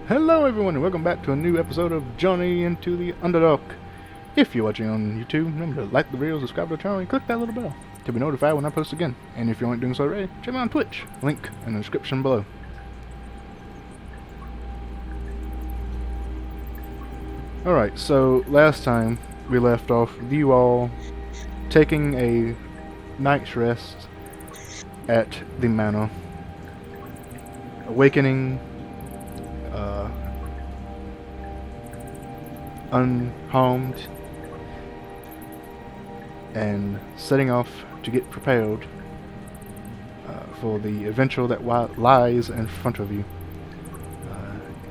Hello everyone and welcome back to a new episode of Journey into the Underdark. If you're watching on YouTube, remember to like the video, subscribe to the channel, and click that little bell to be notified when I post again. And if you aren't doing so already, check me out on Twitch, link in the description below. Alright, so last time we left off with you all taking a night's rest at the manor, awakening unharmed, and setting off to get prepared for the adventure that lies in front of you.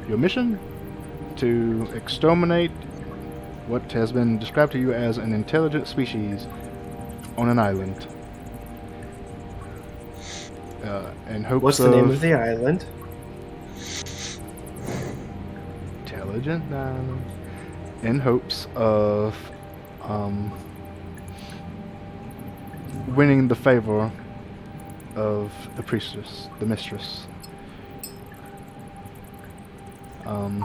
Your mission? To exterminate what has been described to you as an intelligent species on an island. In hopes What's the name of the island? Intelligent Island. In hopes of winning the favor of the priestess, the mistress. For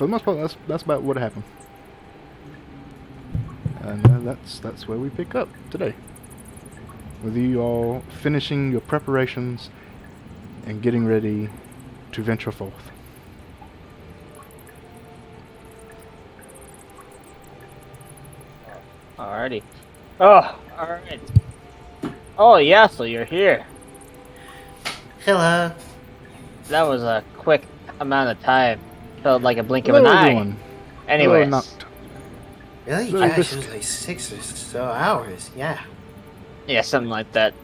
the most part, that's about what happened, and that's where we pick up today, with you all finishing your preparations and getting ready to venture forth. Alrighty. Oh, alright. Oh yeah, so you're here. Hello. That was a quick amount of time. Felt like a blink of Hello, an eye. everyone. Anyways. Hello, Noct. Really? Really, Gosh, this- it was like 6 or so hours. Yeah. Yeah, something like that.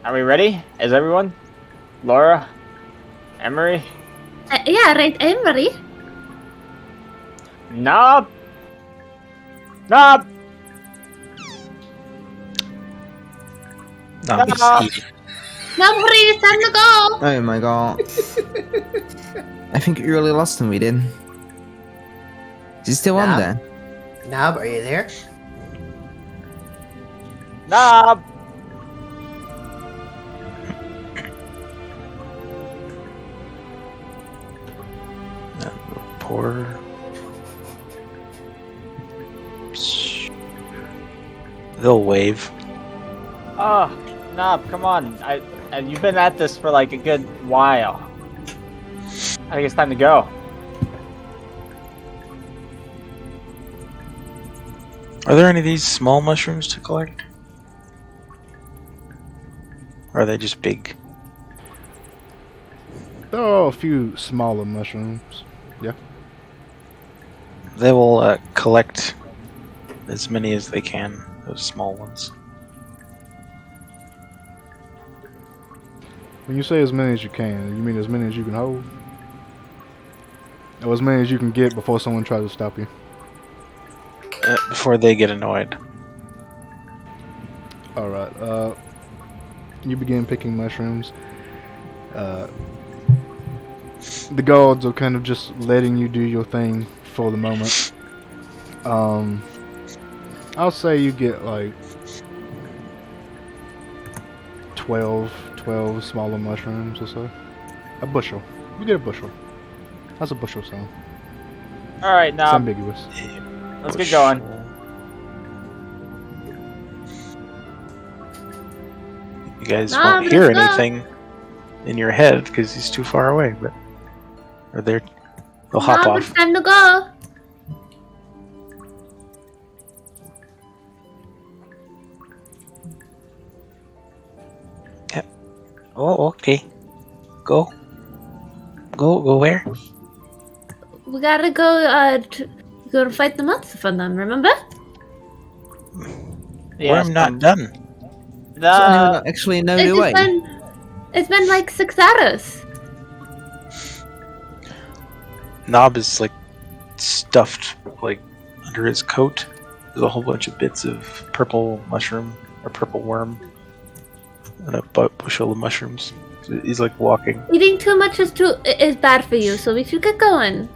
Are we ready? Is everyone? Laura? Emery? Yeah, right, I'm ready. Knob? Knob! No, No. he's eating. Now, hurry, it's time to go. Oh my god. I think you really lost him, we did. Is he still on Nah. there? Nob, are you there? Knob! Poor. They'll wave. Oh, Knob, come on. You've been at this for like a good while. I think it's time to go. Are there any of these small mushrooms to collect? Or are they just big? There are a few smaller mushrooms. Yeah. They will collect as many as they can, those small ones. When you say as many as you can, you mean as many as you can hold? Or as many as you can get before someone tries to stop you? Before they get annoyed. Alright, you begin picking mushrooms. The guards are kind of just letting you do your thing for the moment. I'll say you get like 12 smaller mushrooms or so. A bushel. You get a bushel. How's a bushel sound? Alright, It's Knob. ambiguous. Let's get going. You guys No, won't hear let's go. anything in your head because he's too far away, but they'll hop Now off. it's time to go. Oh, okay. Go where? We gotta go, go fight the monster for them, remember? Yes, I'm not done. So we're The, not actually know the way. It's been like 6 hours. Knob is like stuffed like under his coat. There's a whole bunch of bits of purple mushroom or purple worm and a bushel of mushrooms. So he's like walking. Eating too much is bad for you, so we should get going.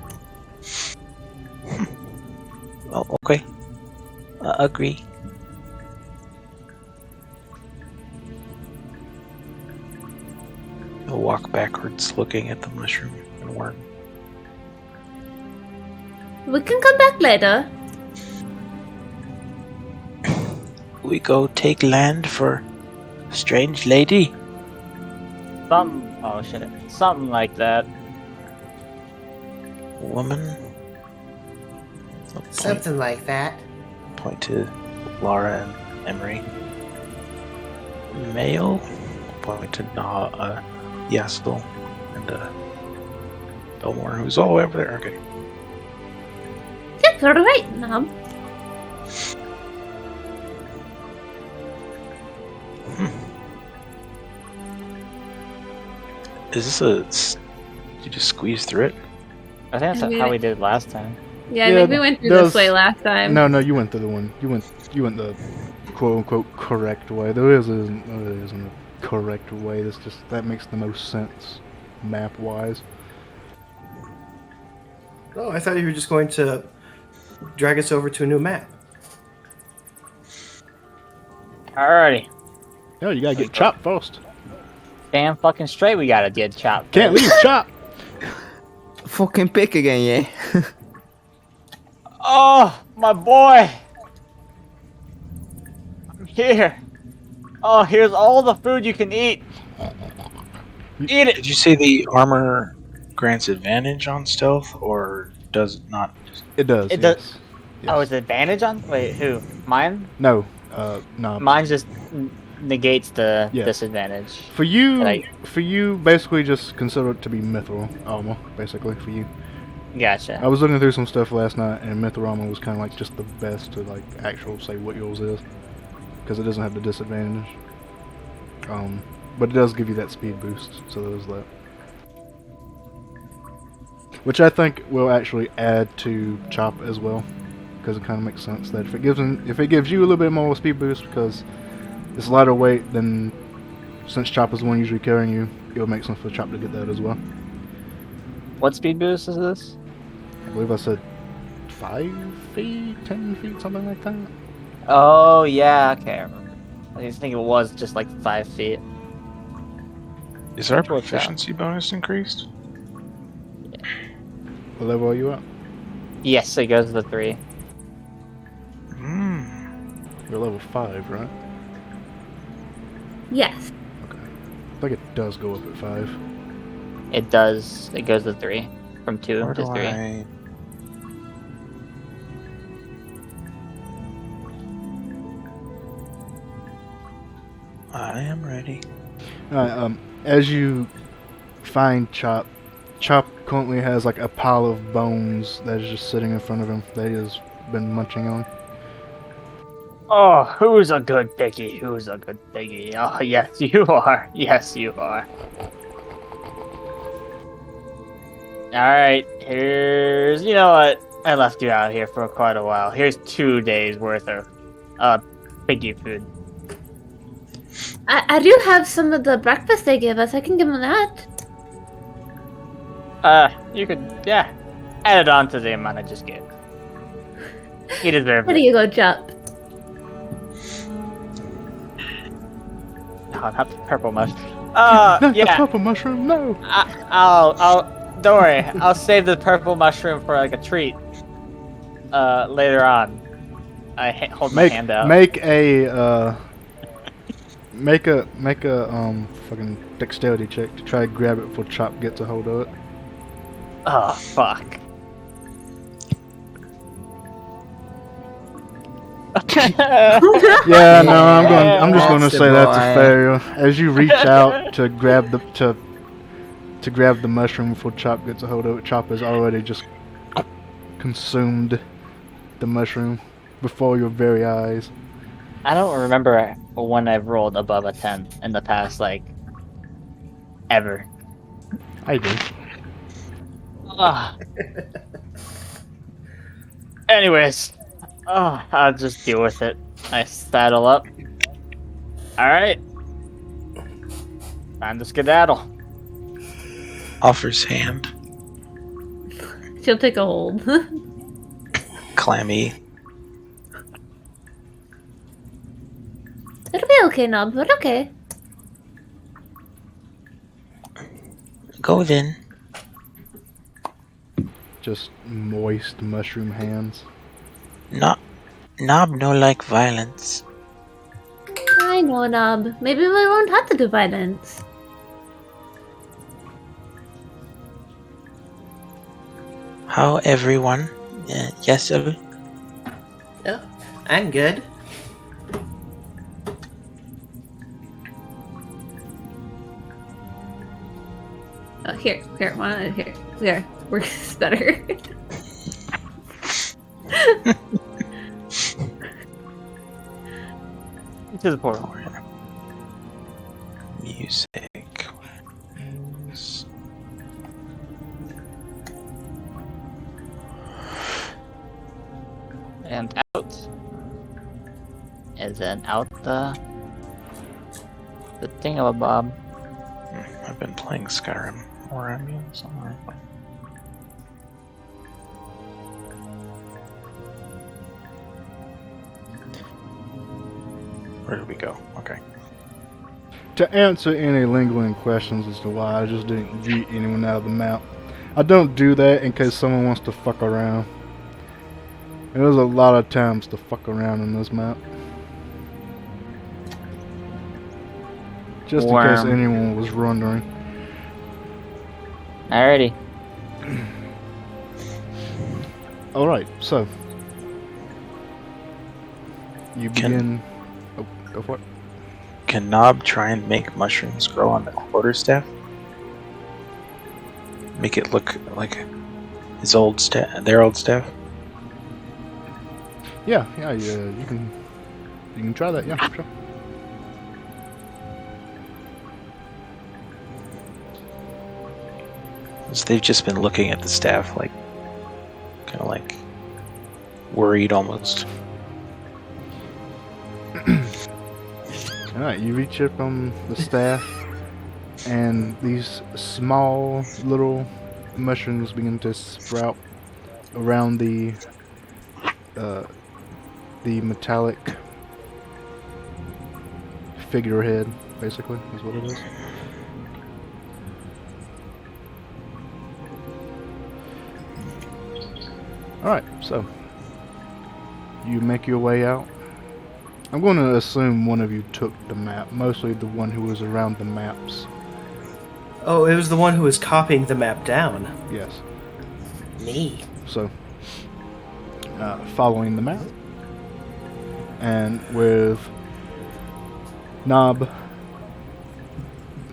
Oh, okay. Agree. He'll walk backwards, looking at the mushroom and worm. We can come back later. We go take land for a strange lady. Something like that. Woman. I'll Something like that. point to Laura and Emery. Male. Point to Yaskell and Belmore, who's all the way over there. Okay. That's alright, Nob. Is this a? Did you just squeeze through it? I think that's how we did it last time. Yeah, Yeah, I think we went through there's- this way last time. No, you went through the one. You went the quote unquote correct way. There isn't a correct way. That makes the most sense, map wise. Oh, I thought you were just going to drag us over to a new map. Alrighty. No, you gotta get chopped first. Damn fucking straight we gotta get chopped. Can't leave chop. Fucking pick again, yeah. Oh, my boy! Here. Oh, here's all the food you can eat. Eat it! Did you say the armor grants advantage on stealth, or does it not? It does. It does- yes. Oh, is it advantage on? Wait, who? Mine? No. No. Mine just negates the Yeah. disadvantage. For you, Like- basically just consider it to be mithril armor, basically, for you. Gotcha. I was looking through some stuff last night, and mithril armor was kind of like just the best to like actual say what yours is, because it doesn't have the disadvantage. But it does give you that speed boost, so there's that. Which I think will actually add to chop as well, because it kind of makes sense that if it gives you a little bit more speed boost because it's lighter weight, then since chop is the one usually carrying you, it'll make sense for chop to get that as well. What speed boost is this? I believe I said 5 feet, 10 feet, something like that. Oh, yeah, okay, I remember. I just think it was just like 5 feet. Is our Which works out. proficiency bonus increased? What level are you at? Yes, it goes to the 3. You're level 5, right? Yes. I think it does go up at 5. It does. It goes to 3. From 2 Where to do 3. I am ready. As you find Chop currently has like a pile of bones that is just sitting in front of him that he has been munching on. Oh, who's a good piggy? Who's a good piggy? Oh, yes, you are. Yes, you are. Alright, here's... You know what? I left you out here for quite a while. Here's 2 days worth of piggy food. I do have some of the breakfast they gave us. I can give them that. You could... Yeah. Add it on to the amount I just gave. He deserves There it. you go, Chop. Oh, not the purple mushroom. No, the Yeah. purple mushroom, no! Don't worry. I'll save the purple mushroom for like a treat. Later on. I hold my hand out. Make a fucking dexterity check to try to grab it before Chop gets a hold of it. Oh, fuck. Yeah, no, I'm just gonna That's say the that's a boy. failure. As you reach out to grab the mushroom before Chop gets a hold of it, Chop has already just consumed the mushroom before your very eyes. I don't remember when I've rolled above a 10 in the past, like, ever. I do. Ugh. Anyways, I'll just deal with it. I saddle up. Alright. Time to skedaddle. Offers hand. She'll take a hold. Clammy. It'll be okay, Nob, but okay. go then. Just moist mushroom hands. Not Knob no like violence. I know, Nob. Maybe we won't have to do violence. How everyone? Yes, sir. Oh, I'm good. Oh, here, one, here. There, works better. To the portal. Music. And out. And then out the thingamabob. I've been playing Skyrim more, I mean, somewhere. Where did we go? Okay. To answer any lingering questions as to why I just didn't yeet anyone out of the map, I don't do that in case someone wants to fuck around. And there's a lot of times to fuck around in this map. Just in case Worm. anyone was wondering. Alrighty. Alright, so. You begin... Oh, go for it. Can Knob try and make mushrooms grow on the quarterstaff? Make it look like his old staff, their old staff? Yeah, you can try that, yeah, sure. So they've just been looking at the staff like, kind of like, worried almost. Alright, you reach up on the staff, and these small little mushrooms begin to sprout around the metallic figurehead, basically, is what it is. Alright, so you make your way out. I'm going to assume one of you took the map, mostly the one who was around the maps. Oh, it was the one who was copying the map down. Yes. Me. So, following the map, and with Knob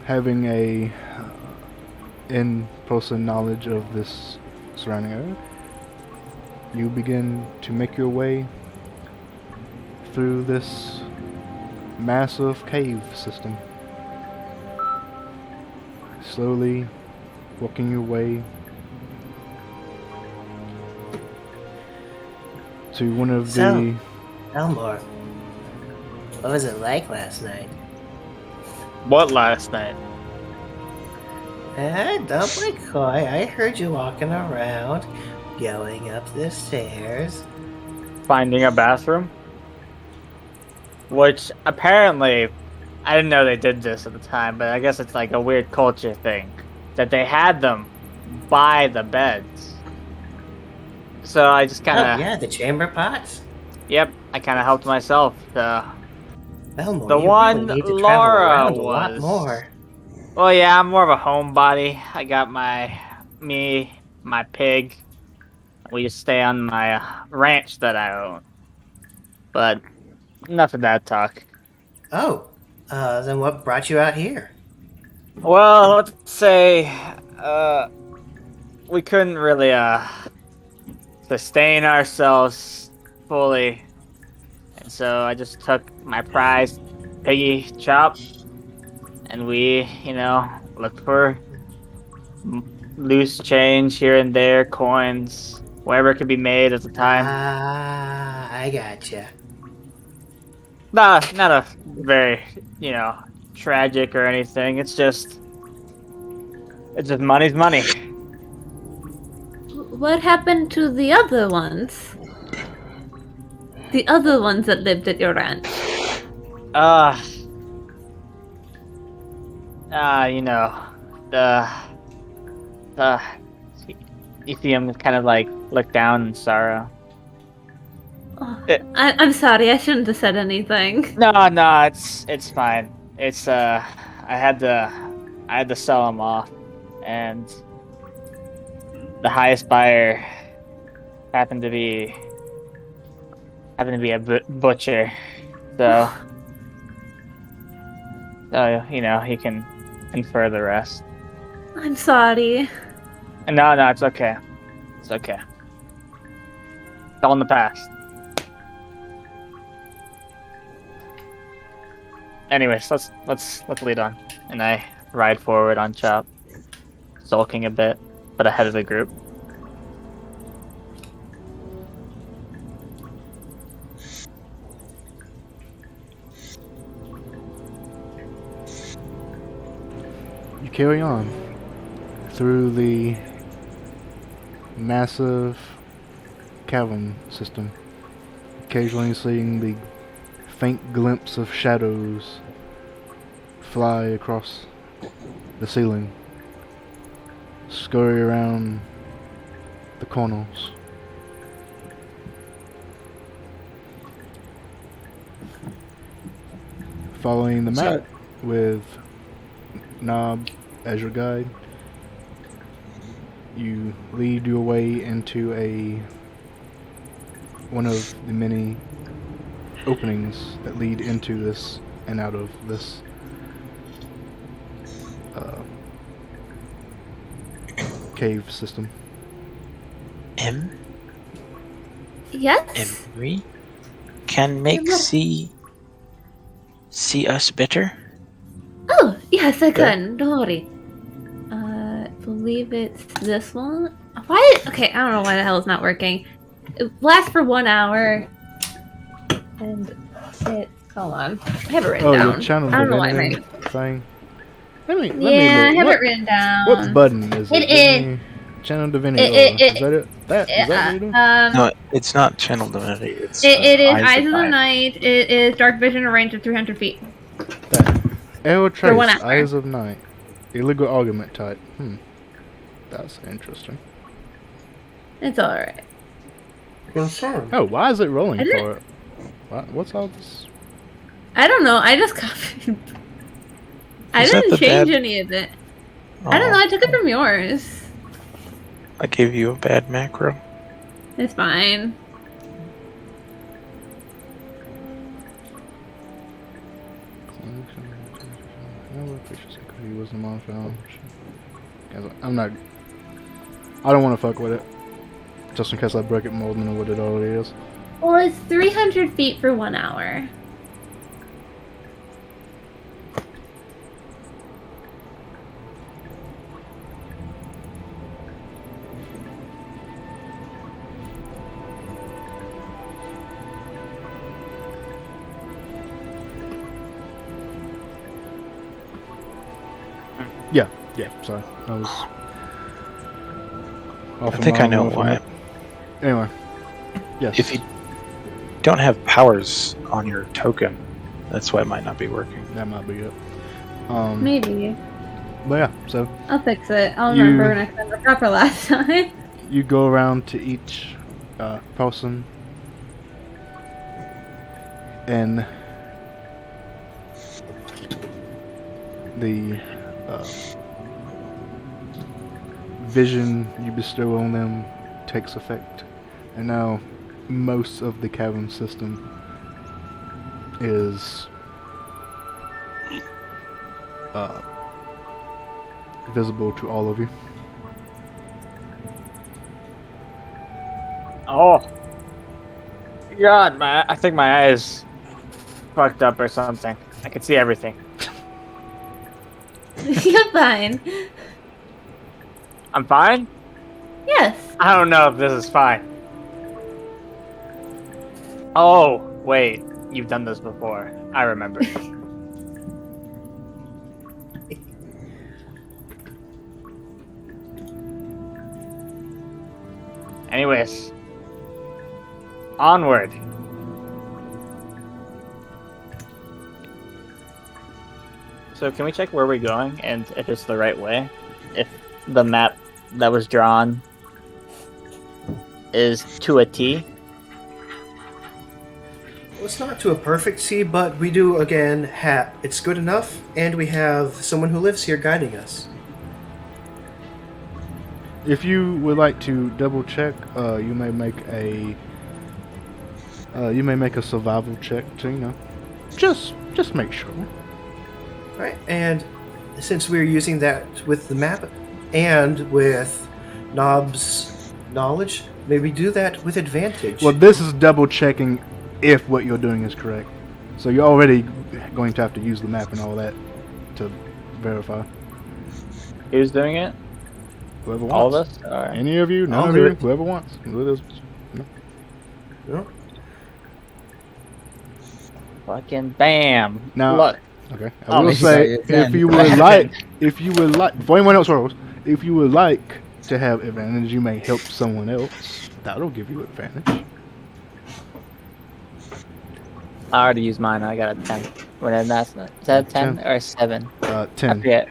having a in-person knowledge of this surrounding area, you begin to make your way through this massive cave system. Slowly working your way to one of the... Elmore, what was it like last night? What last night? Don't be coy. I heard you walking around, going up the stairs. Finding a bathroom? Which, apparently, I didn't know they did this at the time, but I guess it's like a weird culture thing. That they had them by the beds. So I just kind of... Oh, yeah, the chamber pots. Yep, I kind of helped myself. Elmore, The you one really need to travel Laura around a lot was- more. Well, yeah, I'm more of a homebody. I got my pig. We just stay on my ranch that I own. But enough of that talk. Oh, then what brought you out here? Well, let's say we couldn't really sustain ourselves fully, and so I just took my prized piggy chop, and we, looked for loose change here and there, coins, whatever could be made at the time. I gotcha. Not a very, tragic or anything. It's just money's money. What happened to the other ones? The other ones that lived at your ranch? Uh, you see him kind of like look down in sorrow. Oh, It- I'm sorry. I shouldn't have said anything. No, it's fine. It's I had to sell him off, and the highest buyer happened to be a butcher, so he can infer the rest. I'm sorry. No, it's okay. It's okay. It's all in the past. Anyways, let's lead on, and I ride forward on Chop, sulking a bit, but ahead of the group. You carry on through the massive cavern system, occasionally seeing the faint glimpse of shadows fly across the ceiling, scurry around the corners. Following the map with Knob as your guide, you lead your way into one of the many openings that lead into this and out of this cave system. Yes. Emery can make see us better. Oh, yes, I Yeah. can. Don't worry. I believe it's this one. Why? Okay, I don't know why the hell it's not working. It lasts for 1 hour. And it. Hold on. I have it written Oh, down. your channel I don't know why divinity thing. Let me Yeah, I look. have What- it written down. What button is it? It Give is- me channel divinity. it- Is that it? Is that what you're doing? No, it's not channel divinity. It's It is Eyes Eyes of the Night. It is dark vision, a range of 300 feet. Arrow for 1 trace, hour. eyes of night, illegal argument type. That's interesting. It's alright. Confirm. Oh, why is it rolling I didn't- for it? What's all this? I don't know. I just copied. I Is that didn't the change bad- any of it. I don't know. I took it from yours. I gave you a bad macro. It's fine. I'm not. I don't want to fuck with it. Just in case I break it more than what it already is. Well, it's 300 feet for 1 hour. Yeah, sorry. I was. I think I know why. Anyway. Yes. If you don't have powers on your token, that's why it might not be working. That might be it. Maybe. But yeah, so I'll fix it. I'll You- remember next time. I forgot for last time. you go around to each person and the vision you bestow on them takes effect, and now most of the cavern system is visible to all of you. Oh, God, I think my eyes fucked up or something. I can see everything. You're fine. I'm fine? Yes. I don't know if this is fine. Oh, wait. You've done this before. I remember. Anyways. Onward. So can we check where we're going and if it's the right way? If the map that was drawn is to a T. Well, it's not to a perfect T, but we do again have it's good enough, and we have someone who lives here guiding us. If you would like to double check, you may make a survival check to just make sure. Right, and since we're using that with the map and with Knob's knowledge, maybe do that with advantage. Well, this is double checking if what you're doing is correct. So you're already going to have to use the map and all that to verify. Who's doing it? Whoever wants. All of us? Or... Any of you, none I'll of do you, it. whoever wants. No? Fucking bam. Now- Look. Okay. I Oh, will he's say, like, "Then." if you would like, before anyone else rolls, if you would like to have advantage, you may help someone else. That'll give you advantage. I already used mine. I got a 10. Whatever that's not. Is that a 10 or a 7? 10. I forget.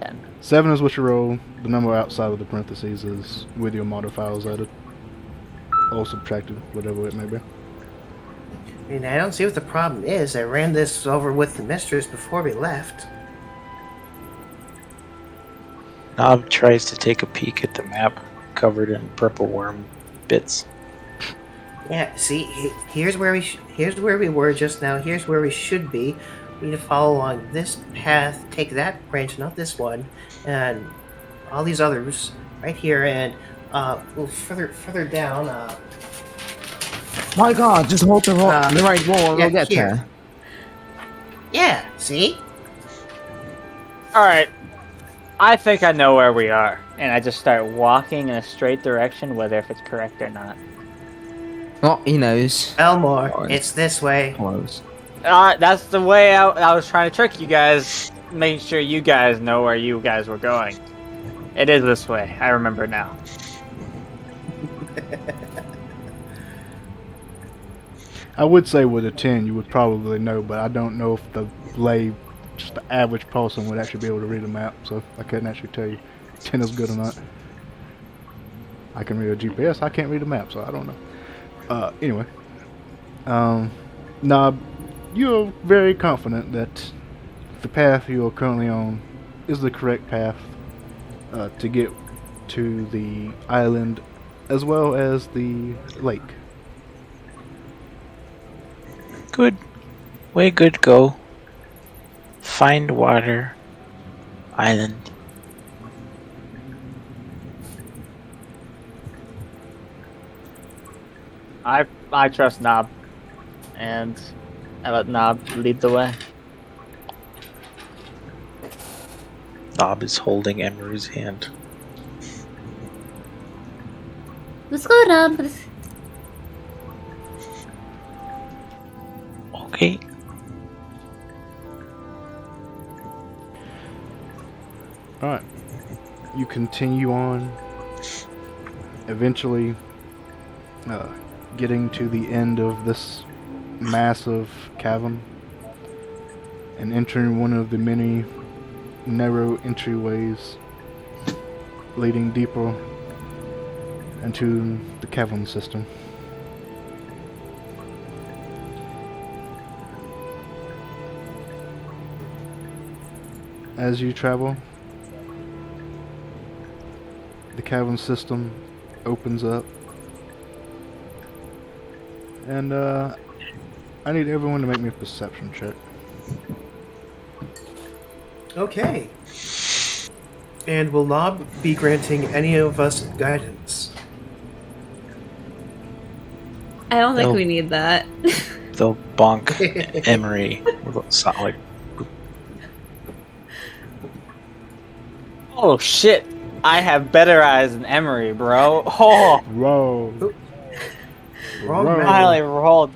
10. 7 is what you roll. The number outside of the parentheses is with your modifiers added. Or subtracted, whatever it may be. I mean, I don't see what the problem is. I ran this over with the mistress before we left. Knob tries to take a peek at the map covered in purple worm bits. Yeah, see, here's where we were just now. Here's where we should be. We need to follow along this path, take that branch, not this one, and all these others right here, and a little further down. My God, just hold the right wall and yeah, we'll get here. there. Yeah, see? Alright. I think I know where we are. And I just start walking in a straight direction, whether if it's correct or not. Well, he knows. Elmore, Fine. it's this way. Close. That's the way I was trying to trick you guys, making sure you guys know where you guys were going. It is this way. I remember now. I would say with a 10 you would probably know, but I don't know if just the average person would actually be able to read a map, so I couldn't actually tell you 10 is good or not. I can read a GPS, I can't read a map, so I don't know. Anyway. Knob, you're very confident that the path you are currently on is the correct path to get to the island as well as the lake. Good. Way good go. Find water. Island. I trust Knob. And I let Knob lead the way. Knob is holding Emery's hand. Let's go, Nub. Okay. Alright. You continue on, eventually getting to the end of this massive cavern and entering one of the many narrow entryways leading deeper into the cavern system. As you travel, the cavern system opens up, and I need everyone to make me a perception check. Okay. And will Knob be granting any of us guidance? I don't think Nope. we need that. They'll bonk Emery with a sound like Oh shit! I have better eyes than Emery, bro. Oh, Roll. Wrong Roll. man. finally rolled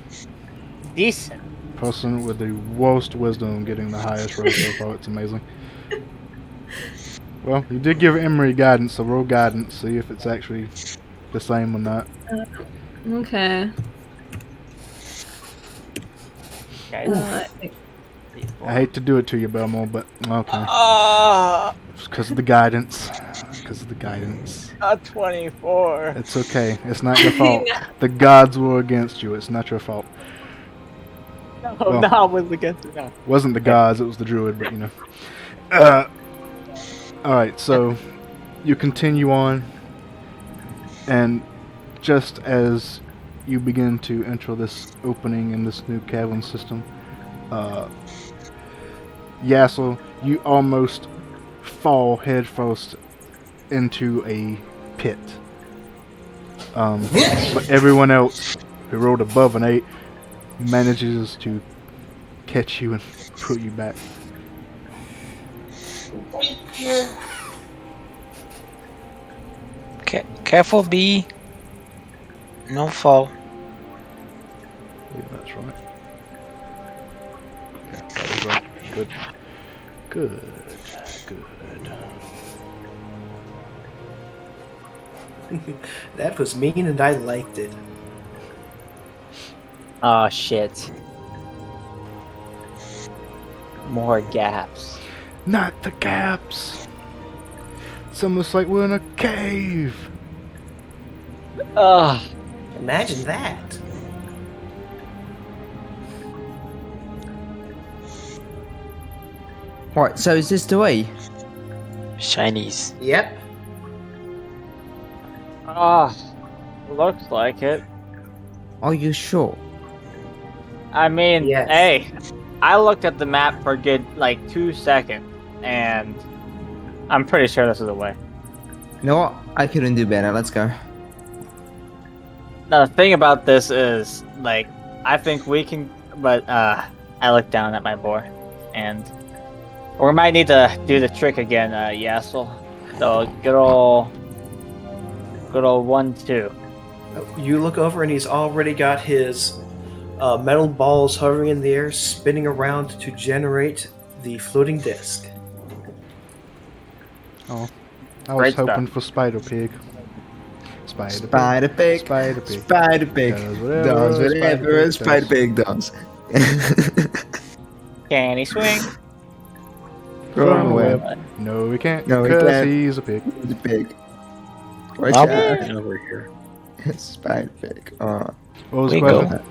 decent. Person with the worst wisdom getting the highest roll so far. It's amazing. Well, you did give Emery guidance, so roll guidance. See if it's actually the same or not. Okay. Guys. I hate to do it to you, Belmo, but okay. Ah. Because of the guidance. because of the guidance. A 24. It's okay. It's not your fault. The gods were against you. It's not your fault. No, Well- no, I was against it. No. Wasn't the gods, it was the druid, but you know. Alright, so you continue on, and just as you begin to enter this opening in this new cavern system, Yassel, you almost fall headfirst into a pit. But everyone else who rolled above an 8 manages to catch you and pull you back. Careful, B. No fall. Yeah, that's right. Yeah, that was right. Good. Good. That was mean, and I liked it. Oh shit. More gaps. Not the gaps! It's almost like we're in a cave! Ugh. Imagine that. Right, so is this the way? Shinies. Yep. Ah, looks like it. Are you sure? I mean, Yes. hey, I looked at the map for a good, 2 seconds, and I'm pretty sure this is the way. You know what? I couldn't do better. Let's go. Now, the thing about this is, I think we can, but, I looked down at my board, and we might need to do the trick again, Yassel. So, good old 1-2. You look over, and he's already got his metal balls hovering in the air, spinning around to generate the floating disc. Oh, I was Great hoping stuff. for Spider Pig. Spider Pig. Spider Pig. Spider Pig. Does whatever a Spider Pig does. Can he swing? Run away. No, we can't. No, we because can't. he's a pig. The pig. Watch I'll out. be over here. Spider Pig. What was the We go. question?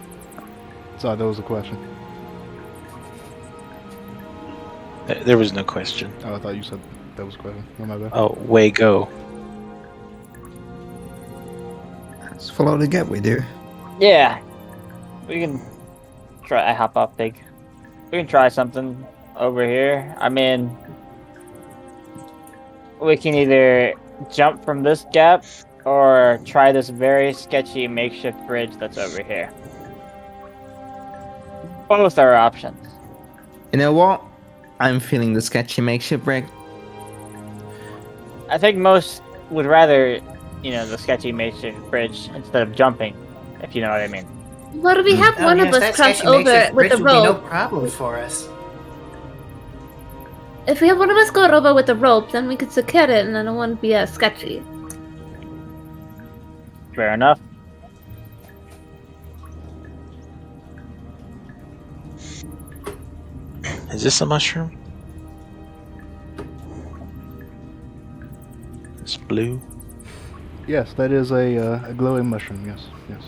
Sorry, that was a question. There was no question. Oh, I thought you said that was a question. Oh, my bad. Oh, way go. Let's follow the gateway, dear. Yeah. We can try. I hop off pig. We can try something over here. I mean, we can either jump from this gap or try this very sketchy makeshift bridge that's over here. Both are options. You know what? I'm feeling the sketchy makeshift bridge. I think most would rather, the sketchy makeshift bridge instead of jumping, if you know what I mean. What if we have one of us cross over with the Be no rope? problem for us. If we have one of us go over with the rope, then we could secure it, and then it wouldn't be as sketchy. Fair enough. Is this a mushroom? It's blue. Yes, that is a glowing mushroom. Yes, yes.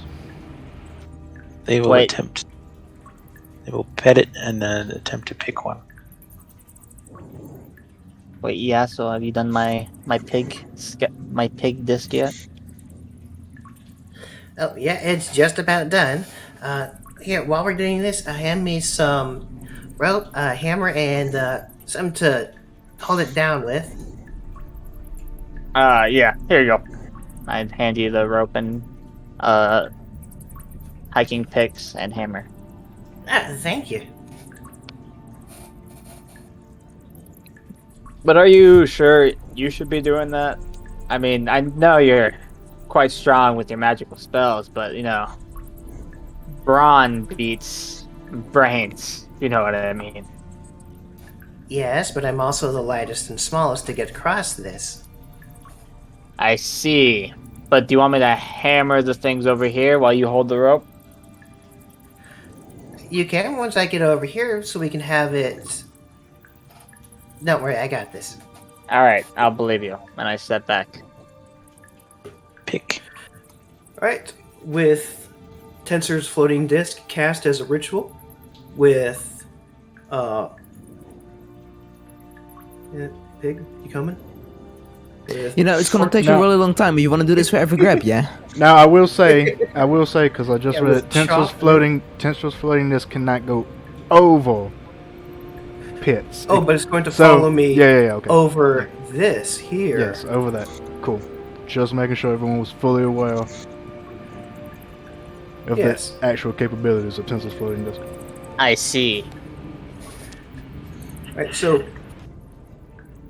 They will Wait. attempt. They will pet it and then attempt to pick one. Wait, yeah. So have you done my pig disc yet? Oh, yeah, it's just about done. Here, while we're doing this, hand me some rope, a hammer, and something to hold it down with. Yeah. Here you go. I'd hand you the rope and hiking picks and hammer. Thank you. But are you sure you should be doing that? I mean, I know you're quite strong with your magical spells, but brawn beats brains. You know what I mean? Yes, but I'm also the lightest and smallest to get across this. I see. But do you want me to hammer the things over here while you hold the rope? You can once I get over here, so we can have it. Don't worry, I got this. All right, I'll believe you. And I step back. Pick. All right, with Tensor's floating disc cast as a ritual, with yeah, Pig, you coming? With You know, it's gonna take No. a really long time. You wanna do this for every grab, yeah? Now I will say, because I just Yeah, read with it, Tensor's chop- floating disc cannot go over pits. Oh, but it's going to So, follow me yeah, okay. over this here. Yes, over that. Cool. Just making sure everyone was fully aware of Yes. the actual capabilities of Tensor's floating disc. I see. All right, so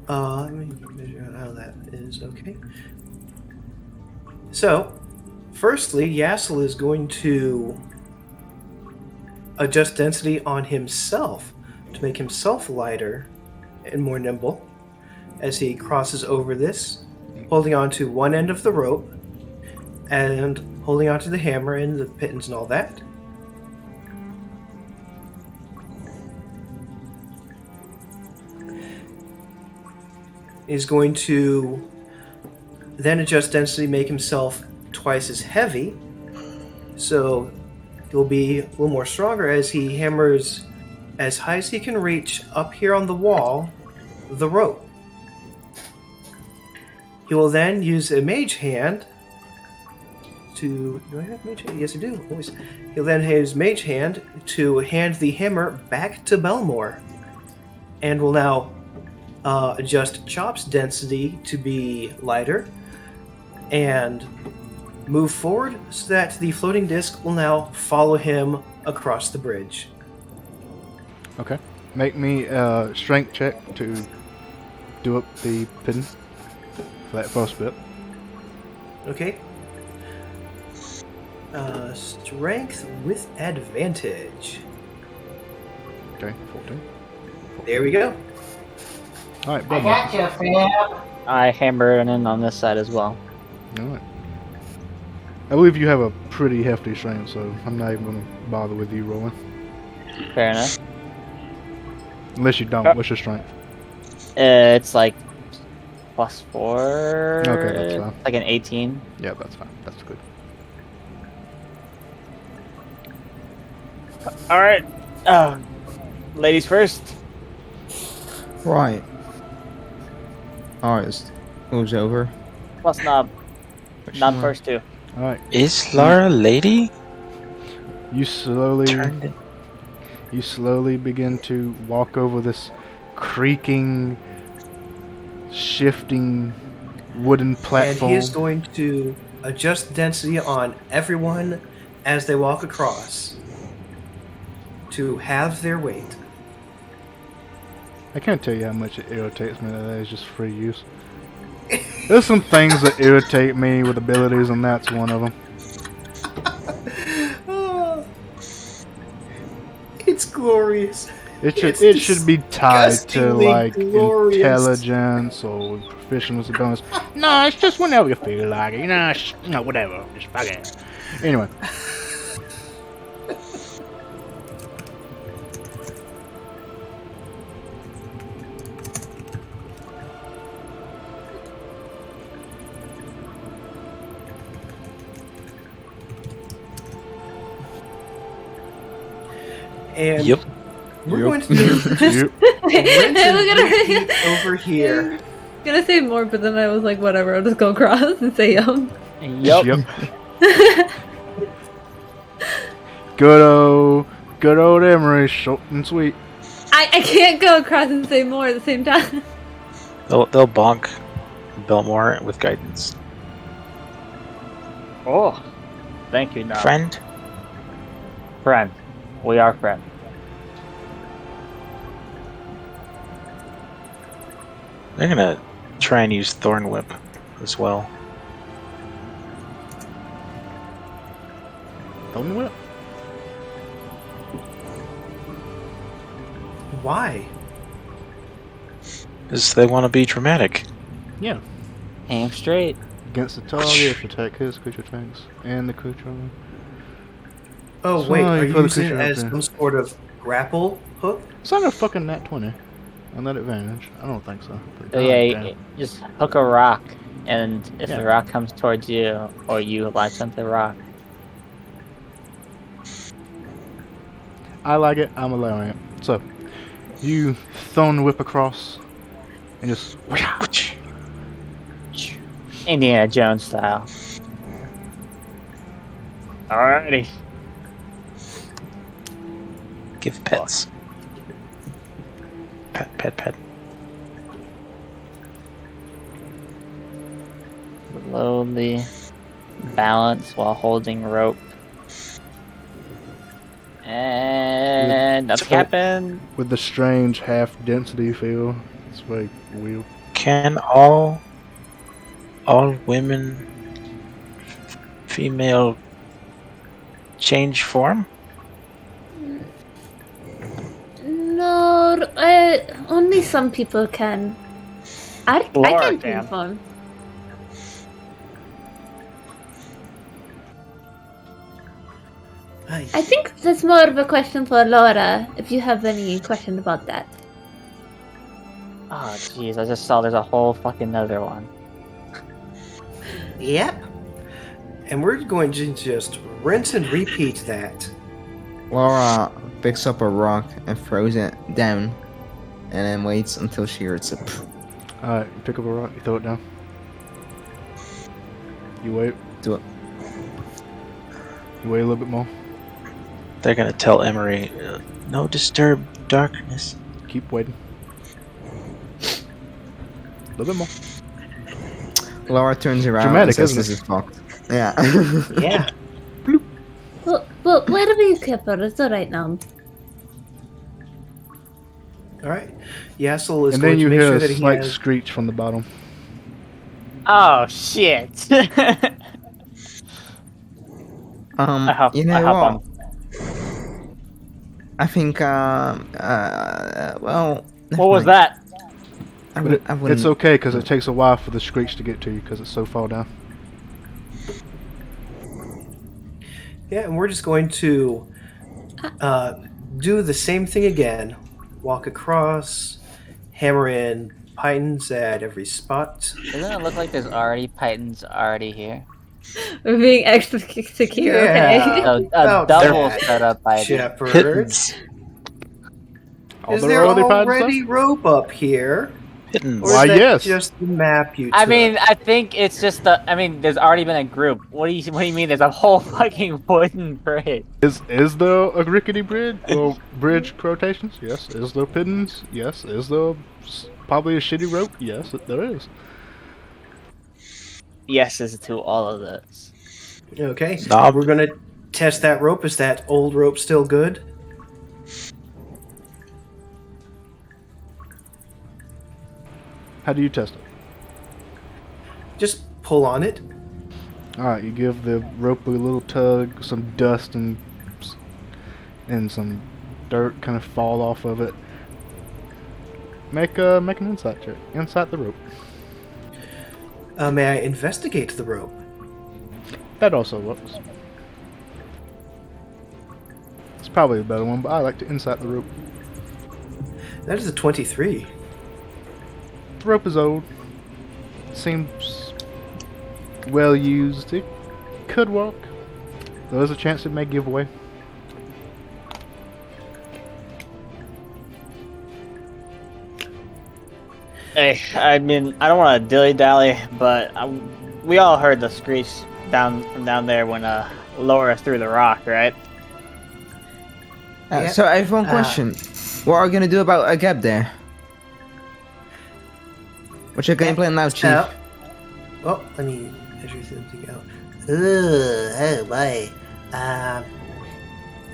let me measure out how that is. Okay. So, firstly, Yassel is going to adjust density on himself to make himself lighter and more nimble as he crosses over this, holding on to one end of the rope and holding on to the hammer and the pittance and all that. He's going to then adjust density, make himself twice as heavy, so he'll be a little more stronger as he hammers as high as he can reach up here on the wall, the rope. He will then use a mage hand to... Do I have mage hand? Yes, I do. Always. He'll then use mage hand to hand the hammer back to Belmore, and will now adjust Chop's density to be lighter, and move forward so that the floating disc will now follow him across the bridge. Okay. Make me a strength check to do up the pin for that first bit. Okay. Strength with advantage. Okay, 14. There we go. Alright, I Bob. got you, fam. I hammer it in on this side as well. Alright. I believe you have a pretty hefty strength, so I'm not even going to bother with you rolling. Fair enough. Unless you don't. What's your strength? It's like +4. Okay, that's fine. Like an 18. Yeah, that's fine. That's good. All right. Ladies first. Right. Alright, it's moves over. Plus Knob. Which Knob one? first too. Alright. Is Lara a lady? You slowly Turned it. You slowly begin to walk over this creaking, shifting wooden platform. And he is going to adjust density on everyone as they walk across to halve their weight. I can't tell you how much it irritates me that is just free use. There's some things that irritate me with abilities, and that's one of them. Oh, it's glorious. It should It's should be tied to disgustingly like glorious. intelligence or proficiency bonus. No, it's just whenever you feel like it. Whatever. Just fuck it. Anyway. And Yep. we're Yep. going to do Yep. Renton over here. Gonna say more, but then I was like, whatever, I'll just go across and say Yup. Good old Emery, short and sweet. I can't go across and say more at the same time. They'll bonk Belmore with guidance. Oh, thank you, Knob. Friend? Friend. We are friends. They're gonna try and use Thorn Whip as well. Don't whip. Why? Because they want to be dramatic. Yeah. Aim straight. Against the target, attack his creature attacks and the creature. Oh So wait, you are you put a using it creature out as there. some sort of grapple hook? It's not a fucking nat 20. On that advantage? I don't think so. But So yeah, just hook a rock, and if the rock comes towards you, or you latch onto the rock. I like it. I'm allowing it. So, you thrown whip across, and just Indiana Jones style. Alrighty. Give pets. Pet. Slowly balance while holding rope. And up Captain. with the strange half density feel. It's very weird. Can all women, female, change form? No, only some people can. I Laura can can. confirm. I think that's more of a question for Laura, if you have any question about that. Oh jeez, I just saw there's a whole fucking other one. Yep. And we're going to just rinse and repeat that. Laura picks up a rock and throws it down, and then waits until she hears it. Alright, you pick up a rock, you throw it down. You wait. Do it. You wait a little bit more. They're gonna tell Emery, no disturb darkness. Keep waiting. A little bit more. Laura turns around Dramatic, and says isn't this is fucked. Yeah. Yeah. Well, where are we, Kipper? It's alright now. All right. Yassel is And going then you to make hear sure a that he slight has. screech from the bottom. Oh shit! I hop what? on. I think, well... What was that? I But wouldn't... it's okay, because it takes a while for the screech to get to you, because it's so far down. Yeah, and we're just going to do the same thing again. Walk across, hammer in pythons at every spot. Doesn't it look like there's already pythons already here? We're being extra secure, Yeah. okay? A About double that, setup python. Shepherd. Pittance. Are Is there there other pythons, already rope up here? Pittance. Or is Why, that yes. just the map you took? I mean, I think it's just the. I mean, there's already been a group. What do you mean? There's a whole fucking wooden bridge. Is there a rickety bridge? Or bridge quotations? Yes. Is there pittance? Yes. Is there probably a shitty rope? Yes, there is. Yeses to all of this. Okay, Knob. we're gonna test that rope. Is that old rope still good? How do you test it? Just pull on it. Alright, you give the rope a little tug, some dust and some dirt kind of fall off of it. Make an insight check. Inside the rope. May I investigate the rope? That also works. It's probably a better one, but I like to insight the rope. That is a 23. The rope is old. Seems well used. It could work. There is a chance it may give way. Hey, I mean, I don't want to dilly-dally, but we all heard the screech from down there when Laura threw the rock, right? Yeah. So I have one question. What are you gonna do about a gap there? What's your game plan now, Chief? Well, let me measure something out. Oh boy.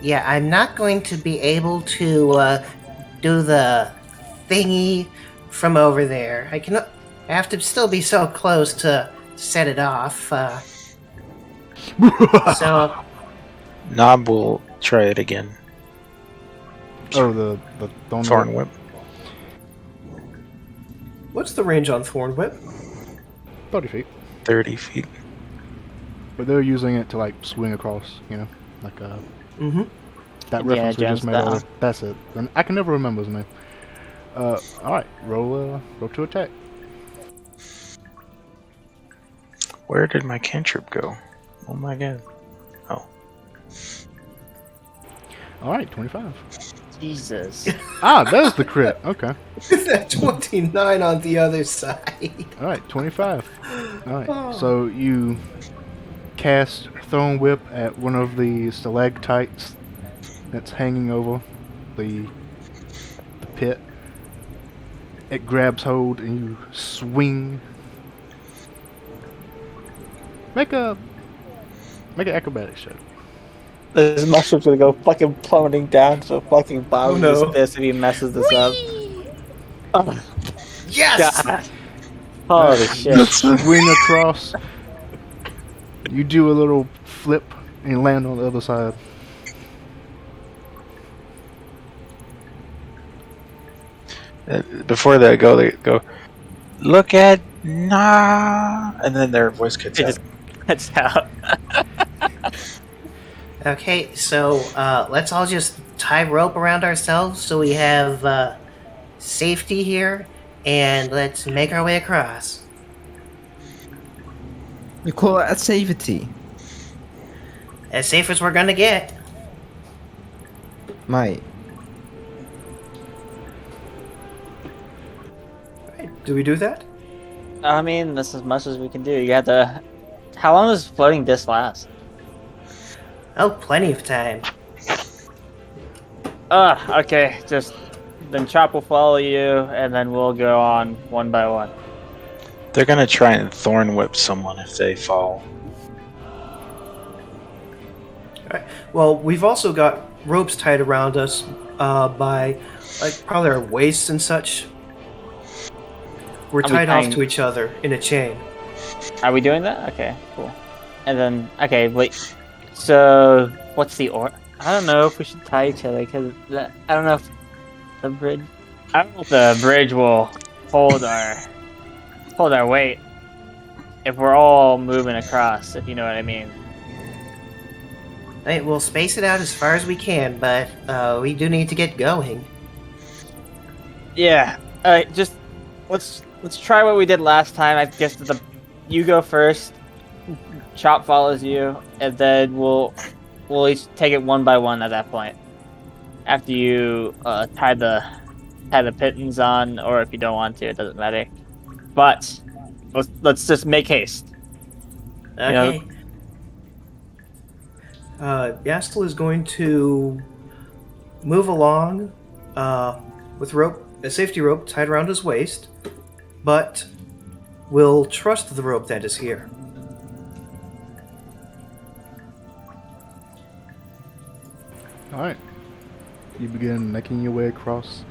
Yeah, I'm not going to be able to do the thingy from over there. I have to still be so close to set it off. So Knob will try it again. Oh, the Thorn whip. what's the range on Thorn Whip? 30 feet. 30 feet. But they're using it to like swing across, you know, like Mm-hmm. that Indiana reference we just Jones made style. earlier. That's it. And I can never remember his name. Alright, roll to attack. Where did my cantrip go? Oh my god. Oh. Alright, 25. Jesus. There's the crit. Okay. That 29 on the other side. Alright, 25. Alright, so you cast Thorn Whip at one of the stalactites that's hanging over the pit. It grabs hold and you swing. Make an acrobatics check. This mushroom's gonna go fucking plummeting down to the fucking bottom Oh, of no. this if he messes this up. Oh, Yes! God. Holy shit. Swing across. You do a little flip and land on the other side. Before they go, look at nah, and then their voice cuts It out. just cuts out. Okay, so let's all just tie rope around ourselves so we have safety here, and let's make our way across. You call that safety? As safe as we're gonna get. Mate. Do we do that? I mean, that's as much as we can do. You have to. How long does floating disc last? Oh, plenty of time. Okay. Just then Chop will follow you, and then we'll go on one by one. They're gonna try and thorn whip someone if they fall. Alright. Well, we've also got ropes tied around us by, like, probably our waists and such. We're Are we tied off tying- to each other in a chain. Are we doing that? Okay, cool. And then, okay, wait. So, what's the order? I don't know if we should tie each other because I don't know if the bridge. I don't know if the bridge will hold our weight if we're all moving across. If you know what I mean. Right, we'll space it out as far as we can, but we do need to get going. Yeah. Just let's try what we did last time. I guess you go first. Chop follows you, and then we'll each take it one by one at that point. After you tie the pittons on, or if you don't want to, it doesn't matter. But let's just make haste. Okay. Yastel is going to move along with a safety rope tied around his waist, but will trust the rope that is here. Alright. You begin making your way across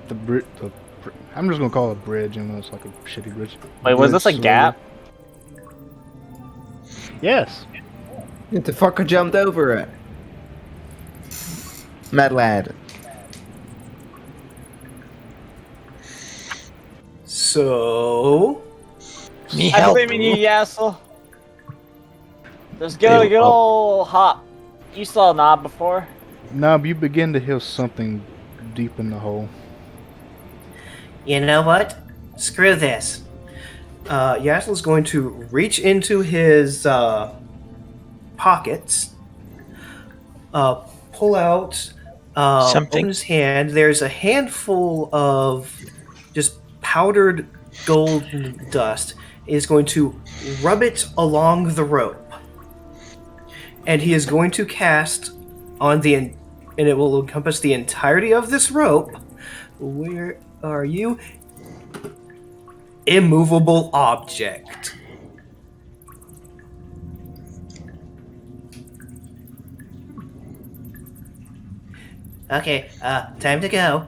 the bridge. I'm just gonna call it a bridge, even though it's like a shitty bridge. Wait, was this a Slowly. gap? Yes. The fucker jumped over it. Mad lad. So, Me I'm help. blaming you, Yassel. Just go a good old hop. You saw Knob before. Now you begin to hear something deep in the hole. You know what? Screw this. Yastel is going to reach into his pockets, pull out, Something. open his hand. There's a handful of just powdered golden dust. He is going to rub it along the rope. And he is going to cast on and it will encompass the entirety of this rope. Where are you? Immovable object. Okay, time to go.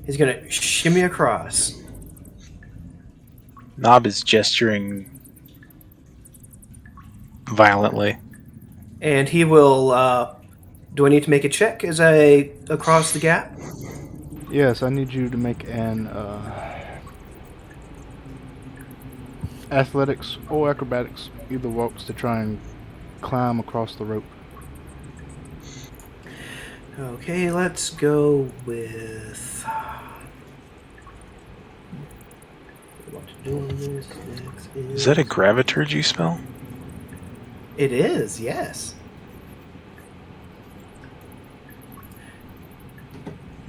He's gonna shimmy across. Knob is gesturing violently. And he will, do I need to make a check as I across the gap? Yes, I need you to make an athletics or acrobatics, either works, to try and climb across the rope. Okay, let's go with Doing this next Is that a graviturgy spell? It is, yes.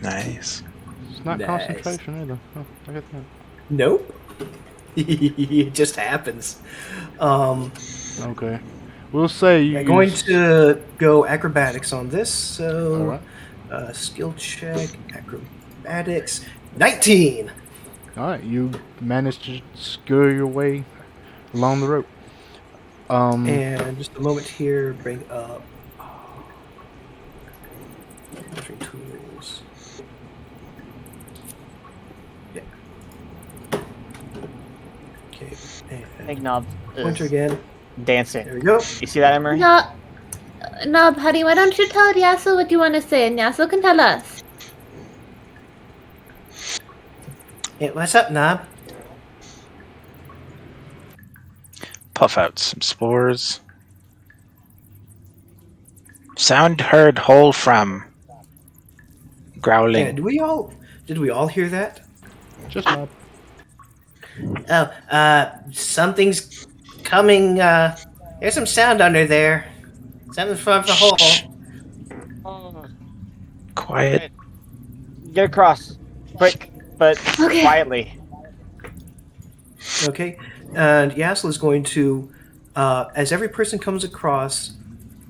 Nice. It's not Nice. concentration either. Oh, I get that. Nope. It just happens. Okay. We'll say you I'm going use- to go acrobatics on this. So, Alright. skill check, acrobatics, 19. Alright, you managed to scurry your way along the rope. And just a moment here, bring up measuring tools. Yeah. Okay. I think And Nob pointer is again. dancing. There we go. You see that, Emery? No, no, buddy. Why don't you tell Yasu what you want to say, and Yasu can tell us. Hey, what's up, Knob? Puff out some spores. Sound heard whole from. Growling. Yeah, did we all hear that? Just not. Oh, something's coming. There's some sound under there. Something from the hole. Oh, Quiet. get across, quick, but Okay. quietly. Okay. And Yassel is going to, as every person comes across,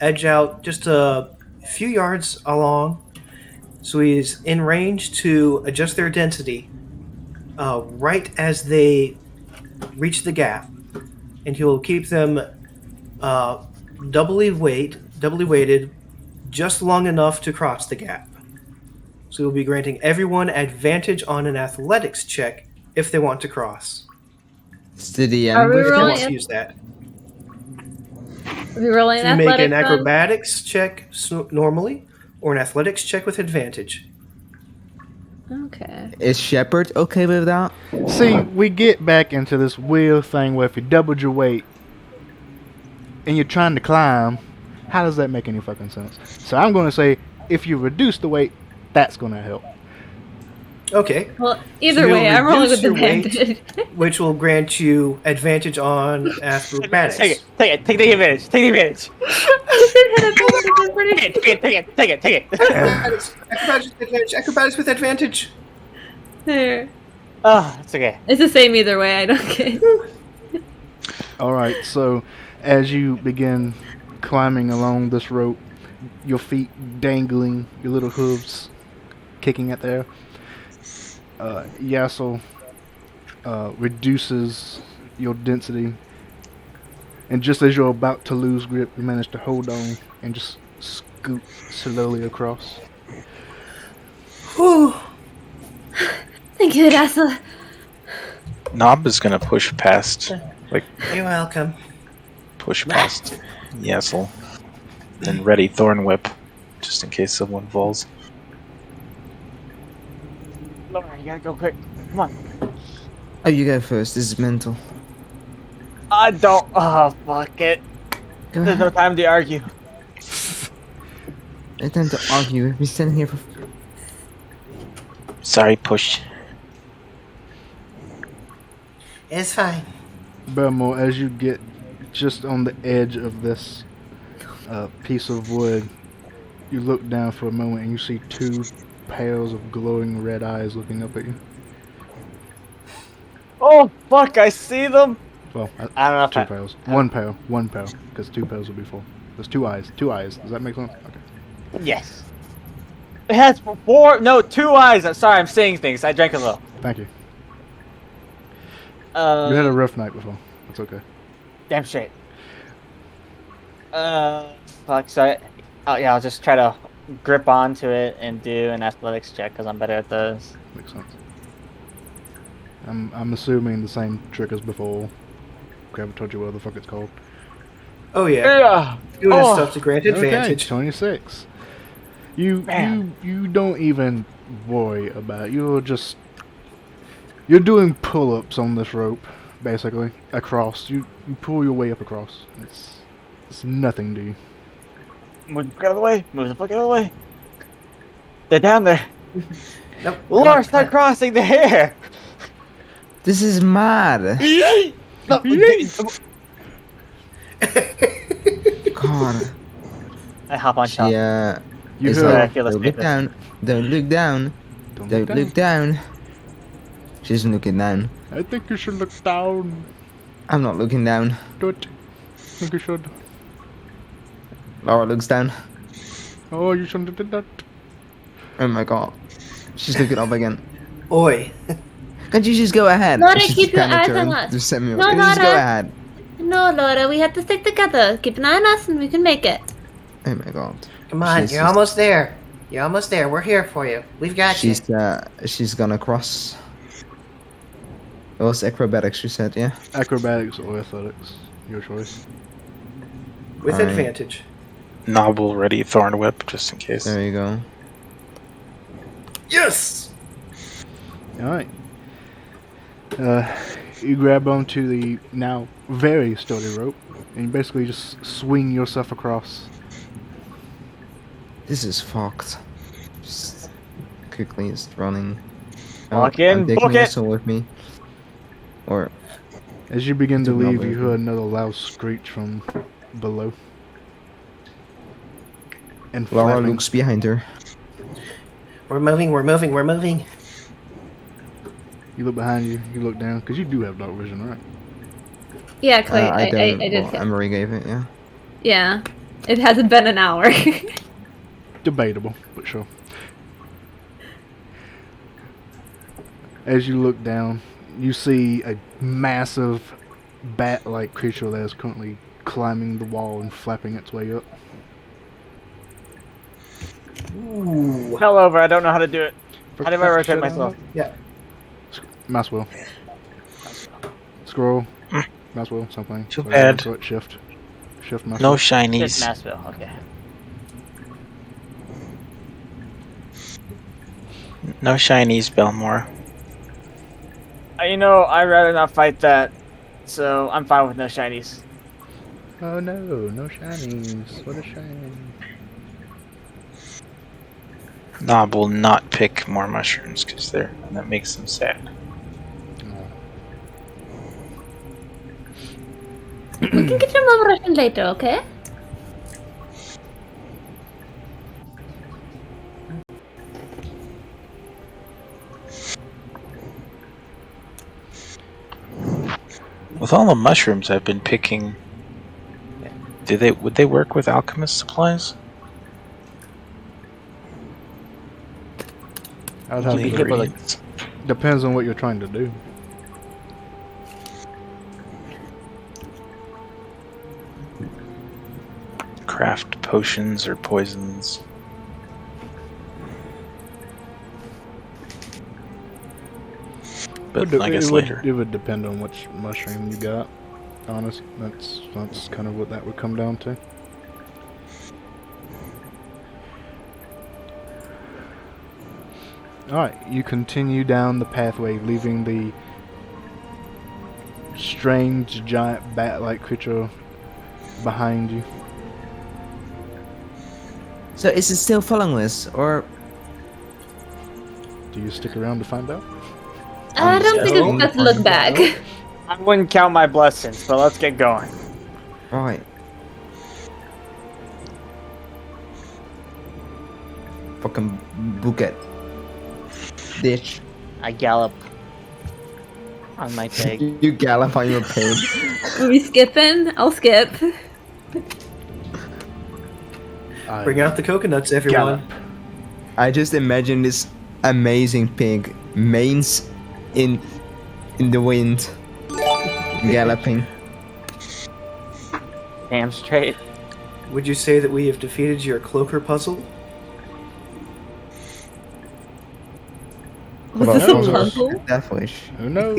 edge out just a few yards along. So he's in range to adjust their density right as they reach the gap. And he'll keep them doubly weighted, just long enough to cross the gap. So he'll be granting everyone advantage on an athletics check if they want to cross. It's the DM. Are we If they rolling want to it? use that. Are we rolling To make an athletics on? acrobatics check normally, or an athletics check with advantage. Okay. Is Shepard okay with that? See, we get back into this weird thing where if you doubled your weight and you're trying to climb, how does that make any fucking sense? So I'm going to say if you reduce the weight, that's going to help. Okay, Well, either So way, you'll I'm rolling with reduce your weight. advantage. which will grant you advantage on acrobatics. Take it, take the advantage, take the advantage. I did hit a pretty Take it. Acrobatics with advantage. Acrobatics with advantage. there. Oh, it's okay. It's the same either way. I don't care. Alright, so as you begin climbing along this rope, your feet dangling, your little hooves kicking at the air, Yassel reduces your density, and just as you're about to lose grip, you manage to hold on and just scoot slowly across. Whew. Thank you, Yasu. Knob is gonna push past You're welcome. Yassel. And ready Thorn Whip, just in case someone falls. Laura, you gotta go quick. Come on. Oh, you go first. This is mental. I don't. Oh, fuck it. Go There's no ahead. time to argue. No time to argue. We've been standing here for. Sorry, push. It's fine. Belmore, as you get just on the edge of this piece of wood, you look down for a moment and you see two pairs of glowing red eyes looking up at you. Oh, fuck, I see them. Well, I don't know if two I. pairs. One pair, because two pairs would be full. There's two eyes. Does that make sense? Okay. Yes. It has four. No, two eyes. I'm sorry, I'm seeing things. I drank a little. Thank you. You had a Uh, rough night before. That's okay. damn straight. Fuck. So, yeah, I'll just try to grip onto it and do an athletics check because I'm better at those. Makes sense. I'm assuming the same trick as before. Okay, I haven't told you what the fuck it's called. Oh yeah. Yeah. Doing Oh. stuff to grant advantage. Okay, 26. You Man. you don't even worry about it. You're doing pull-ups on this rope, basically, across. You pull your way up across. It's nothing to you. Move the fuck out of the way. Move the fuck out of the way. They're down there. Nope. Laura, start crossing the hair. This is mad. God. I hop on top. Yeah. You It's hear? I like, feel the don't look safest. down. Don't look down. Don't look down. She's looking down. I think you should look down. I'm not looking down. Do it. I think you should. Laura looks down. Oh, you shouldn't have did that. Oh my god. She's looking up again. Oi. Can't you just go ahead? Laura, She's keep your kinda eyes turned on us. to send me No, over. Just go Laura. ahead. No, Laura, we have to stick together. Keep an eye on us and we can make it. Oh my god. Come on, She's you're just- almost there. You're almost there. We're here for you. We've got you. She's gonna cross. It was acrobatics, you said, yeah? Acrobatics or athletics, your choice. With Alright. advantage. Novel ready thorn whip just in case. There you go. Yes! All right. You grab onto the now very sturdy rope, and you basically just swing yourself across. This is fucked. Just quickly just running. Walk in, I'm taking book it. also with me. Or As you begin to Did not leave, move. you hear another loud screech from below. And Laura flapping. looks behind her. We're moving, we're moving, we're moving. You look behind you. You look down because you do have dark vision, right? Yeah, Clay, I don't. I did. Well, Emery gave it, yeah. Yeah. It hasn't been an hour. Debatable, but sure. As you look down, you see a massive bat-like creature that is currently climbing the wall and flapping its way up. Ooh. Fell over. I don't know how to do it. How do I rotate myself? Yeah. Mouse wheel. Scroll. Mouse wheel, something. Too Whatever, bad. so it shift. Shift mouse No wheel. Just shinies. Massville. Okay. No shinies, Belmore. You know, I'd rather not fight that, so I'm fine with no shinies. Oh no, no shinies. What a shame. Nob will not pick more mushrooms because that makes them sad. We can get your mom Russian later, okay? With all the mushrooms I've been picking, would they work with alchemist supplies? I'd have Keep to it hip with it. Ingredients. Depends on what you're trying to do. Craft potions or poisons. But I guess later. It would depend on which mushroom you got. Honest, that's kind of what that would come down to. Alright, you continue down the pathway, leaving the strange giant bat-like creature behind you. So is it still following us, or Do you stick around to find out? I don't think So- it's best to look back. I wouldn't count my blessings, but let's get going. right? Fucking book it, bitch. I gallop on my pig. You gallop on your pig. Are we skipping? I'll skip. Bring out the coconuts, everyone. Gallop. I just imagine this amazing pig, manes in the wind, galloping. Damn straight. Would you say that we have defeated your cloaker puzzle? Was Hold this on, a hold on. puzzle? Death wish. Who knows?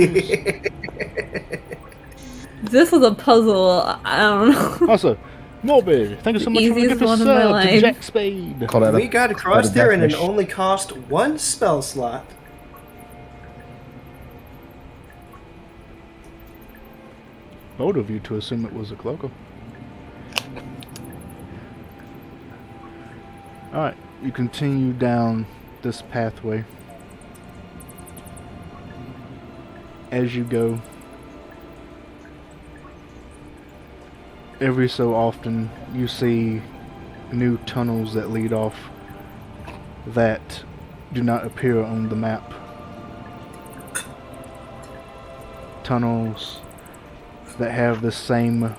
This was a puzzle. I don't know. Also, Morbid, thank you so much for the Easiest gift of one of my sub to life. Jack Spade. Call that We got across call it a there and it death wish. only cost one spell slot. Bold of you to assume it was a cloaker. Alright, you continue down this pathway. as you go, every so often you see new tunnels that lead off that do not appear on the map. Tunnels that have the same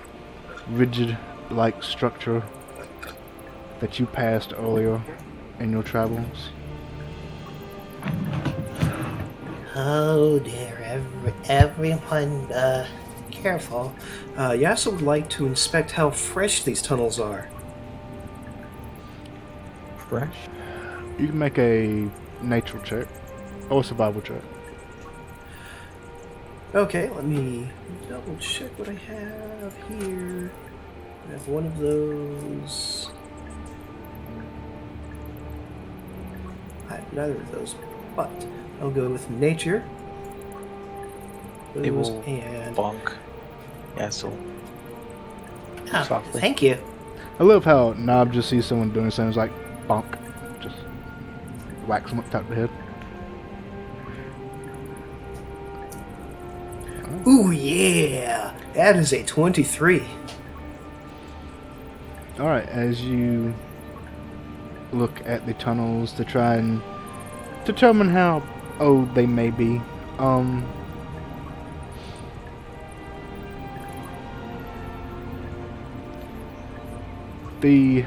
rigid-like structure that you passed earlier in your travels. Oh dear, everyone, careful. Yasa would like to inspect how fresh these tunnels are. Fresh? You can make a nature check or survival check. Okay, let me double check what I have here. I have one of those. I have neither of those, but I'll go with nature. They Those will and bonk. Yeah, so Oh, softly. thank you. I love how Nob just sees someone doing something, it's like, bonk. Just whacks them up top of the head. ooh yeah, that is a 23. Alright, as you look at the tunnels to try and determine how old they may be, the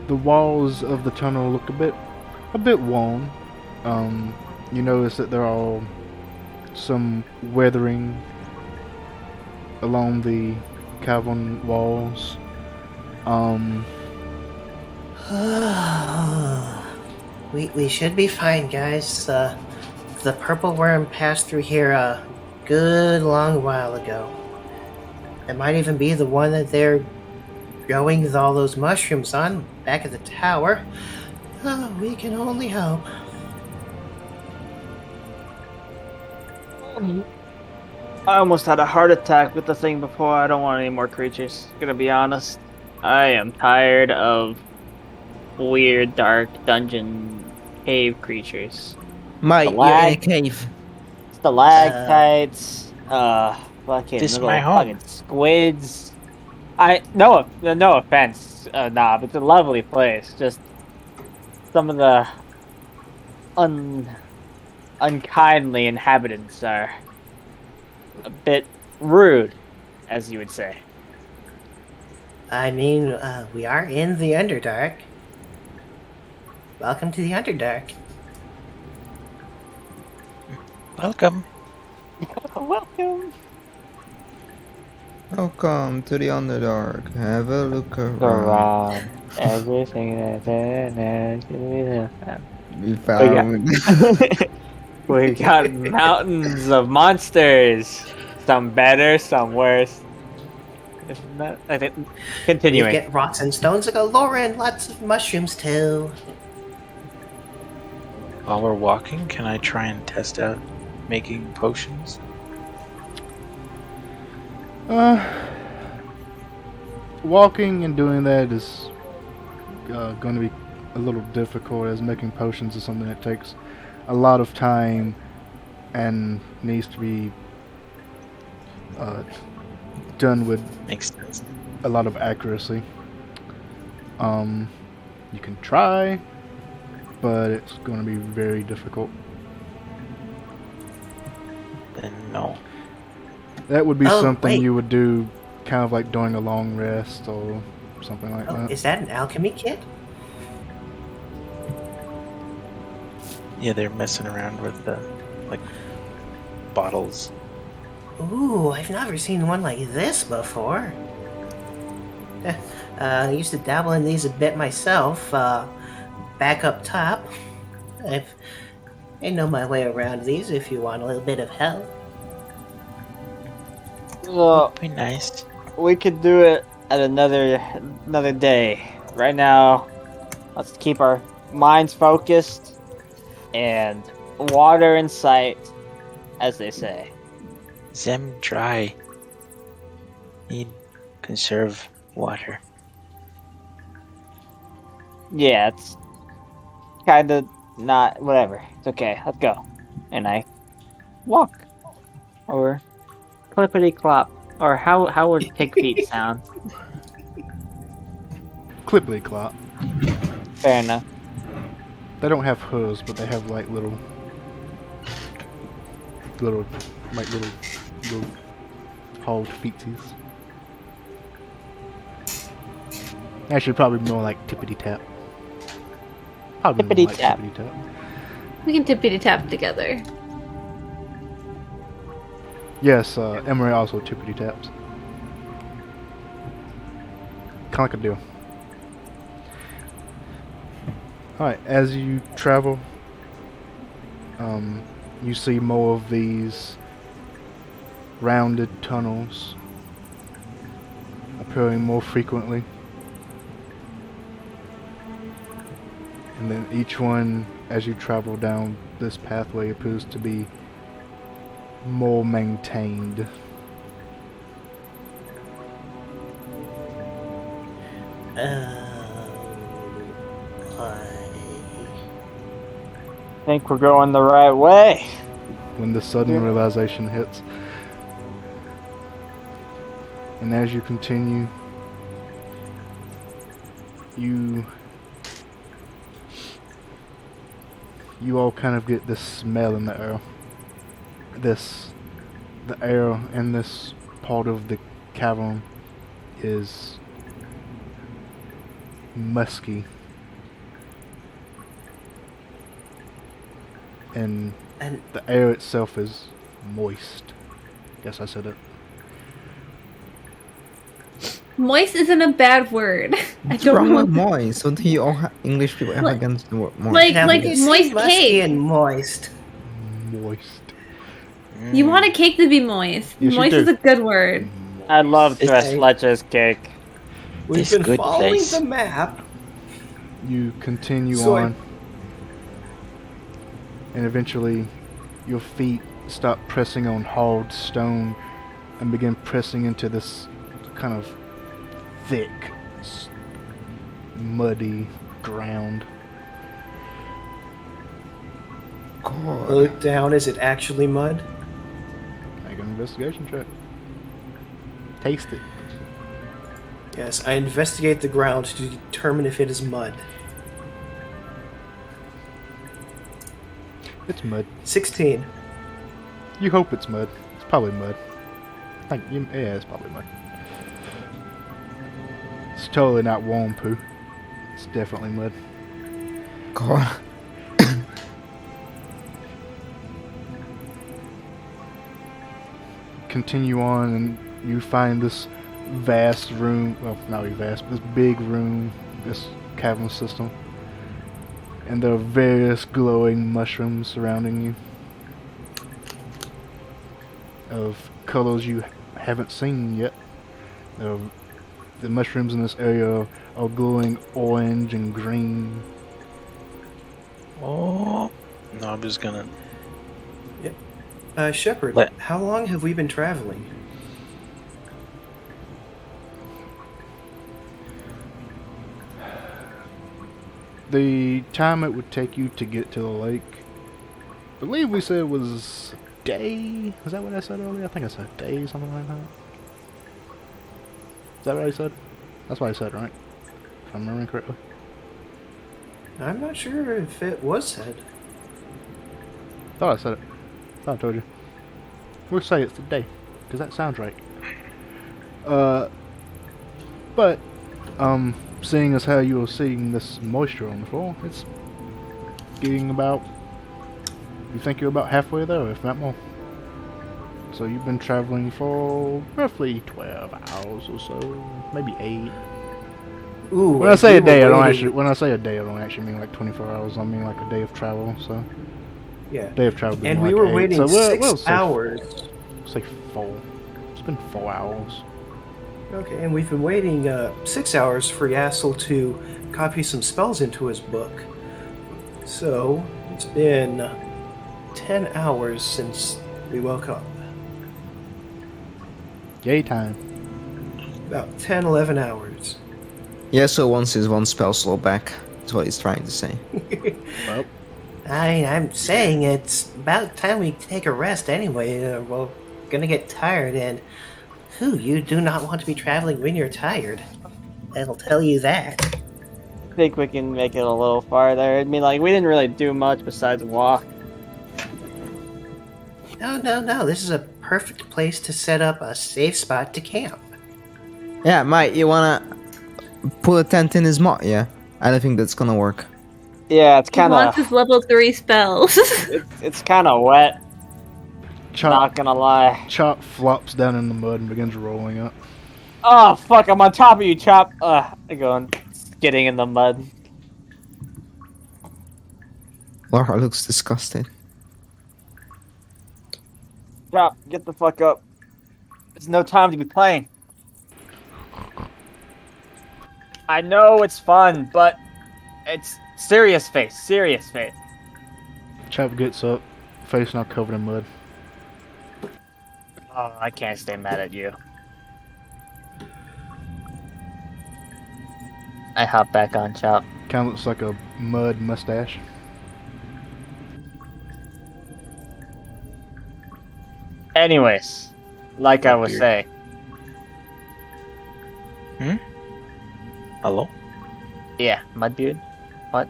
walls of the tunnel look a bit worn. You notice that there are some weathering along the cavern walls. We should be fine, guys. The purple worm passed through here a good long while ago. It might even be the one that they're growing all those mushrooms on back at the tower. Oh, we can only hope. I almost had a heart attack with the thing before. I don't want any more creatures. Gonna be honest. I am tired of weird, dark dungeon cave creatures. Mate, you're in a lag. cave. Stalactites, fucking This little my home. fucking squids. No offense, Knob. It's a lovely place. Just some of the unkindly inhabitants are a bit rude, as you would say. I mean, we are in the Underdark. Welcome to the Underdark. Welcome. Welcome. Welcome to the Underdark. Have a look around. Around everything that's in there. We found. We got mountains of monsters. Some better, some worse. Isn't that? I think. We Continuing. get rocks and stones galore and lots of mushrooms too. While we're walking, can I try and test out making potions? Walking and doing that is going to be a little difficult, as making potions is something that takes a lot of time and needs to be done with Makes sense. a lot of accuracy. You can try, but it's going to be very difficult. Then no. That would be Oh, something wait. you would do kind of like during a long rest or something like Oh, that. is that an alchemy kit? Yeah, they're messing around with the like bottles. Ooh, I've never seen one like this before. I used to dabble in these a bit myself. Back up top. I know my way around these if you want a little bit of help. Well, Be nice. we could do it at another day. Right now, let's keep our minds focused and water in sight, as they say. Them dry. Need conserve water. Yeah, it's kind of not whatever. It's okay. Let's go. And I walk or clippity clop, or how would pig feet sound? Clippity clop. Fair enough. They don't have hooves, but they have like little, little hauled feetsies. Actually, probably more like tippity tap. Probably more like Tippity-tap. tippity tap. We can tippity tap together. Yes, Emery also tippity taps. Kind of like a deal. Alright, as you travel, you see more of these rounded tunnels appearing more frequently. And then each one, as you travel down this pathway, appears to be more maintained. I think we're going the right way. When the sudden realization hits. And as you continue, you all kind of get this smell in the air. The air in this part of the cavern is musky. And the air itself is moist. Guess I said it. Moist isn't a bad word. I What's don't wrong know. with moist? What do you all English people have Like- against the word moist? Like Now, like you say moist musky cake. and moist. Moist. You want a cake to be moist. Yes, you Moist do. is a good word. I love Tres Okay. Leches cake. We've This been good following place. the map. You continue So on, and eventually your feet stop pressing on hard stone and begin pressing into this kind of thick, muddy ground. God. Look down. Is it actually mud? Make an investigation check. Taste it. Yes, I investigate the ground to determine if it is mud. It's mud. 16. You hope it's mud. It's probably mud. Yeah, it's probably mud. It's totally not warm poo. It's definitely mud. God. Continue on, and you find this vast room. Well, not really vast, but this big room, this cavern system. And there are various glowing mushrooms surrounding you of colors you haven't seen yet. The mushrooms in this area are glowing orange and green. Oh, no, I'm just gonna. Shepard, Let- how long have we been traveling? The time it would take you to get to the lake, I believe we said was a day. Is that what I said earlier? I think I said a day, something like that. Is that what I said? That's what I said, right? If I'm remembering correctly. I'm not sure if it was said. Thought I said it. Thought I told you. We'll say it's a day, because that sounds right. But, seeing as how you are seeing this moisture on the floor, it's getting about, you think you're about halfway there, if not more. So you've been traveling for roughly 12 hours or so, maybe 8. Ooh. When I and say we a were day, I don't waiting- actually. When I say a day, I don't actually mean like 24 hours. I mean like a day of travel. So Yeah. day of travel. would be And more we like were 8. waiting So we'll 6 say, hours. Say 4. It's been 4 hours. Okay, and we've been waiting 6 hours for Yassel to copy some spells into his book. So it's been 10 hours since we woke up. Yay time. About 10, 11 hours. Yeah, so once is one spell slot back. That's what he's trying to say. Well, I'm saying it's about time we take a rest anyway. We're gonna get tired, and you do not want to be traveling when you're tired. I'll tell you that. I think we can make it a little farther. I mean, like, we didn't really do much besides walk. No. This is a perfect place to set up a safe spot to camp. Yeah, Mike, you wanna put a tent in his mouth? Yeah, I don't think that's gonna work. Yeah, it's He kind wants of his level 3 spells. it's kind of wet. Chop, Not gonna lie. Chop flops down in the mud and begins rolling up. Oh fuck! I'm on top of you, Chop. Going skidding in the mud. Laura looks disgusted. Chop, get the fuck up. There's no time to be playing. I know it's fun, but it's serious face. Serious face. Chop gets up, face now covered in mud. Oh, I can't stay mad at you. I hop back on Chop. Kind of looks like a mud mustache. Anyways, like I was Beard. saying. Hello? Yeah, Mudbeard. What?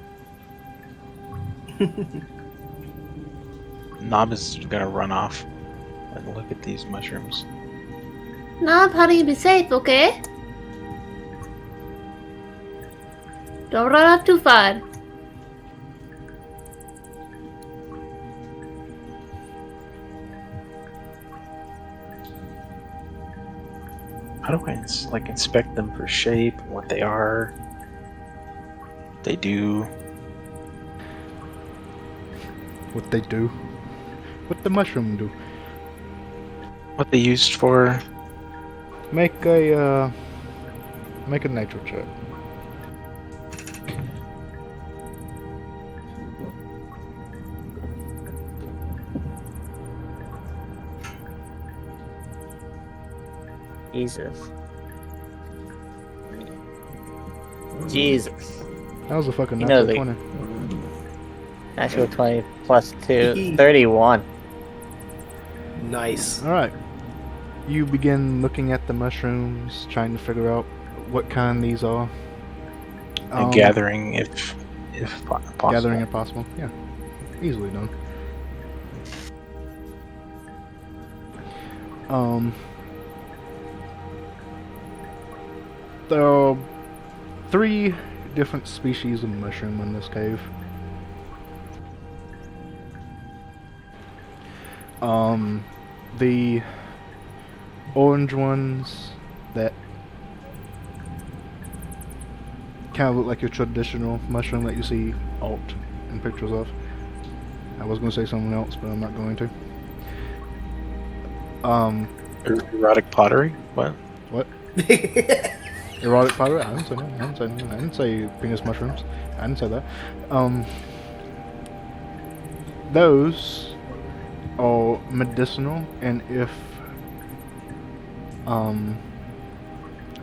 Knob is gonna run off and look at these mushrooms. Knob, how do you be safe, okay? Don't run off too far. How do I inspect them for shape, what they are, what they do? What they do. What the mushroom do. What they used for? Make a nature check. Jesus. That was a fucking You know natural the- 20. Natural 20 plus 2. 31. Nice. Alright. You begin looking at the mushrooms, trying to figure out what kind these are. And gathering if possible. Gathering if possible. Yeah. Easily done. There are 3 different species of mushroom in this cave. The orange ones that kind of look like your traditional mushroom that you see alt in pictures of. I was going to say something else, but I'm not going to. Erotic pottery? What? What? Erotic pottery? I didn't say that. I didn't say penis mushrooms. I didn't say that. Those are medicinal, and if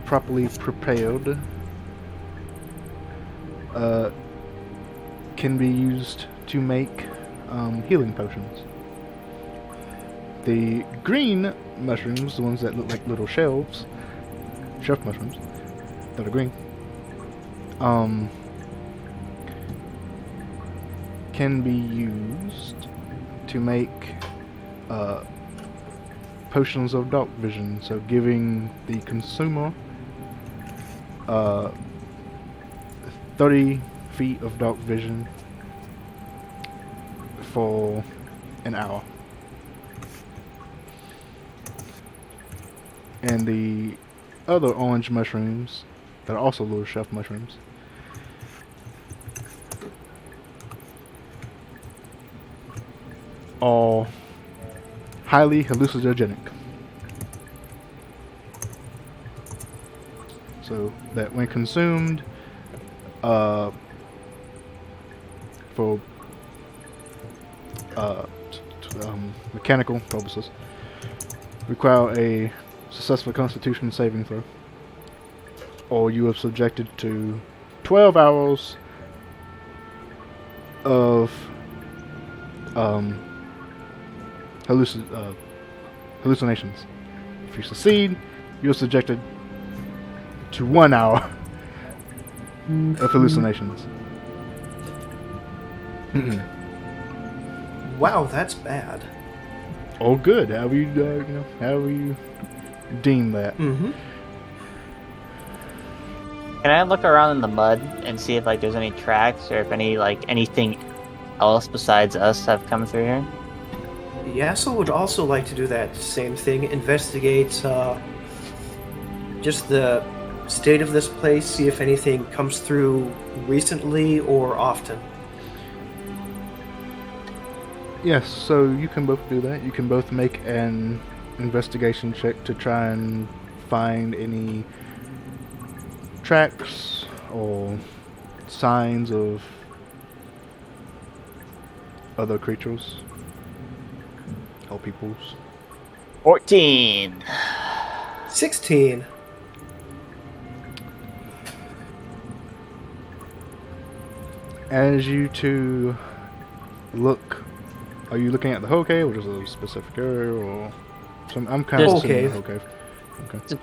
properly prepared, can be used to make healing potions. The green mushrooms, the ones that look like little shelf mushrooms that are green, can be used to make potions of dark vision, so giving the consumer 30 feet of dark vision for an hour. And the other orange mushrooms that are also little shelf mushrooms are highly hallucinogenic. So that when consumed for mechanical purposes, require a successful Constitution saving throw, or you are subjected to 12 hours of um, hallucinations. If you succeed, you're subjected to 1 hour of hallucinations. Wow, that's bad. Oh, good. However you deem that. Mm-hmm. Can I look around in the mud and see if like there's any tracks or if anything else besides us have come through here? Yasso would also like to do that same thing. Investigate just the state of this place, see if anything comes through recently or often. Yes, so you can both do that. You can both make an investigation check to try and find any tracks or signs of other creatures or peoples. 14. 16. As you two look, are you looking at the whole cave or just a specific area or some? I'm kind of Whole assuming the cave. whole cave. Okay.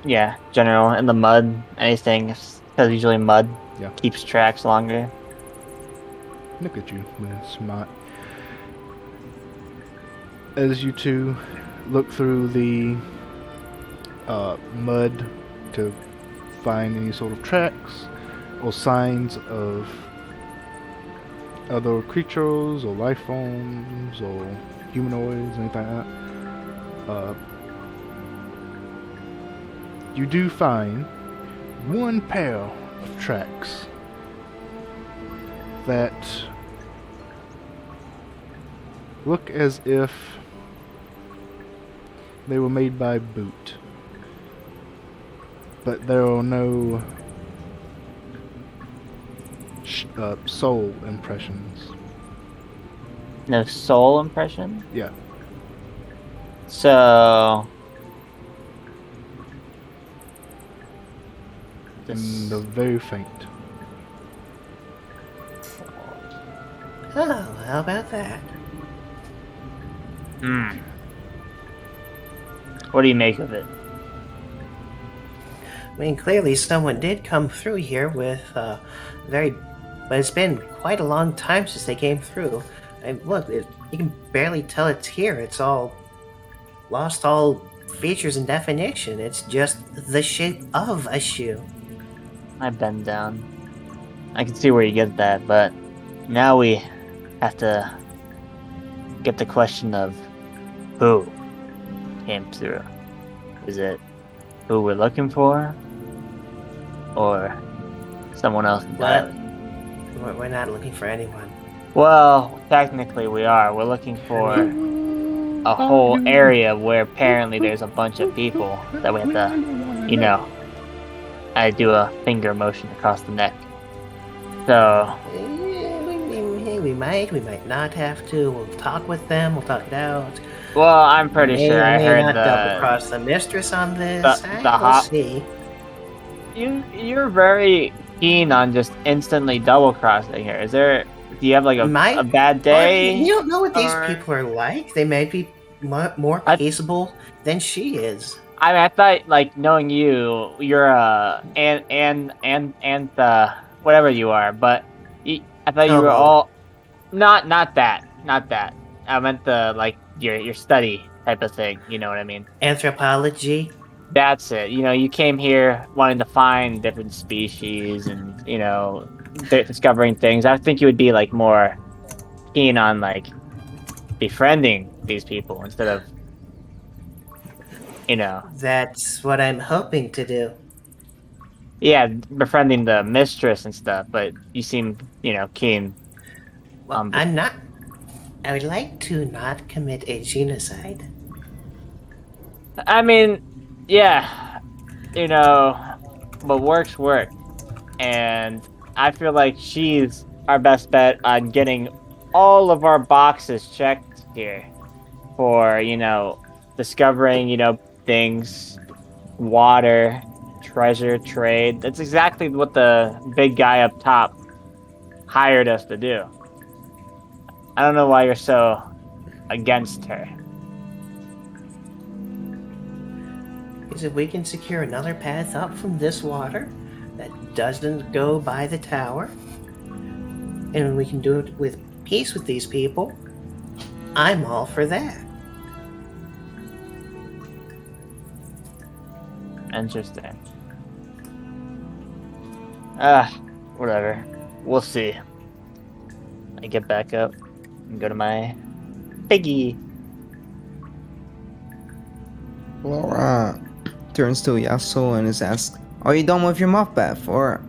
Yeah, general in the mud, anything because usually mud Yeah. keeps tracks longer. Look at you, man, smart. As you two look through the mud to find any sort of tracks or signs of other creatures or life forms or humanoids, anything like that, you do find one pair of tracks that look as if they were made by boot, but there are no soul impressions. No soul impression. Yeah. So And they're very faint. Oh, how about that? What do you make of it? I mean, clearly someone did come through here with but it's been quite a long time since they came through. And look, you can barely tell it's here. It's all lost all features and definition. It's just the shape of a shoe. I bend down. I can see where you get that, but now we have to get the question of who came through. Is it who we're looking for? Or someone else entirely? We're not looking for anyone. Well, technically we are. We're looking for a whole area where apparently there's a bunch of people that we have to, I do a finger motion across the neck. So, We might not have to. We'll talk with them. We'll talk it out. well, I'm pretty sure I may heard not double the cross the mistress on this. the We'll see. you're very keen on just instantly double crossing her. Do you have like a bad day? You don't know what these or- people are like. They may be more I- peaceable than she is. I mean, I thought, like, knowing you're and whatever you are, but I thought you were all not that. I meant your study type of thing. You know what I mean? Anthropology. That's it. You came here wanting to find different species and discovering things. I think you would be like more keen on like befriending these people instead of That's what I'm hoping to do. yeah, befriending the mistress and stuff. But you seem keen. Well, I'm not. I would like to not commit a genocide. I mean, yeah, but work's work, and I feel like she's our best bet on getting all of our boxes checked here for discovering things, water, treasure, trade. That's exactly what the big guy up top hired us to do. I don't know why you're so against her. Because if we can secure another path up from this water that doesn't go by the tower, and we can do it with peace with these people, I'm all for that. Interesting. Whatever. We'll see. I get back up and go to my piggy. Laura turns to Yasuo and is asked, "Are you done with your moth bath, or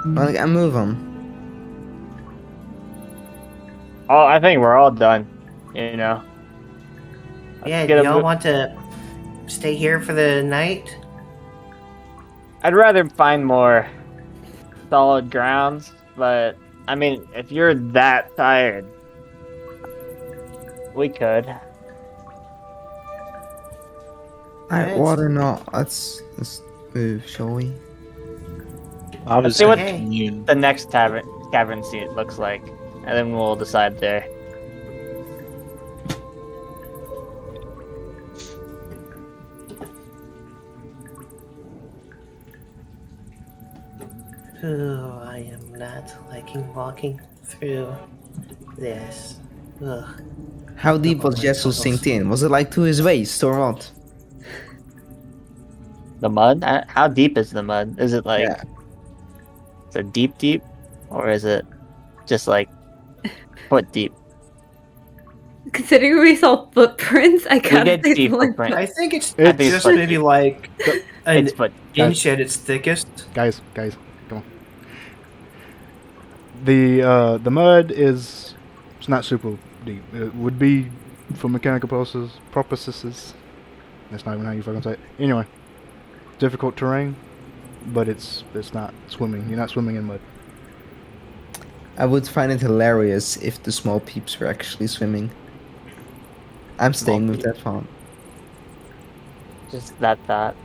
like I move on?" Oh, I think we're all done. You know. Yeah, Get do a y'all mo- want to stay here for the night? I'd rather find more solid grounds, but I mean, if you're that tired, we could. I'd Yes. rather not. Let's move, shall we? Nob Let's is see what gonna commune. the next cavern scene looks like, and then we'll decide there. Oh, I am not liking walking through this. Ugh. How deep was my Yasuo puzzles. sinked in? Was it like to his waist or what? The mud? How deep is the mud? Is it like Yeah. is it deep, or is it just like foot deep? Considering we saw footprints, I We can't did say see the one- footprints. I think it's It's- just foot maybe deep. like an It's foot. inch at its thickest. Guys, come on. The mud is it's not super deep. It would be for mechanical purposes. That's not even how you fucking say it. Anyway, difficult terrain, but it's not swimming. You're not swimming in mud. I would find it hilarious if the small peeps were actually swimming. I'm staying with that thought. Just that thought.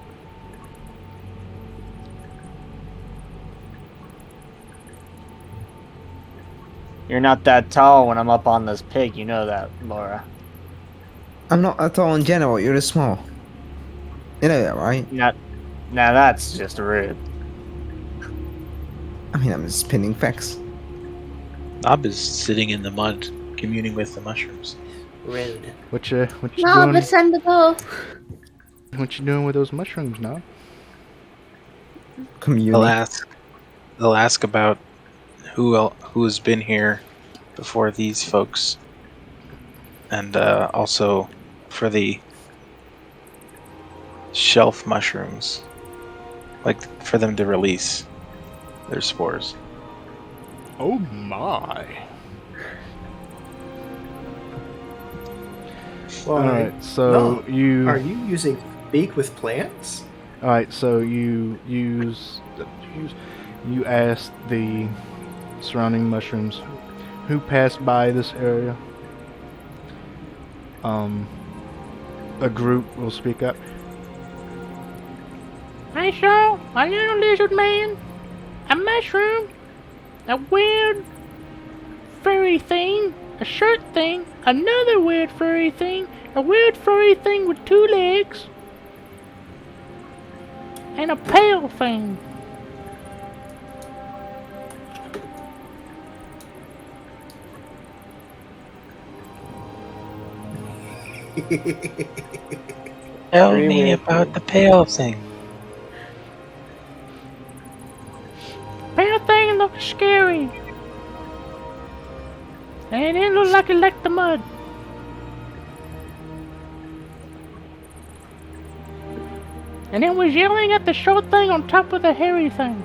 You're not that tall when I'm up on this pig, you know that, Laura. I'm not at all in general, you're the small. You know that, right? Now that's just rude. I mean, I'm just spinning facts. Nob is sitting in the mud, communing with the mushrooms. Rude. What you No, doing? it's time to go. What you doing with those mushrooms now? Community. They'll ask about who has been here before these folks, and also for the shelf mushrooms, like for them to release their spores. Oh my! Well, All right, so no. you. Are you using speak with plants? All right, so you asked the surrounding mushrooms who passed by this area. A group will speak up. I saw a little lizard man, a mushroom, a weird furry thing, a shirt thing, another weird furry thing, a weird furry thing with 2 legs, and a pale thing. Tell Very me weird. about the pale thing. Pale thing looks scary. And it looked like it liked the mud. And it was yelling at the short thing on top of the hairy thing.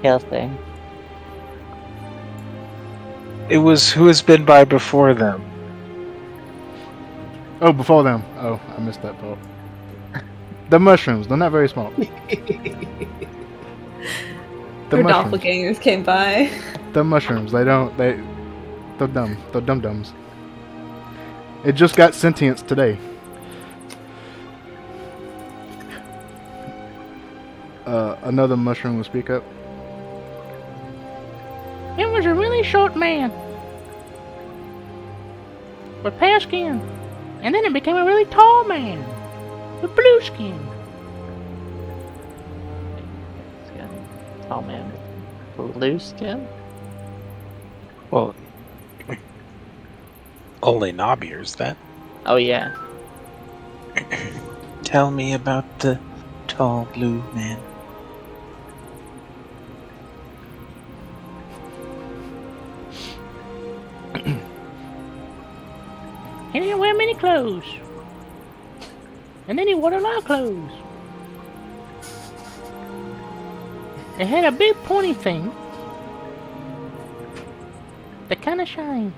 Tail thing. It was who has been by before them. Oh, before them. Oh, I missed that part. The mushrooms. They're not very small. The Their mushrooms. doppelgangers came by. The mushrooms. They're dumb. They're dum-dums. It just got sentience today. Another mushroom will speak up. It was a really really short man with pale skin, and then it became a really tall man with blue skin. Oh man, blue skin. Well, only Knob hears that. Oh yeah. Tell me about the tall blue man. He didn't wear many clothes, and then he wore a lot of clothes. It had a big pointy thing that kind of shined.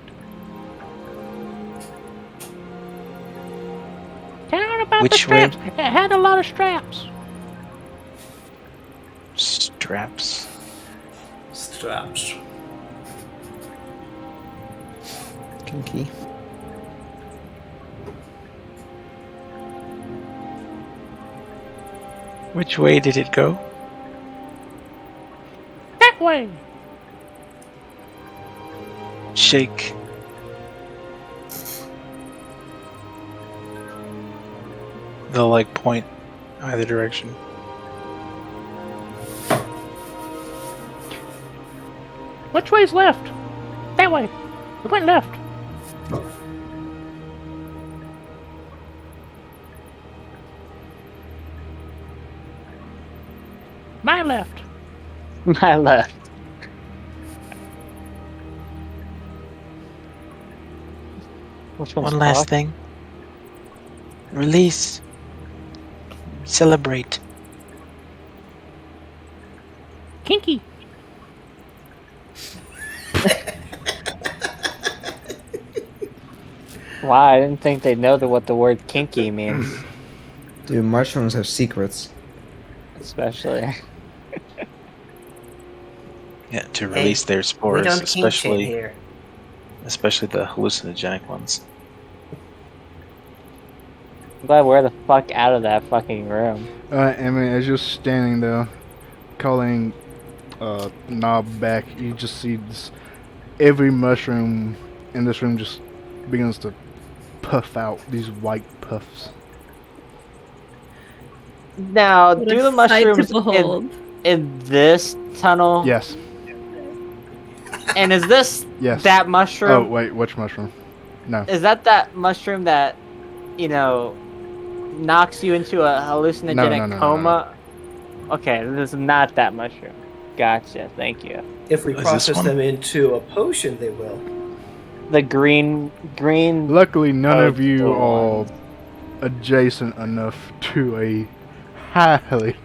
Tell her about the Which way? straps. It had a lot of straps. Straps. Straps. Kinky. Which way did it go? That way. Shake. They'll like point either direction. Which way's left? That way. We went left. My left. My left. Which one's One last off? thing. Release. Celebrate. Kinky. Wow, I didn't think they know what the word kinky means, Dude, mushrooms have secrets. especially. Yeah, to release their We spores, don't kink shame especially here. the hallucinogenic ones. I'm glad we're the fuck out of that fucking room. I mean, as you're standing there, calling Knob back, you just see this, every mushroom in this room just begins to puff out these white puffs. Now, What do a the sight to mushrooms behold. in this tunnel? Yes, And is this yes. that Oh, mushroom? wait, which mushroom? No. Is that mushroom that, you know, knocks you into a hallucinogenic no, coma? Okay, this is not that mushroom. Gotcha, thank you. If we Is this process one? them into a potion, they will. The green. Luckily, none of the you are ones. adjacent enough to a highly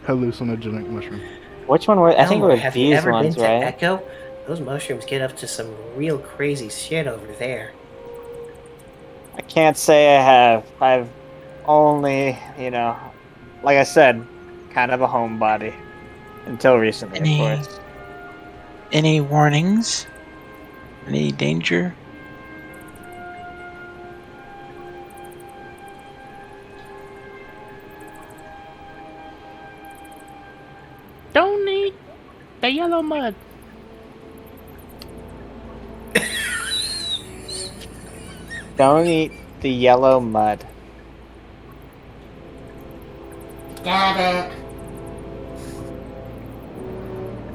hallucinogenic mushroom. Which one were? I think it Elmore, were have you these ever ones, been to right? Echo? Those mushrooms get up to some real crazy shit over there. I can't say I have. I've only, like I said, kind of a homebody. Until recently, Any- of course. Any warnings? Any danger? Don't eat the yellow mud. Don't eat the yellow mud. Got it.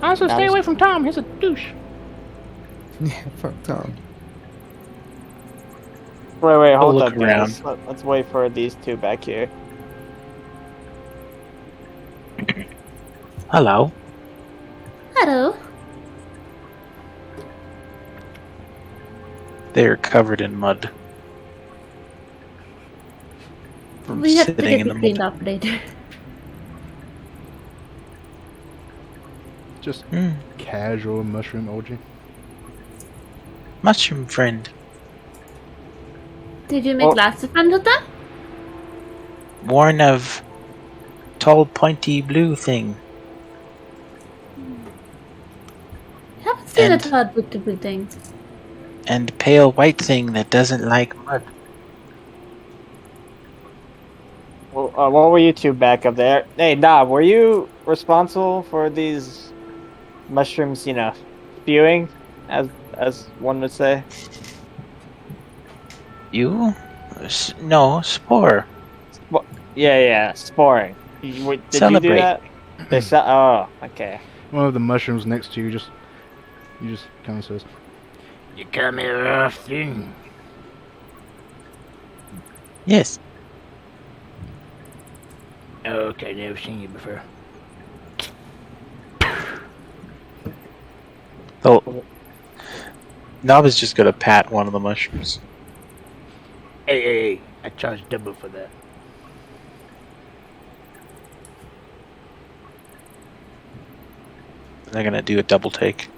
Also, stay Nice. away from Tom. He's a douche. Yeah, fuck Tom. Wait, hold look up, guys. Let's wait for these two back here. Hello. Hello. They're covered in mud. From We have to sitting get in it the cleaned mud. up later. Just Hmm. casual mushroom orgy. Mushroom friend. Did you make Oh. lots of friends with them? Worn of tall pointy blue thing. Haven't seen a And- Todd with the blue thing. And pale white thing that doesn't like mud. Well, what were you two back up there? Hey, Knob, were you responsible for these mushrooms, spewing? as one would say. You? No, spore. Yeah, sporing. Did you do Celebrate. that? Oh, okay. One of the mushrooms next to you just kind of says, You come here often. Yes. Okay, never seen you before. So, Nob is just gonna pat one of the mushrooms. Hey, I charge double for that. They're gonna do a double take.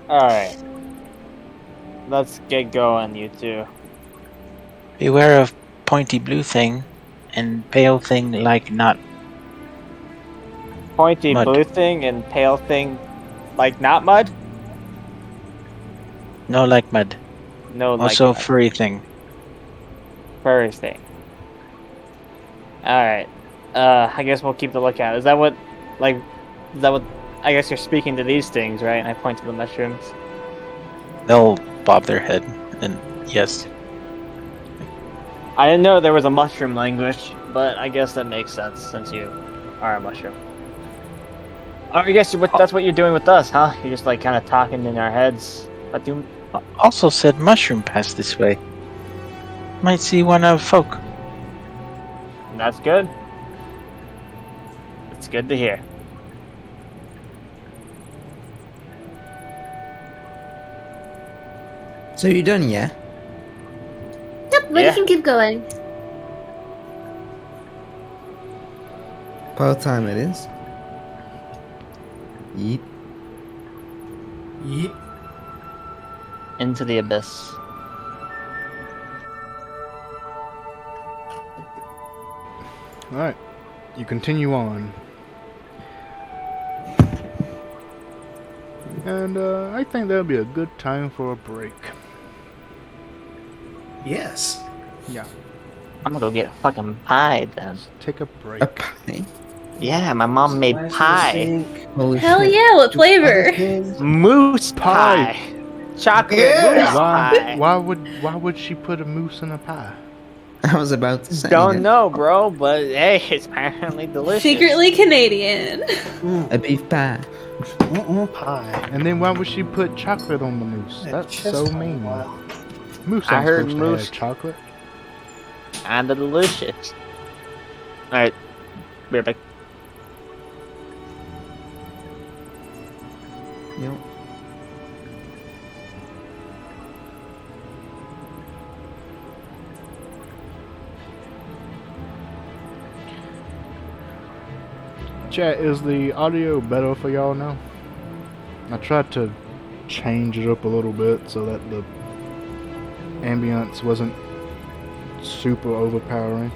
Alright. Let's get going, you two. Beware of pointy blue thing and pale thing like not Pointy mud. blue thing and pale thing, like not mud? No like mud. No, like Also mud. furry thing. Furry thing. Alright. I guess we'll keep the lookout. Is that what I guess you're speaking to these things, right? And I point to the mushrooms. They'll bob their head and yes. I didn't know there was a mushroom language, but I guess that makes sense since you are a mushroom. Oh, I guess that's what you're doing with us, huh? You're just like kind of talking in our heads. But you, Also said mushroom pass this way. Might see one of folk. that's good. It's good to hear. So you done, yeah? Yep, we Yeah. can keep going. About time it is. Yeet. Yeep. Into the abyss. alright, you continue on. And I think that'll be a good time for a break. Yes. Yeah, I'm gonna go get fucking pie then. take a break. A pie? Yeah, my mom made pie. Holy Hell shit. yeah, what flavor? Moose Pie. pie. Chocolate Yeah. moose Why? pie. Why would she put a moose in a pie? I was about to say Don't that. know, bro, but hey, it's apparently delicious. Secretly Canadian. A beef pie. Pie. And then why would she put chocolate on the moose? That's so mean. Wow. Moose I aren't heard supposed moose- to have chocolate. Kinda delicious. Alright. Be right back. Yep. Chat, is the audio better for y'all now? I tried to change it up a little bit so that the ambience wasn't super overpowering.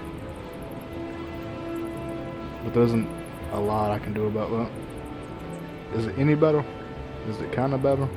But there isn't a lot I can do about that. Is it any better? Is it kind of better?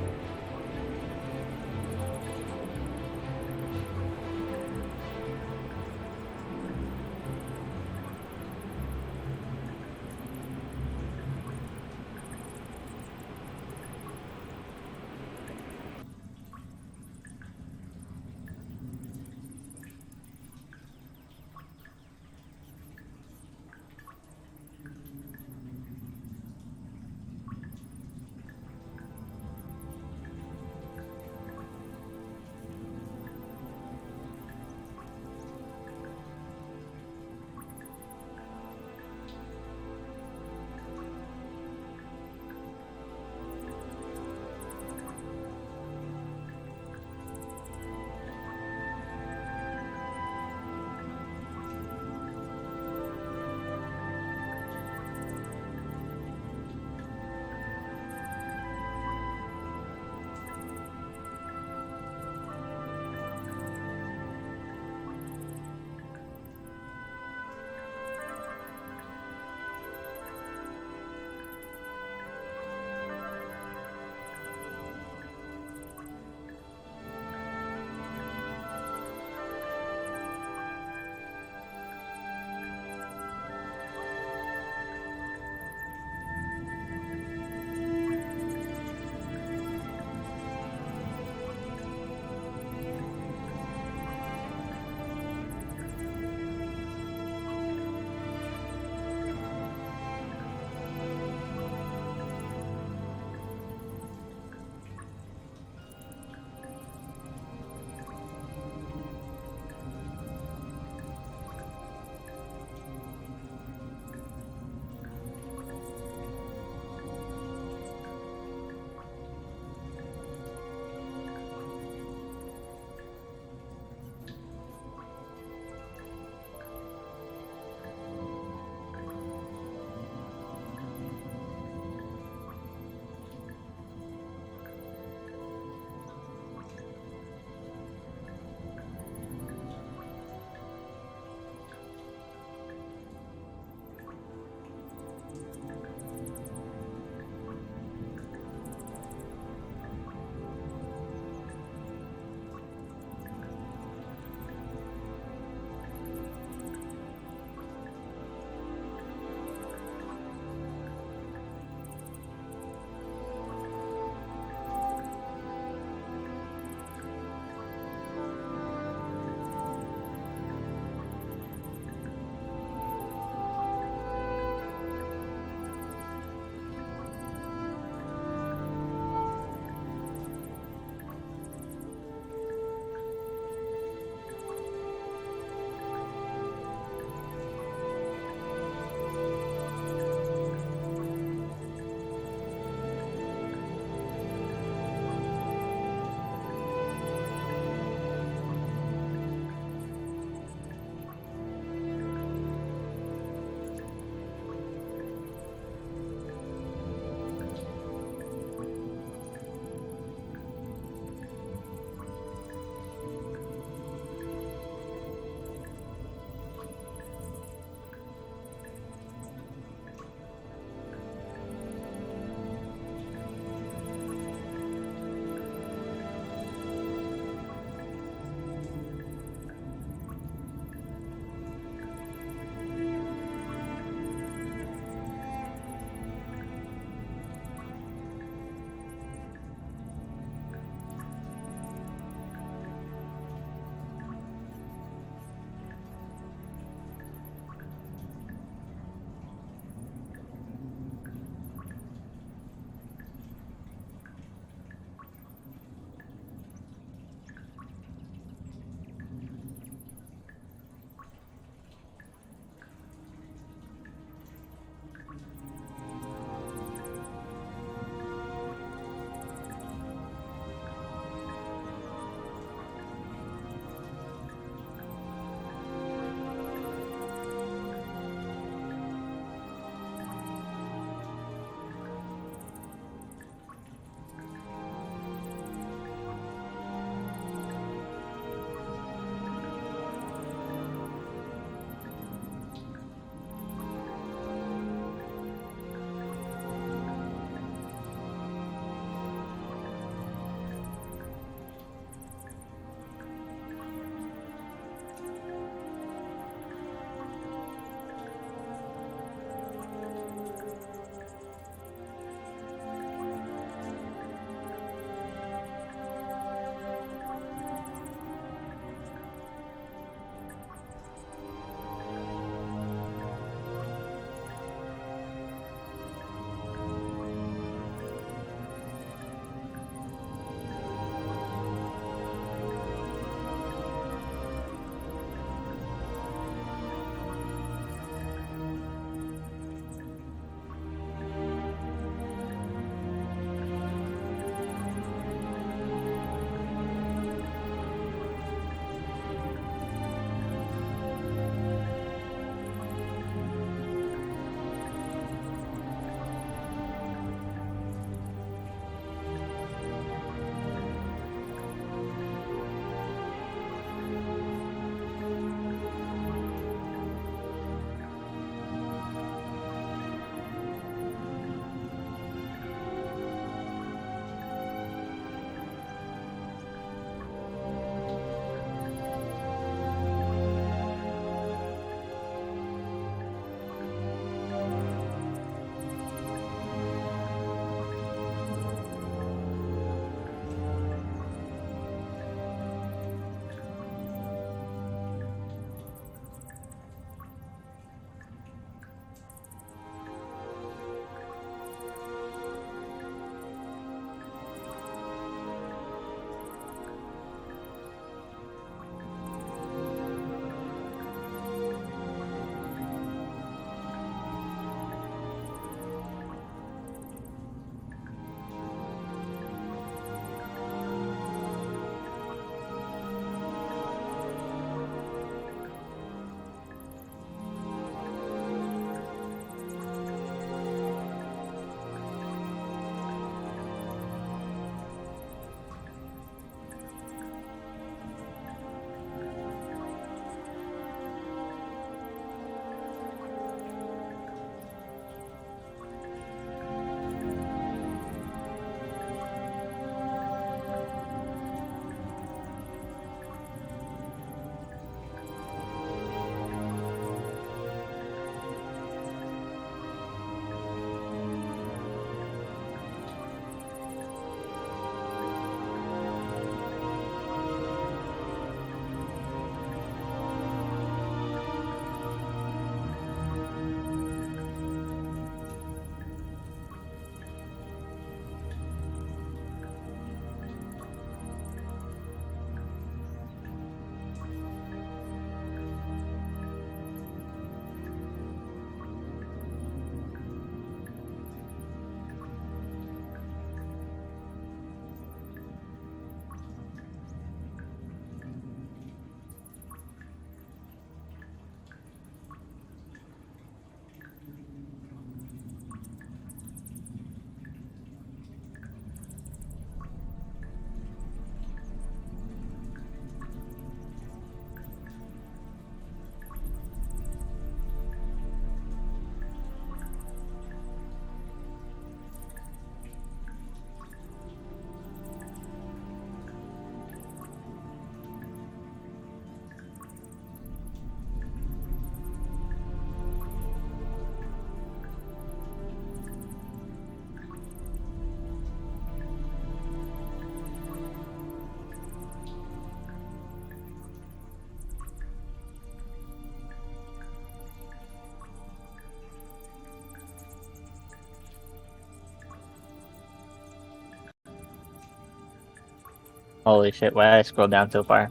Holy shit! Why did I scroll down so far?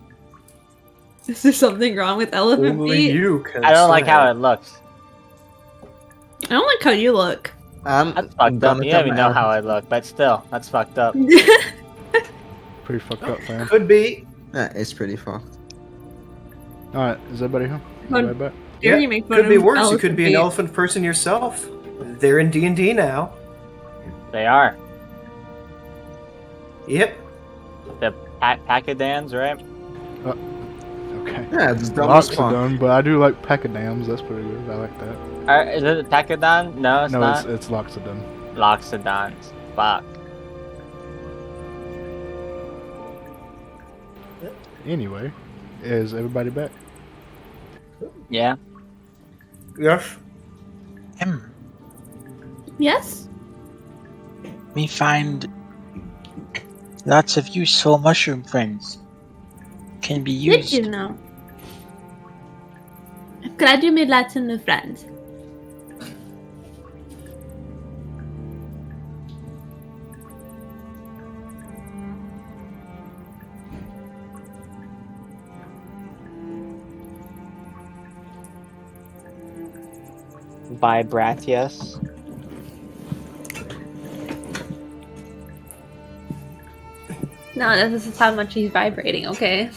Is there something wrong with elephant Only feet? you can I don't like say. how it looks. I don't like how you look. I'm That's fucked up. gonna You cut don't even my know how I elephant look, but still, that's fucked up. Pretty fucked up, fam. Could be. That is pretty fucked. Alright, is everybody home? Fun. Everybody back? Dare Yeah, you make fun could be of worse. You elephant could be an feet. elephant person yourself. They're in D&D now. They are Yep. the Pacadans, right? Okay. Yeah, it's dumb as fuck. Loxodon, but I do like pachyderms. That's pretty good. I like that. Is it Pacadan? No, it's No, not. it's Loxodon. Loxodons. Fuck. Anyway, is everybody back? Yeah. Yes. Yes? We find lots of useful mushroom friends. Can be Did used. you know? Glad you made lots of new friends. Vibratius. No, this is how much he's vibrating, okay?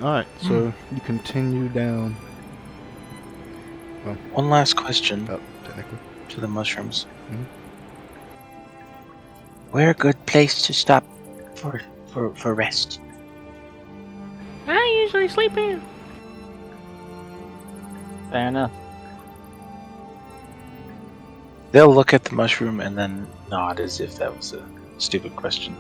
Alright, so you continue down. One last question Up, technically. to the mushrooms. Mhm. Where a good place to stop for rest? I usually sleep in. Fair enough. They'll look at the mushroom and then nod as if that was a stupid question.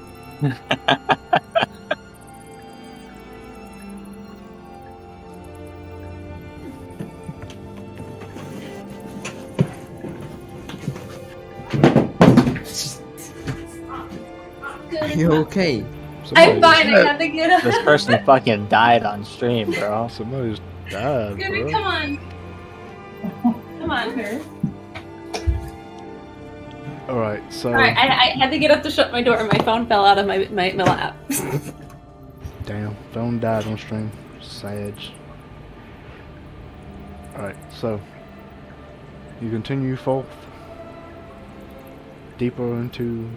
Are you okay? I'm Somebody's- fine, I had to get up. This person fucking died on stream, bro. Somebody's died, bro. Come on. Come on, her. Alright, so... Alright, I had to get up to shut my door and my phone fell out of my lap. Damn, phone died on stream. Sad. Alright, so... You continue forth. Deeper into...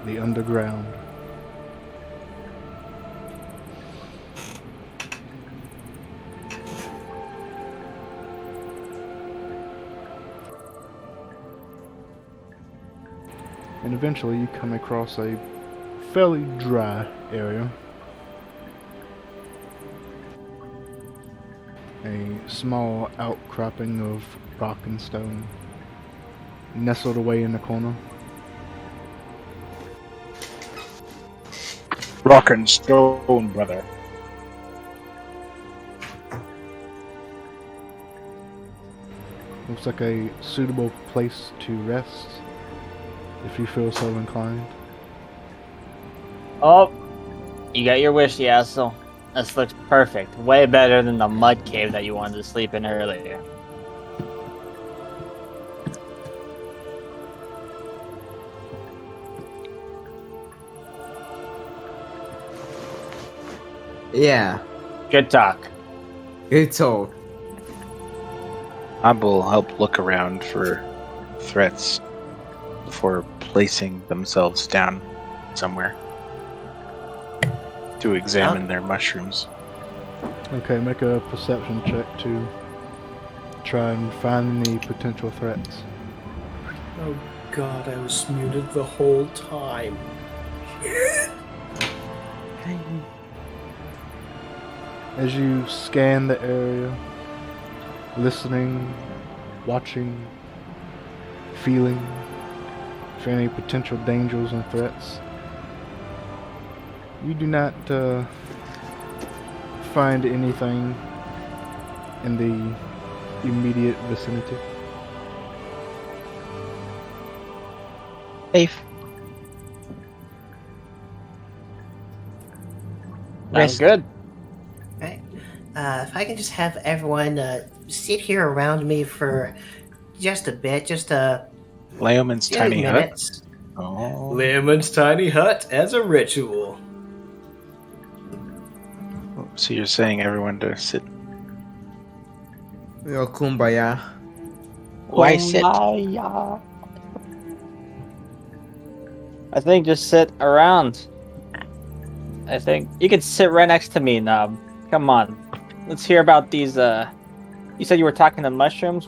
the underground. And eventually you come across a fairly dry area. A small outcropping of rock and stone nestled away in the corner. Rock and stone, brother. Looks like a suitable place to rest, if you feel so inclined. Oh, you got your wish, the asshole. This looks perfect. Way better than the mud cave that you wanted to sleep in earlier. Yeah, Good talk. good talk. I will help look around for threats before placing themselves down somewhere to examine their mushrooms. Okay, make a perception check to try and find any potential threats. Oh god, I was muted the whole time. As you scan the area, listening, watching, feeling for any potential dangers and threats, you do not find anything in the immediate vicinity. Safe. Sounds good. Right. If I can just have everyone sit here around me for 10 minutes, I'll be able to tell you where to go. Alright, so, I'll be able to tell you where to go. Alright. If I can just have everyone sit here around me for 10 minutes, I'll be able to tell you where to go. Alright. If I can just have everyone sit here around me for just a bit, just a Leoman's few tiny hut. minutes. Oh. Leoman's tiny hut as a ritual. So you're saying everyone to sit? Yo, kumbaya. Why sit? Kumbaya. I think just sit around. I think you could sit right next to me, Knob. Come on. Let's hear about these, You said you were talking to mushrooms?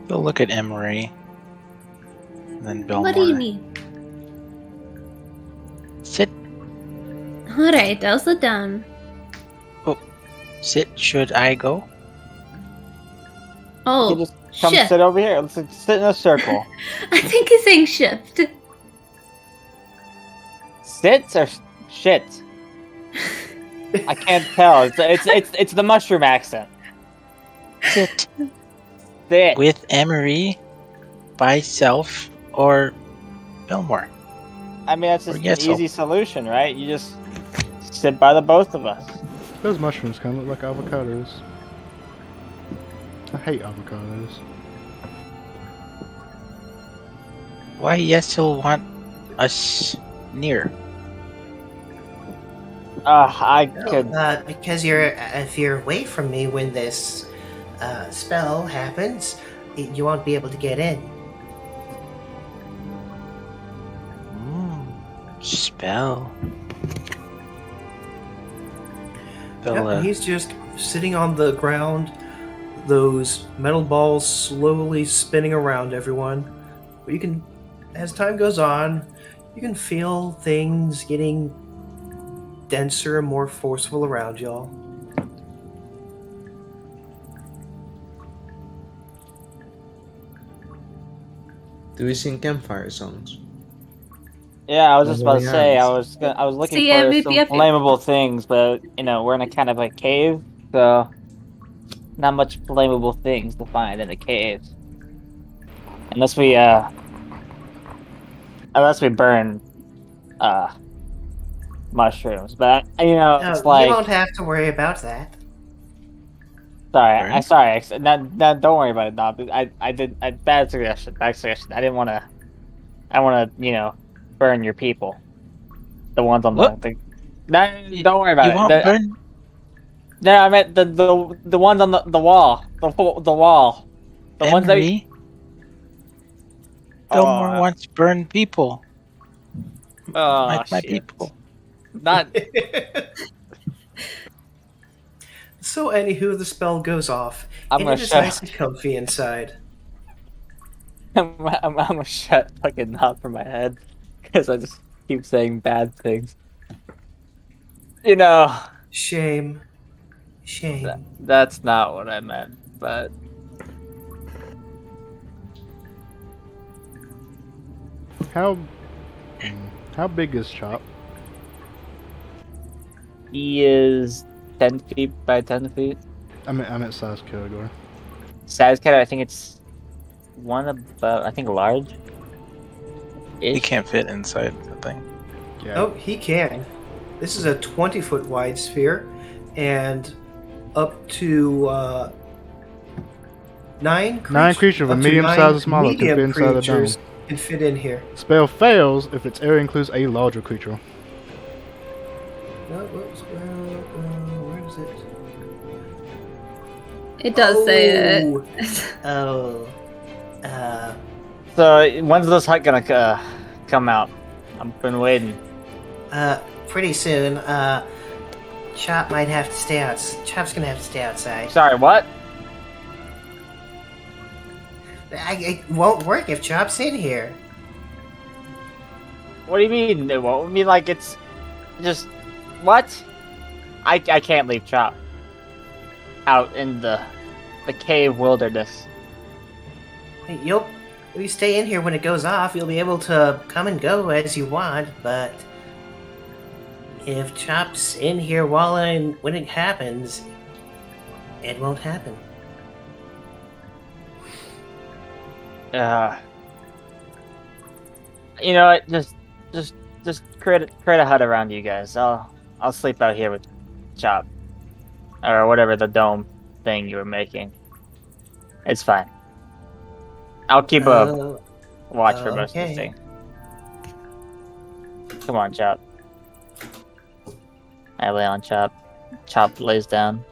Go look at Emery. And then Belmore. What do you mean? Sit. Alright, I'll sit down. Sit. Should I go? Oh, You just come shift. sit over here. Let's sit in a circle. I think he's saying shift. Sit or shit? I can't tell. It's the mushroom accent. Sit. Sit. With Emery, by self, or Belmore. I mean, that's Or just yes, an easy solution, right? You just sit by the both of us. Those mushrooms kind of look like avocados. I hate avocados. Why Yesel want us near? I could. Because if you're away from me when this spell happens, you won't be able to get in. Spell. Yep, They'll, and he's just sitting on the ground, those metal balls slowly spinning around everyone. But you can, as time goes on, you can feel things getting denser and more forceful around y'all. Do we sing campfire songs? Yeah, I was just about to say. I Yes. was looking So, yeah, for maybe some if- flammable things, but we're in a kind of a cave, so not much flammable things to find in a cave, unless we burn mushrooms. But No, it's like you won't have to worry about that. sorry. Don't worry about it, Dob. Bad suggestion. Bad suggestion. I didn't want to, burn your people. The ones on What? don't worry about you it. won't burn? No, I meant the ones on the wall. The wall. The ones that Emery? Belmore wants burn people. Like my shit. people. Not So, anywho, the spell goes off, I'm and gonna it is shut nice and comfy inside. I'm gonna shut fucking Knob from my head because I just keep saying bad things. Shame. Shame. That's not what I meant, but How big is Chop? he is 10 feet by 10 feet. I meant size category. Size cat, I think it's one above, I think large. He can't fit inside the thing. Yeah. Oh, he can. This is a 20-foot wide sphere, and up to 9 creatures of a up to medium 9 size or smaller can medium fit inside the creatures dome. can fit in here. Spell fails if its area includes a larger creature. Where is it? It does say it. Oh. So when's this hut gonna come out? I've been waiting. Pretty soon. Chop might have to stay out. Chop's gonna have to stay outside. Sorry, what? It won't work if Chop's in here. What do you mean it won't? I mean, like, it's just what? I can't leave Chop out in the cave wilderness. If you stay in here when it goes off, you'll be able to come and go as you want, but if Chop's in here when it happens, it won't happen. You know what? Just create a hut around you guys. I'll sleep out here with Chop, or whatever the dome thing you were making. It's fine. I'll keep a Uh, watch for most of this okay. thing. Come on, Chop. I lay on Chop. Chop lays down.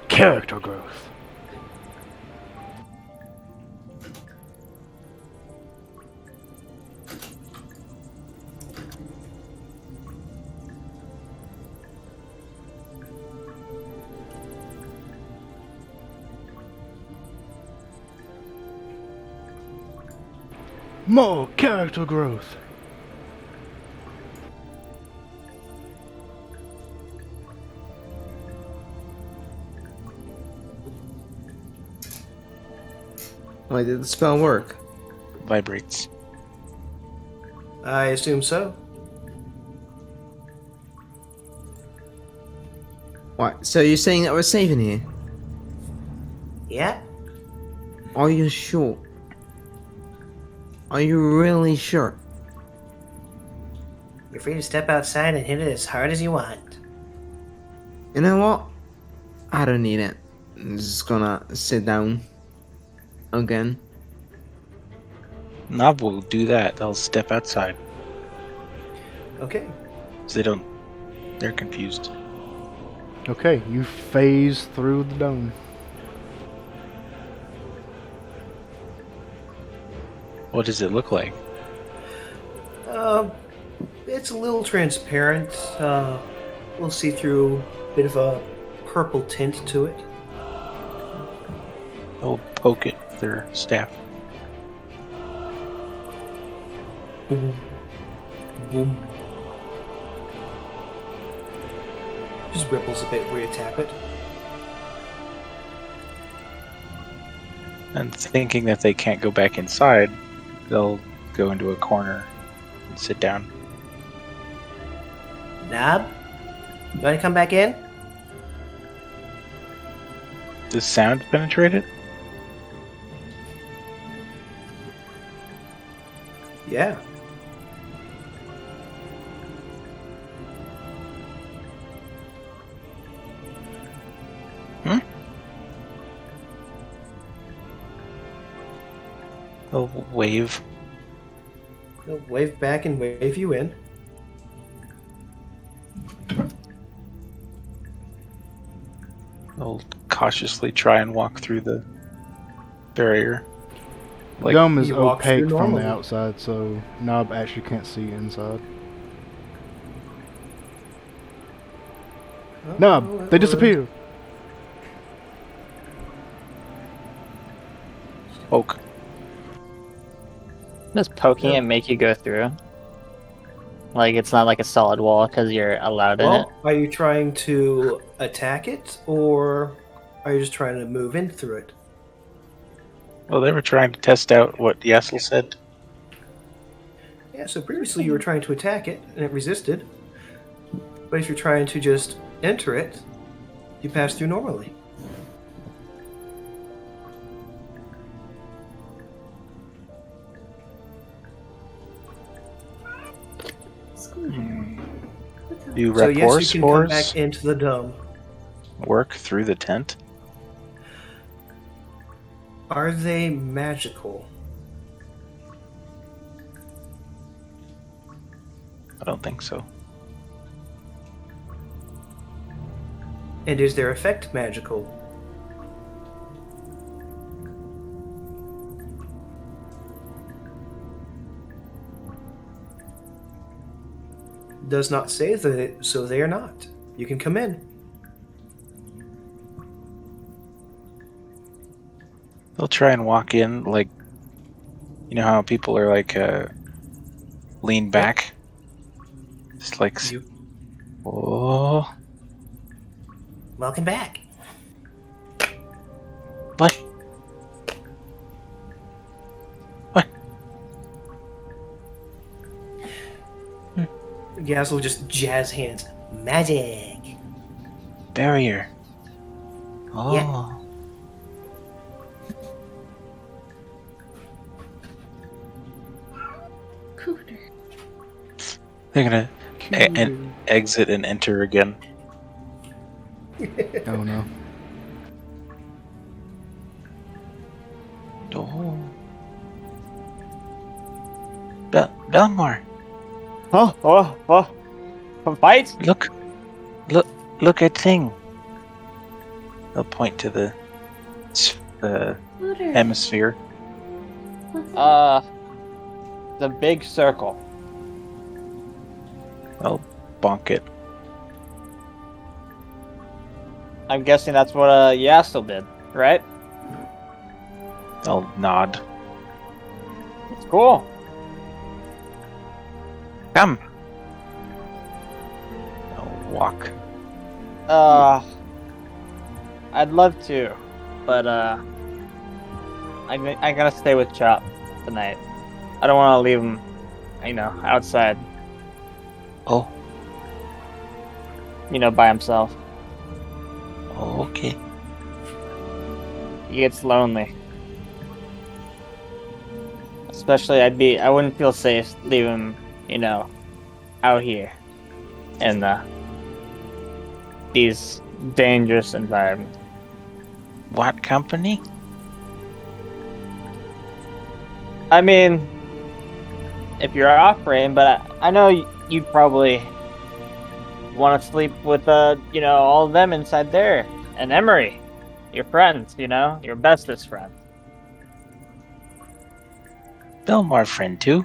Character growth. More character growth. Why did the spell work? Vibrates. I assume so. What? So you're saying that we're safe in here? Yeah. Are you sure? Are you really sure? You're free to step outside and hit it as hard as you want. You know what? I don't need it. I'm just gonna sit down. Again. Nob will do that. They'll step outside. Okay. So they're confused. Okay, you phase through the dome. What does it look like? It's a little transparent. We'll see through a bit of a purple tint to it. They'll poke it with their staff. Boom. Boom. Just ripples a bit where you tap it. And thinking that they can't go back inside, they'll go into a corner and sit down. Knob, you want to come back in? Does sound penetrate it? Yeah. They'll wave. They'll wave back and wave you in. They'll cautiously try and walk through the barrier. The dome is you walk opaque through from the normally. outside, so Nob actually can't see inside. Nob, they disappear. Poke. Does poking Yeah. it make you go through? Like it's not like a solid wall because you're allowed in it. Well, are you trying to attack it, or are you just trying to move in through it? Well, they were trying to test out what Yassel said. Yeah, so previously you were trying to attack it, and it resisted. But if you're trying to just enter it, you pass through normally. Do So rapport yes, you can come spores back into the dome. work through the tent? Are they magical? I don't think so. And is their effect magical? Does not say that, so they are not. You can come in. They'll try and walk in like, you know how people are like lean back, just like You oh Welcome back. what? What? Gazel just jazz hands. Magic. Barrier. Oh. Yeah. Cooter. They're gonna exit and enter again. Oh no. Oh. Belmore, From fight? look at thing. They'll point to the Cooter. hemisphere. What's that? The big circle. I'll bonk it. I'm guessing that's what Yassel did, right? I'll nod. It's cool. Come. I'll walk. I'd love to, but I'm gonna stay with Chop tonight. I don't want to leave him, outside, Oh, by himself. okay. He gets lonely. Especially, I wouldn't feel safe leaving him, out here in these dangerous environments. What company? I mean, if you're offering, but I know you probably want to sleep with all of them inside there, and Emery, your friends, your bestest friend. Belmore friend too.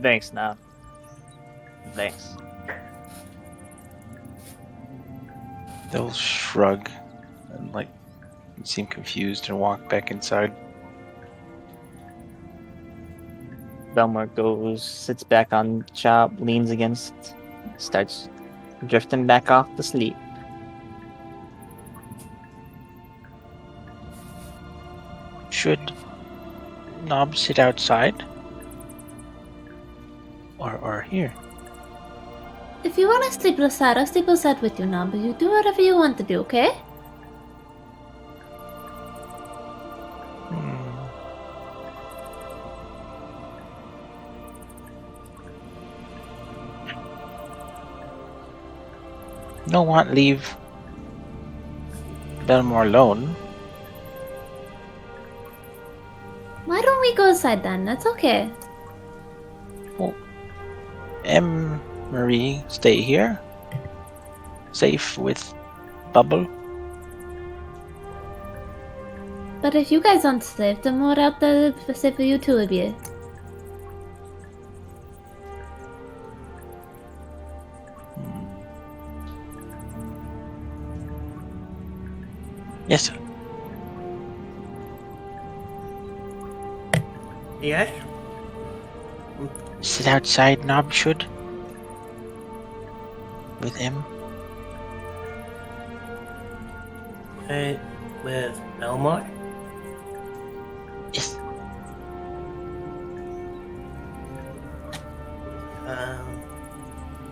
Thanks, now. Thanks. They'll shrug and seem confused and walk back inside. Belmore goes, sits back on Chop, leans against, starts drifting back off to sleep. Should Nob sit outside? Or here? If you want to sleep outside, I'll sleep outside with you now, but you do whatever you want to do, okay? Hmm. No want leave Belmore alone. Why don't we go outside then? That's okay. Marie, stay here. Safe with Bubble. But if you guys aren't safe, then what out there safe for you two of you? Yes, sir. Yes? Sit outside, Nob should. With him. With Elmore? Yes.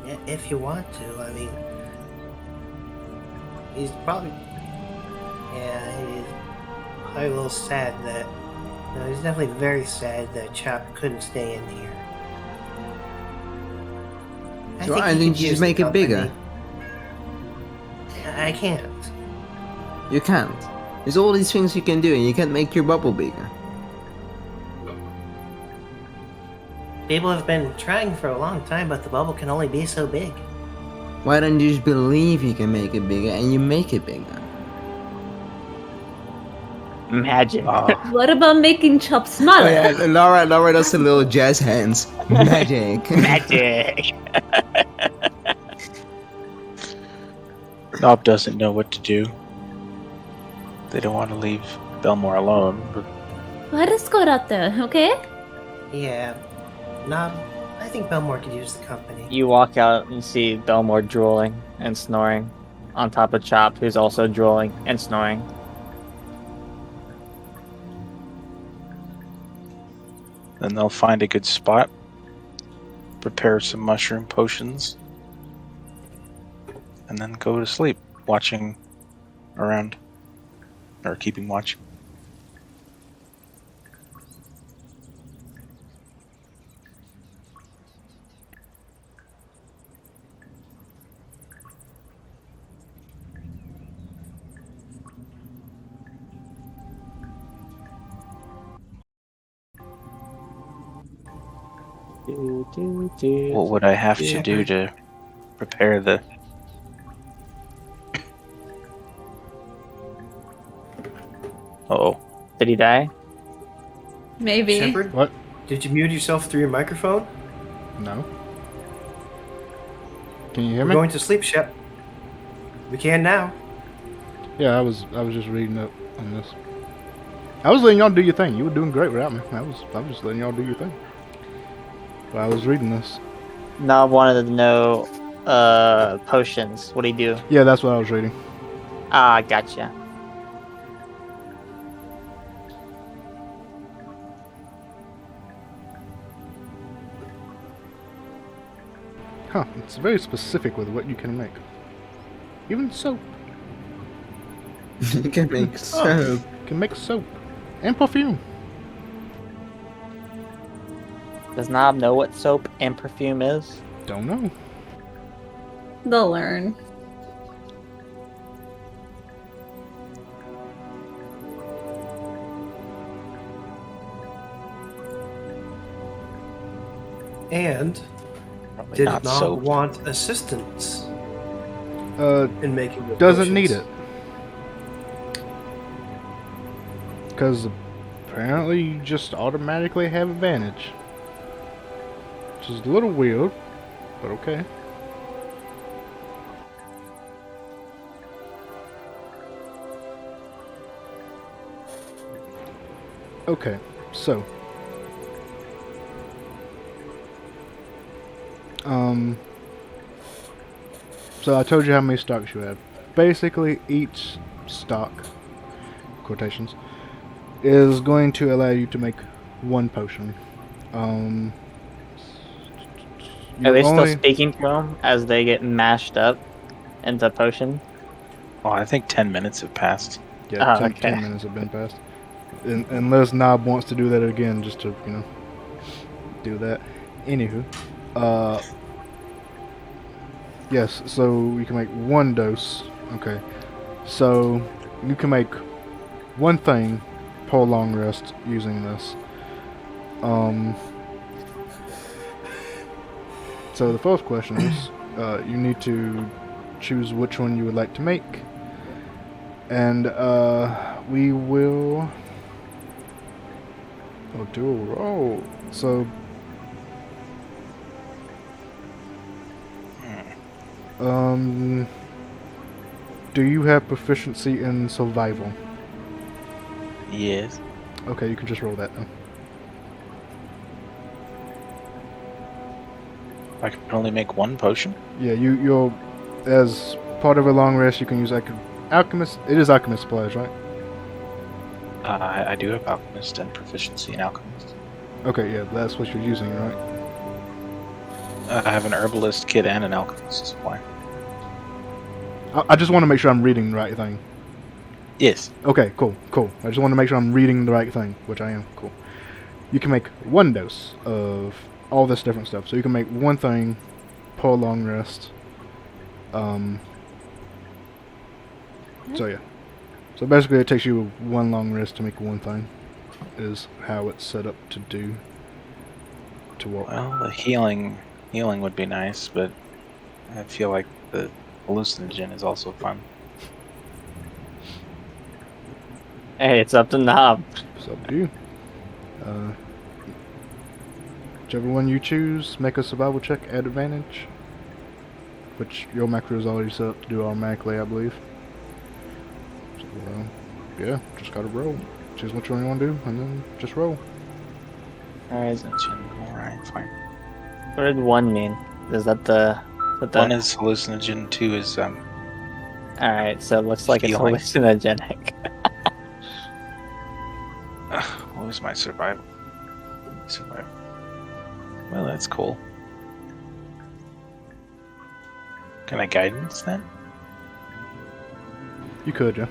Yeah, if you want to, I mean, he's probably, he's probably a little sad that, he's definitely very sad that Chop couldn't stay in here. So why didn't you just make it bigger? I can't. You can't. There's all these things you can do and you can't make your bubble bigger. People have been trying for a long time, but the bubble can only be so big. Why don't you just believe you can make it bigger and you make it bigger? Magic. What about making Chop smaller? Oh yeah, Laura does the little jazz hands. Magic. Magic. Nob doesn't know what to do. They don't want to leave Belmore alone, but Let us go out there, okay? Yeah. Nob, I think Belmore could use the company. You walk out and see Belmore drooling and snoring on top of Chop, who's also drooling and snoring. then they'll find a good spot, prepare some mushroom potions, and then go to sleep, watching around, or keeping watch. What would I have to do to prepare the? Oh, Did he die? Maybe. Shepard, What? did you mute yourself through your microphone? No. Can you hear We're me? going to sleep, Shep. We can now. Yeah, I was just reading up on this. I was letting y'all do your thing. You were doing great without me. I was just letting y'all do your thing. But I was reading this. Nob wanted to know potions. What do he do? Yeah, that's what I was reading. Ah, gotcha. Huh, it's very specific with what you can make. Even soap. You can make soap. You can make soap. And perfume. Does Nob know what soap and perfume is? Don't know. They'll learn. And probably did not not soap. want assistance Uh, in making the doesn't need potions. it. Because apparently you just automatically have advantage. Which is a little weird, but okay. Okay, so. So I told you how many stocks you have. Basically, each stock, quotations, is going to allow you to make one potion. Are you they still only- speaking to them as they get mashed up into potion? Oh, I think 10 minutes have passed. Yeah, Oh, 10 okay. minutes have been passed. Unless Knob wants to do that again, just to, do that. Anywho, yes, so you can make one dose. Okay. So you can make one thing per long rest using this. So the first question is, you need to choose which one you would like to make. And we will do a roll. So do you have proficiency in survival? Yes. Okay, you can just roll that then. I can only make one potion. Yeah, you'll as part of a long rest you can use alchemist. It is alchemist supplies, right? I do have alchemist and proficiency in alchemist. Okay, yeah, that's what you're using, right? I have an herbalist kit and an alchemist supply. I just want to make sure I'm reading the right thing. Yes. Okay, cool. I just want to make sure I'm reading the right thing, which I am. Cool. You can make one dose of all this different stuff. So you can make one thing per long rest. So yeah. So basically it takes you one long rest to make one thing. Is how it's set up to work. Well, the healing would be nice, but I feel like the hallucinogen is also fun. Hey, it's up to Nob. It's up to you. Whichever one you choose, make a survival check at advantage. Which your macro is already set up to do automatically, I believe. So, yeah, just gotta roll. Choose which one you want to do, and then just roll. Alright, Alright, fine. what did one mean? Is that the... One is hallucinogen, two is Alright, so it looks like Healing. it's hallucinogenic. what was my survival? Well, that's cool. Can I guidance then? You could, yeah.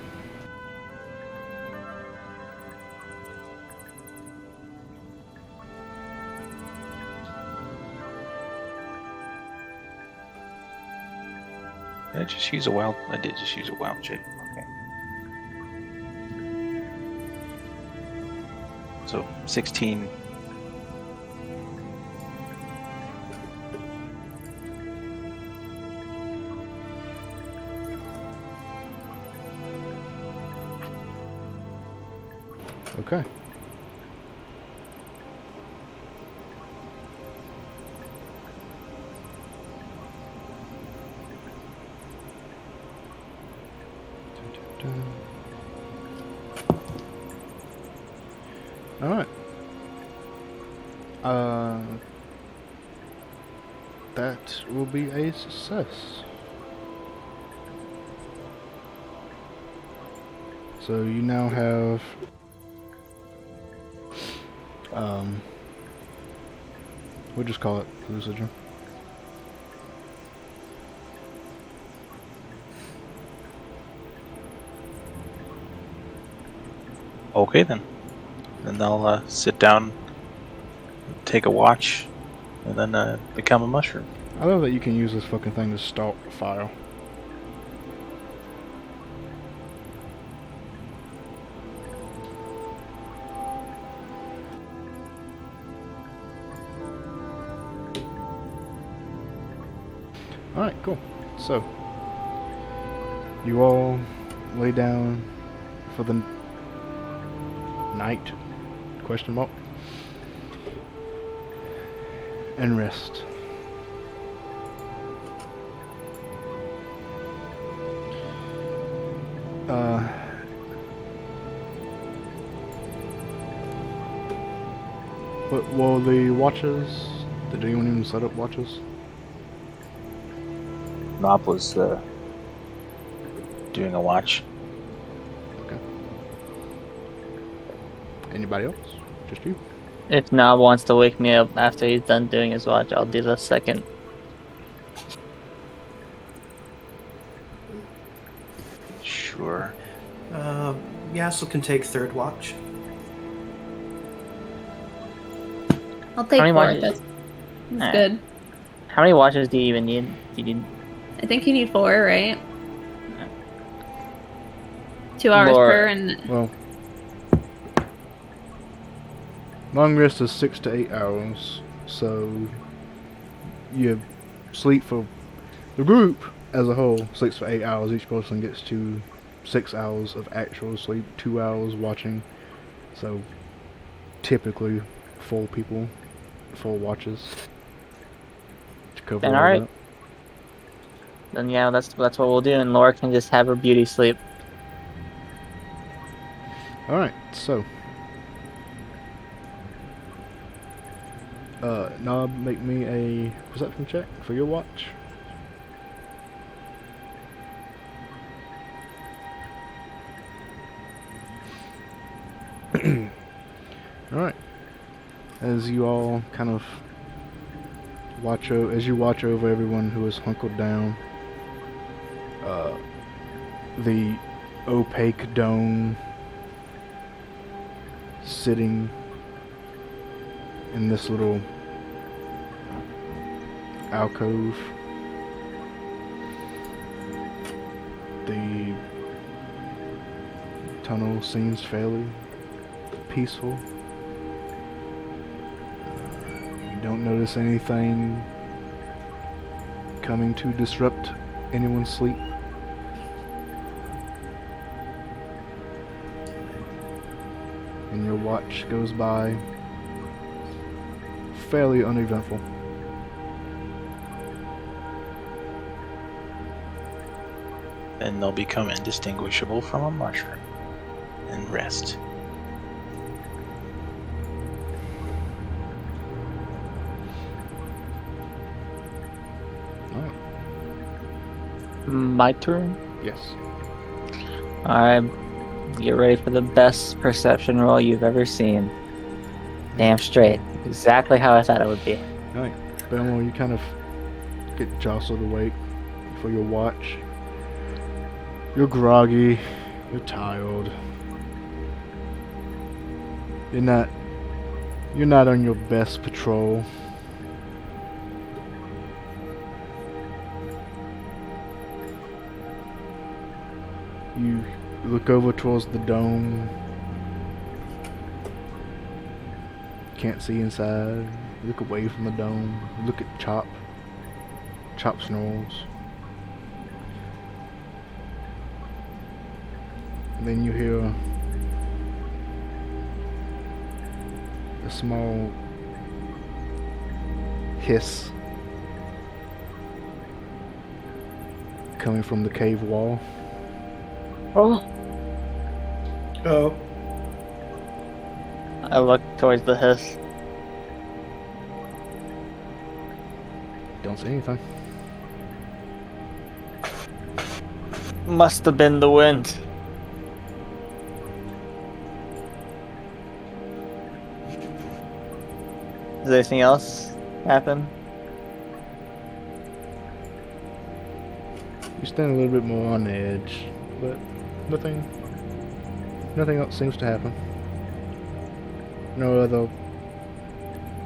Did I just use a wild? I did just use a wild shape. Okay. So 16 Okay. All right. That will be a success. So you now have we'll just call it hallucinogen. Okay then. Then I'll sit down, take a watch, and then become a mushroom. I love that you can use this fucking thing to stalk the file. Alright, cool. So, you all lay down for the night, question mark, and rest. But will the watches, did anyone even set up watches? Knob was doing a watch. Okay. Anybody else? Just you? If Nob wants to wake me up after he's done doing his watch, I'll do the second. Sure. Yassel can take third watch. I'll take How many 4. watches? That's Alright. good. How many watches do you even need? Do you need I think you need 4, right? 2 hours More. per, and Well, long rest is 6 to 8 hours, so you sleep for the group as a whole, 6 for 8 hours. Each person gets to 6 hours of actual sleep, 2 hours watching. So typically 4 people, 4 watches to cover Then all alright. that. Then yeah, that's what we'll do, and Laura can just have her beauty sleep. Alright, so Knob, make me a perception check for your watch. Alright. As you all kind of as you watch over everyone who is hunkered down, the opaque dome sitting in this little alcove. The tunnel seems fairly peaceful. You don't notice anything coming to disrupt anyone's sleep. And your watch goes by fairly uneventful. Then they'll become indistinguishable from a mushroom and rest. Alright. My turn. Yes. Alright, get ready for the best perception roll you've ever seen. Damn straight. Exactly how I thought it would be. Alright. Belmo, you kind of get jostled awake for your watch. You're groggy. You're tired. You're not on your best patrol. You look over towards the dome. Can't see inside. You look away from the dome. You look at Chop. Chop snores. And then you hear small hiss coming from the cave wall. Oh. Oh, I look towards the hiss. Don't see anything. Must have been the wind. Does anything else happen? You stand a little bit more on the edge, but nothing else seems to happen. No other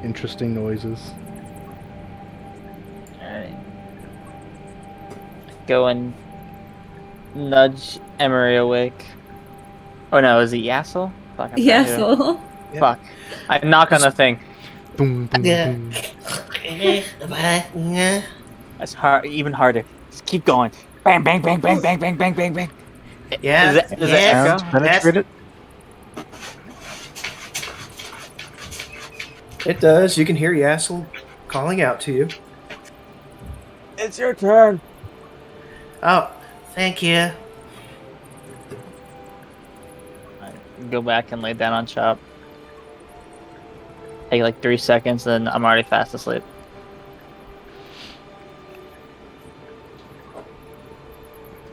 interesting noises. Alright. Go and nudge Emery awake. Oh no, is it Yassel? Fuck, I'm Yeah, trying to- so. Fuck. I knock on the thing. Boom, boom, Yeah. boom. That's hard, even harder. Just keep going. Bang, bang, bang, bang, bang, bang, bang, bang, bang. Yeah, Does it yeah. Sounds echo? penetrated. it does. You can hear Yassel calling out to you. It's your turn. Oh, thank you. Go back and lay down on Chop. Take like 3 seconds, then I'm already fast asleep.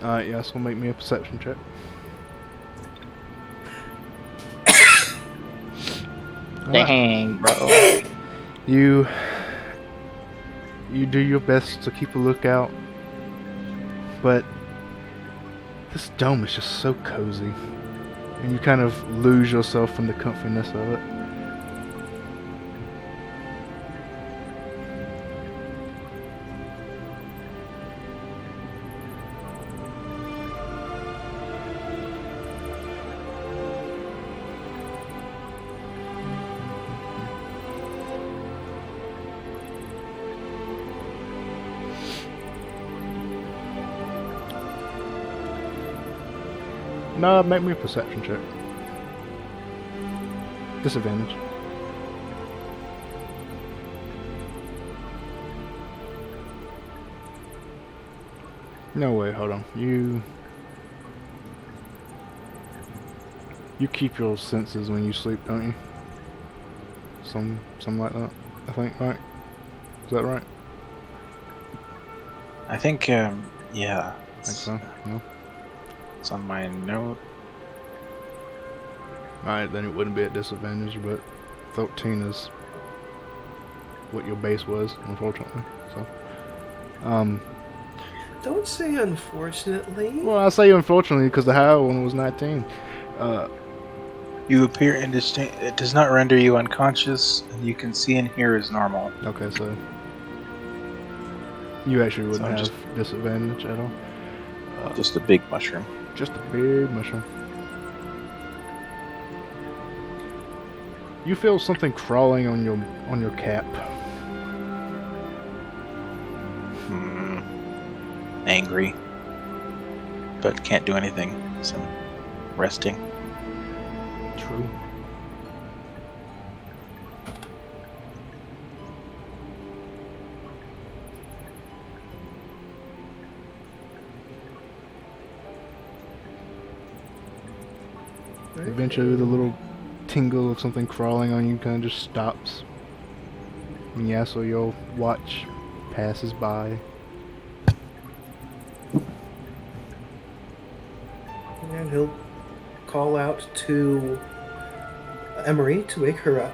Alright, yes, will make me a perception check. Alright. Dang, bro. You do your best to keep a lookout, but this dome is just so cozy, and you kind of lose yourself in the comfiness of it. No, make me a perception check. Disadvantage. No way, hold on. You keep your senses when you sleep, don't you? Something like that, I think, right? Is that right? I think, yeah. I think so, no? It's on my note. Alright, then it wouldn't be at disadvantage, but 13 is what your base was, unfortunately. So, Don't say unfortunately. well, I say unfortunately because the higher one was 19. You appear indistinct. It does not render you unconscious, and you can see and hear as normal. Okay, so you actually wouldn't So have just- disadvantage at all. Just a big mushroom. Just a big mushroom. You feel something crawling on your cap. Angry, but can't do anything. So, resting. True. Eventually, the little tingle of something crawling on you kind of just stops. And yeah, so your watch passes by. And he'll call out to Emery to wake her up.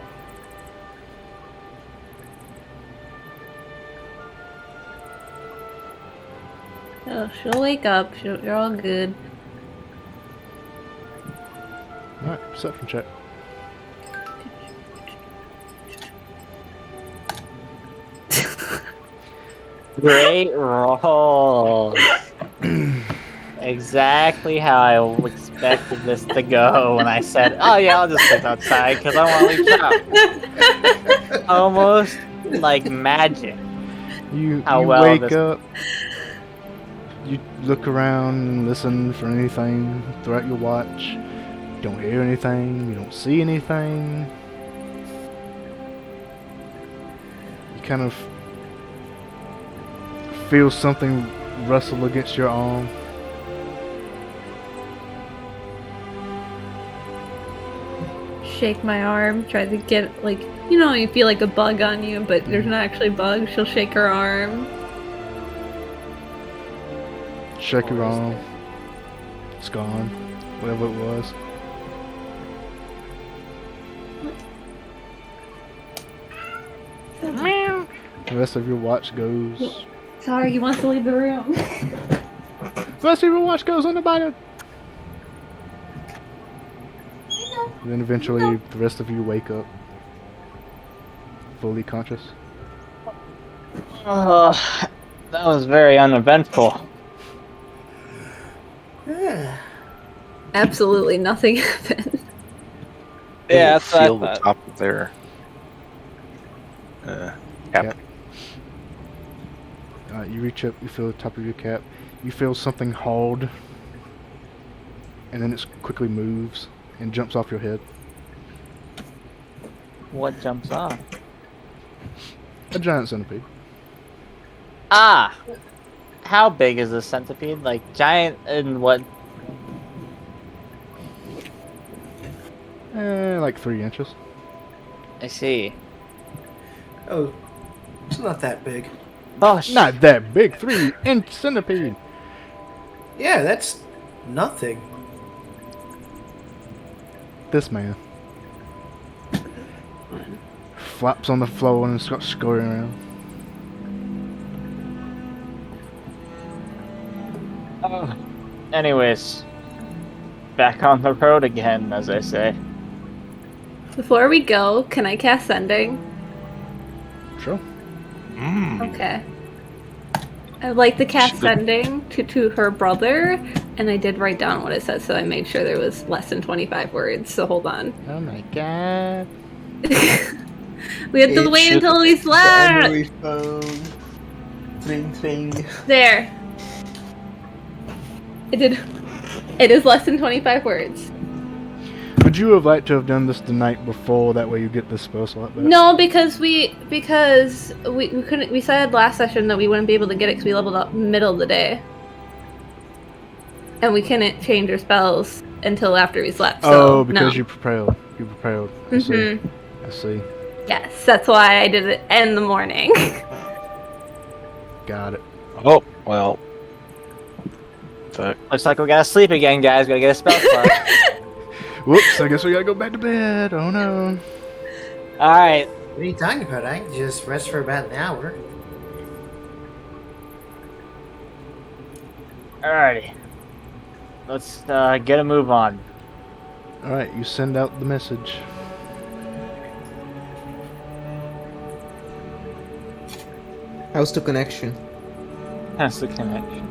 Oh, she'll wake up. You're all good. Alright, perception check. Great roll. Exactly how I expected this to go when I said, "Oh yeah, I'll just sit outside because I want to leave shop." Almost like magic. You How you well wake this- up, you look around and listen for anything throughout your watch. You don't hear anything, you don't see anything. kind of feel something rustle against your arm. Shake my arm, try to get, like, you know, you feel like a bug on you, but there's not actually a bug. She'll shake her arm. Shake your arm. It's gone. Whatever it was. Meow. The rest of your watch goes. Sorry, he wants to leave the room. The rest of your watch goes unabided. Then eventually, the rest of you wake up, fully conscious. Oh, that was very uneventful. Absolutely nothing happened. Yeah, that's what I feel the thought. top of their cap. You reach up, you feel the top of your cap. You feel something hauled, and then it quickly moves and jumps off your head. What jumps off? A giant centipede. Ah! How big is this centipede? Like, giant in what? Like 3 inches. I see. Oh, it's not that big. Oh, Not that big. 3-inch centipede. Yeah, that's nothing. This man flops on the floor and starts scurrying around. Anyways, back on the road again, as I say. Before we go, can I cast Sending? Sure. Okay. I'd like to cast Should- Sending to her brother, and I did write down what it says, so I made sure there was less than 25 words, so hold on. Oh my god. We had to It wait should- until we slept! Memory foam. Tring. There. It is less than 25 words. Would you have liked to have done this the night before? That way you get the spell slot back. No, because we couldn't. We said last session that we wouldn't be able to get it because we leveled up middle of the day, and we couldn't change our spells until after we slept. So, Oh, because no. you prepared. You prepared. I see. Mhm. I see. Yes, that's why I did it in the morning. Got it. Oh, well. Fuck. Looks like we gotta sleep again, guys. Gotta get a spell slot. Whoops, I guess we gotta go back to bed. Oh no. Alright. What are you talking about? I can just rest for about an hour. Alrighty. Let's get a move on. Alright, you send out the message. How's the connection? That's the connection.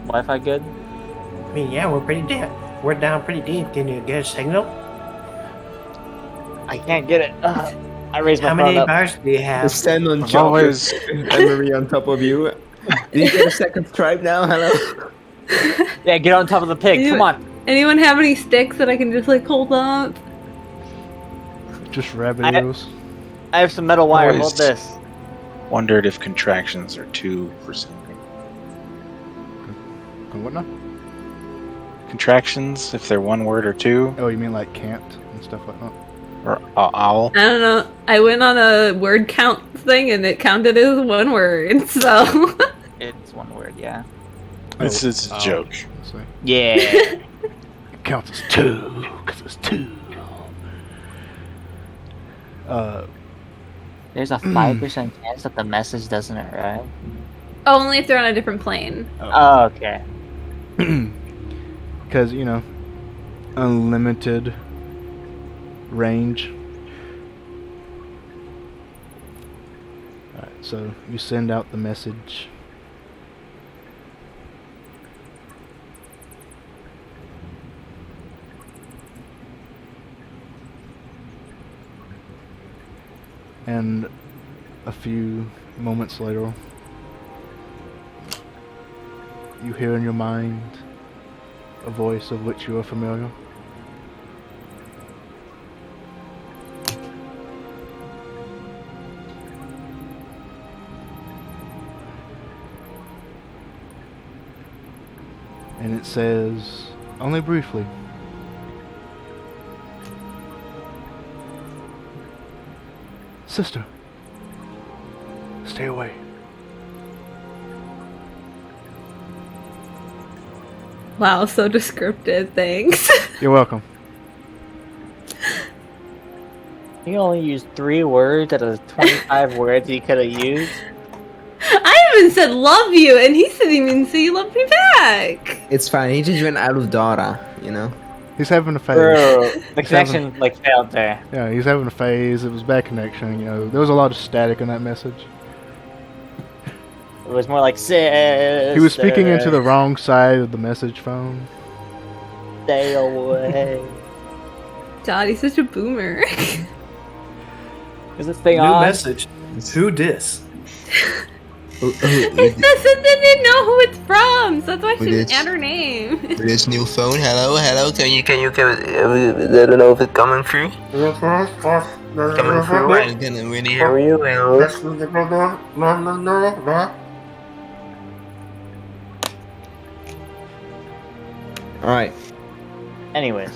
Wi-Fi good? I mean, yeah, we're down pretty deep. Can you get a signal? I can't get it. I raised my How phone many up. bars do you have? Stand on I've top always- memory on top of you. Did you get a second stripe now? Hello? Yeah, get on top of the pig. Come on. Anyone have any sticks that I can just like hold up? Just rabbit ears. I have some metal wire. Always- Hold this. Wondered if contractions are 2 for something. What now? Contractions, if they're 1 word or 2, Oh, you mean like can't and stuff like that? or owl. I don't know. I went on a word count thing and it counted as one word, so. It's 1 word, yeah. It's a joke. Let's see. Yeah. It counts as 2, because it's 2. There's a 5% chance that the message doesn't arrive. Only if they're on a different plane. Oh, okay. Because, you know, unlimited range. Alright, so you send out the message. And a few moments later, you hear in your mind a voice of which you are familiar. and it says, only briefly. Sister, stay away. Wow, so descriptive. Thanks. You're welcome. You only used 3 words out of the 25 words you could have used. I even said love you, and he didn't even say you love me back. It's fine. He just went out of Dora, you know. He's having a phase. Bro, the He's having- connection like failed there. Yeah, he's having a phase. It was bad connection. You know, there was a lot of static in that message. It was more like sister. He was speaking into the wrong side of the message phone. Stay away. God, he's such a boomer. Is this thing New on? message. Who dis? It doesn't didn't know who it's from, so that's why she Who didn't dis? add her name. This new phone. Hello. Can you I don't know if it's coming through. Coming through. I'm gonna really hear you. All right. Anyways.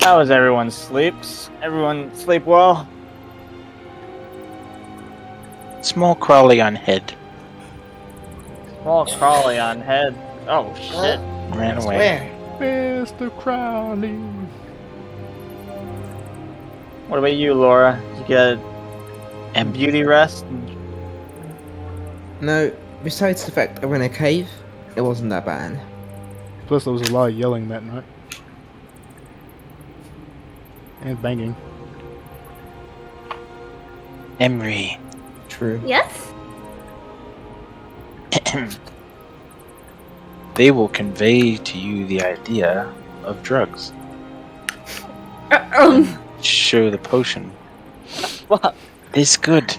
How was everyone's sleeps? Everyone sleep well? Small crawly on head. Small crawly on head. Oh shit. Ran away. Where? Mr. Crowley. What about you, Laura? Did you get a beauty rest? No. Besides the fact I were in a cave, it wasn't that bad. Plus, there was a lot of yelling that night. And banging. Emery. True. Yes? They will convey to you the idea of drugs. Show the potion. What? It's good.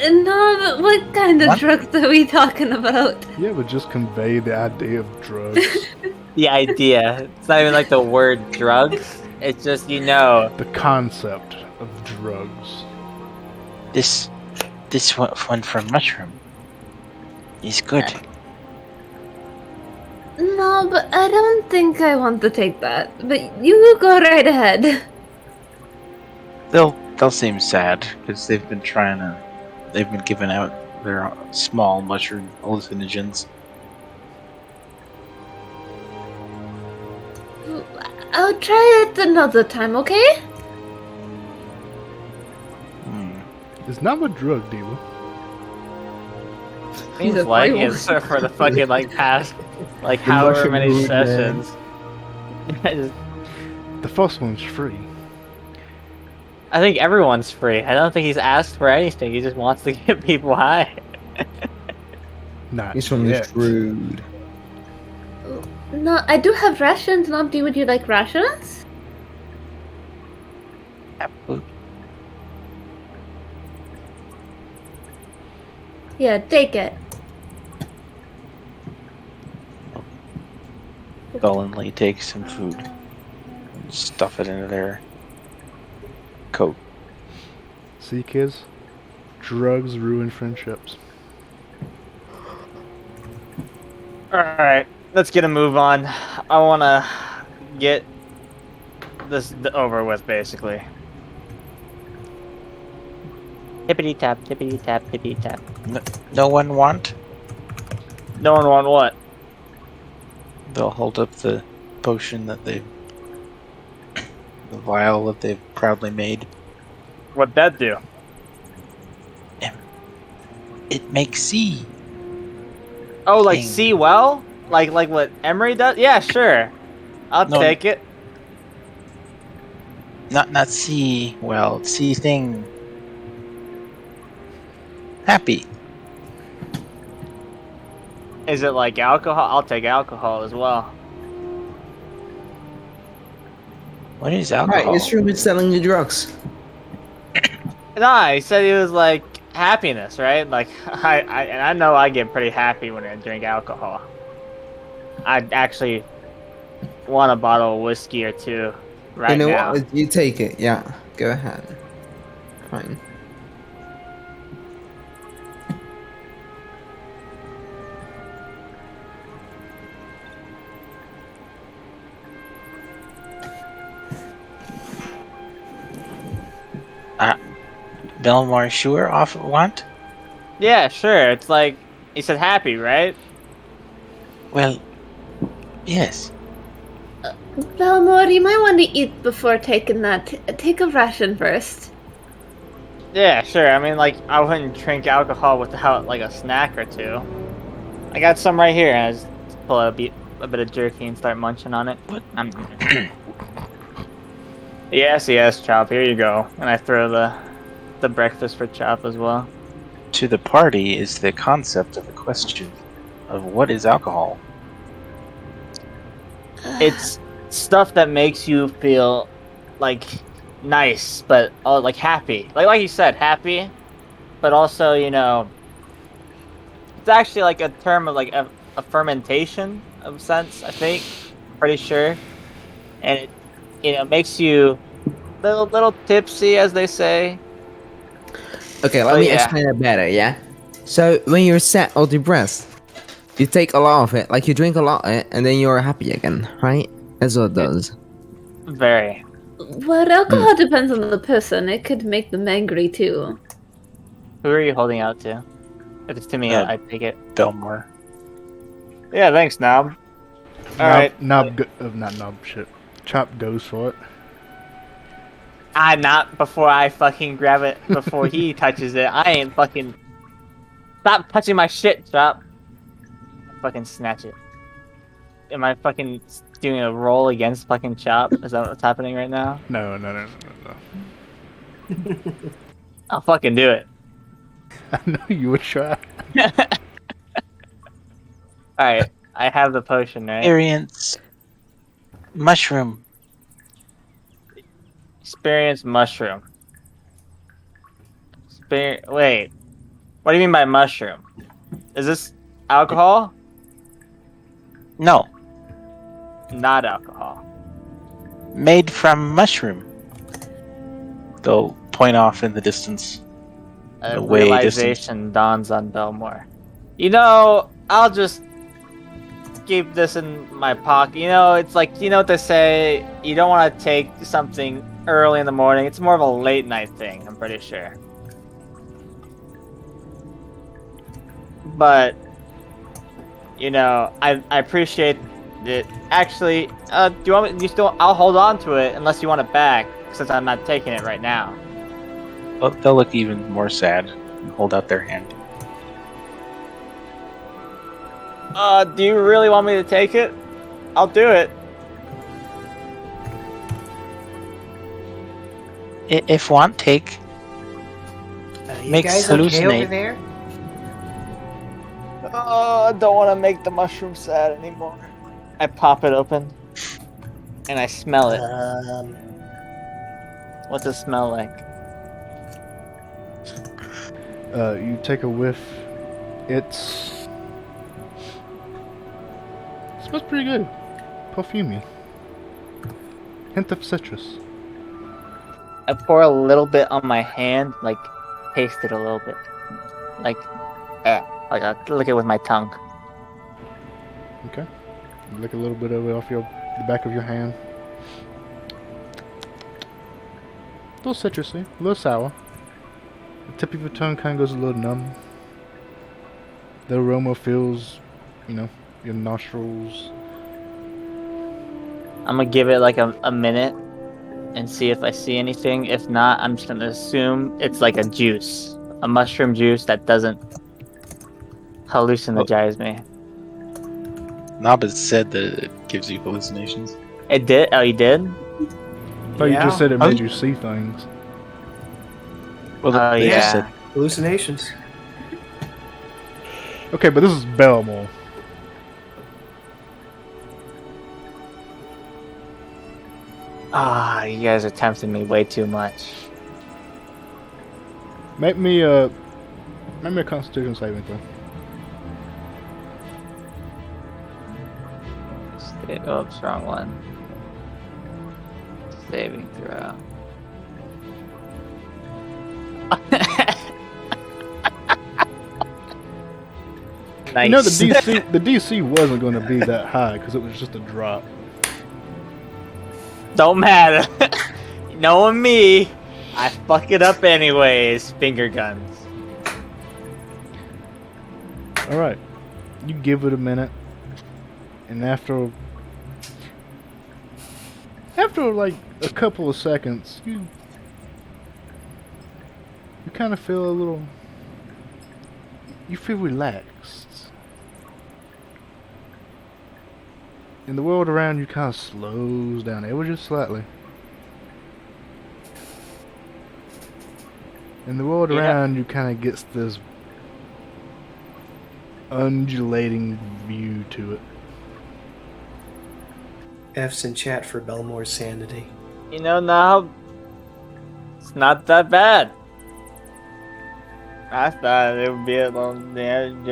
No, but what kind of What? drugs are we talking about? Yeah, but just convey the idea of drugs. The idea. It's not even like the word drugs. It's just, you know. The concept of drugs. This one from mushroom is good. No, but I don't think I want to take that. But you go right ahead. They'll seem sad because they've been giving out their small mushroom hallucinogens. I'll try it another time, okay? It's not a drug dealer. Seems He's a like free it's for the fucking like past like The however mushroom many mood, man. sessions. The first one's free. I think everyone's free. I don't think he's asked for anything. He just wants to get people high. Not This one yet. is rude. No, I do have rations, Nobby. Would you like rations? Yeah, take it. Sullenly take some food and stuff it into their coat. See, kids? Drugs ruin friendships. Alright, let's get a move on. I want to get this over with, basically. Tippity tap, tippity tap, tippity tap. No one want? No one want what? They'll hold up the potion that the vial that they've proudly made. What'd that do? It makes sea. Oh, like Thing. see well? Like what Emery does? Yeah, sure. I'll No. take it. Not sea well, sea thing. Happy. Is it like alcohol? I'll take alcohol as well. What is Alright, alcohol? this room is selling you drugs. Nah, he said he was like happiness, right? Like I know I get pretty happy when I drink alcohol. I'd actually want a bottle of whiskey or two right you know now. what? You take it. Yeah, go ahead. Fine. Belmore sure off want? Yeah, sure. It's like you said, happy, right? Well, yes. Belmore, you might want to eat before taking that. Take a ration first. Yeah, sure. I mean, like, I wouldn't drink alcohol without like a snack or two. I got some right here, and I just pull out a bit of jerky and start munching on it. What? Yes, Chop. Here you go. And I throw the breakfast for Chop as well. To the party is the concept of the question of what is alcohol? It's stuff that makes you feel like nice, but like happy. Like you said, happy, but also, you know, it's actually like a term of like a fermentation of sense, I think. Pretty sure. And it, you know, makes you little tipsy, as they say. Okay, let But me yeah. explain it better, yeah? So, when you're sad or depressed, you take a lot of it, like you drink a lot of it, and then you're happy again, right? That's what it does. Very. Well, alcohol depends on the person. It could make them angry too. Who are you holding out to? If it's to me, I take it. Belmore. Yeah, thanks, Knob. Alright. Not Knob, shit. Chop goes for it. Not before I fucking grab it, before he touches it. I ain't fucking... Stop touching my shit, Chop. Fucking snatch it. Am I fucking doing a roll against fucking Chop? Is that what's happening right now? No. I'll fucking do it. I know you would try. Alright, I have the potion, right? Experience mushroom. Experience mushroom. Wait. What do you mean by mushroom? Is this alcohol? No, Not alcohol. made from mushroom. They'll point off in the distance. A Way realization dawns on Belmore. You know, I'll just keep this in my pocket. You know, it's like, you know what they say, you don't want to take something early in the morning. It's more of a late night thing, I'm pretty sure. But, you know, I appreciate it. Actually, do you want me, I'll hold on to it unless you want it back, since I'm not taking it right now. They'll look even more sad and hold out their hand. Do you really want me to take it? I'll do it. If want, take. You Makes guys okay hallucinate. over there? I don't want to make the mushroom sad anymore. I pop it open, and I smell it. What's it smell like? You take a whiff. It smells pretty good. Perfumey. Hint of citrus. I pour a little bit on my hand, like taste it a little bit, like I lick it with my tongue. Okay. You lick a little bit of it off the back of your hand. A little citrusy, a little sour. The tip of your tongue kind of goes a little numb. The aroma fills, you know, your nostrils. I'm gonna give it like a minute and see if I see anything. If not, I'm just gonna assume it's like a juice, a mushroom juice that doesn't hallucinize me. Nabas said that it gives you hallucinations. It did? Oh, you did? I thought you just said it Oh. made you see things. Well, Oh, they just yeah. said Hallucinations. Okay, but this is Belmore. You guys are tempting me way too much. Make me a Constitution saving throw. Oops, wrong one. Saving throw. Nice. You know the DC wasn't going to be that high because it was just a drop. Don't matter. Knowing me, I fuck it up anyways. Finger guns. Alright. You give it a minute. And after like a couple of seconds, you kind of feel a little... You feel relaxed. And the world around you kind of slows down ever just slightly. And the world around you kind of gets this undulating view to it. F's in chat for Belmore's sanity. You know, now it's not that bad. I thought it would be a little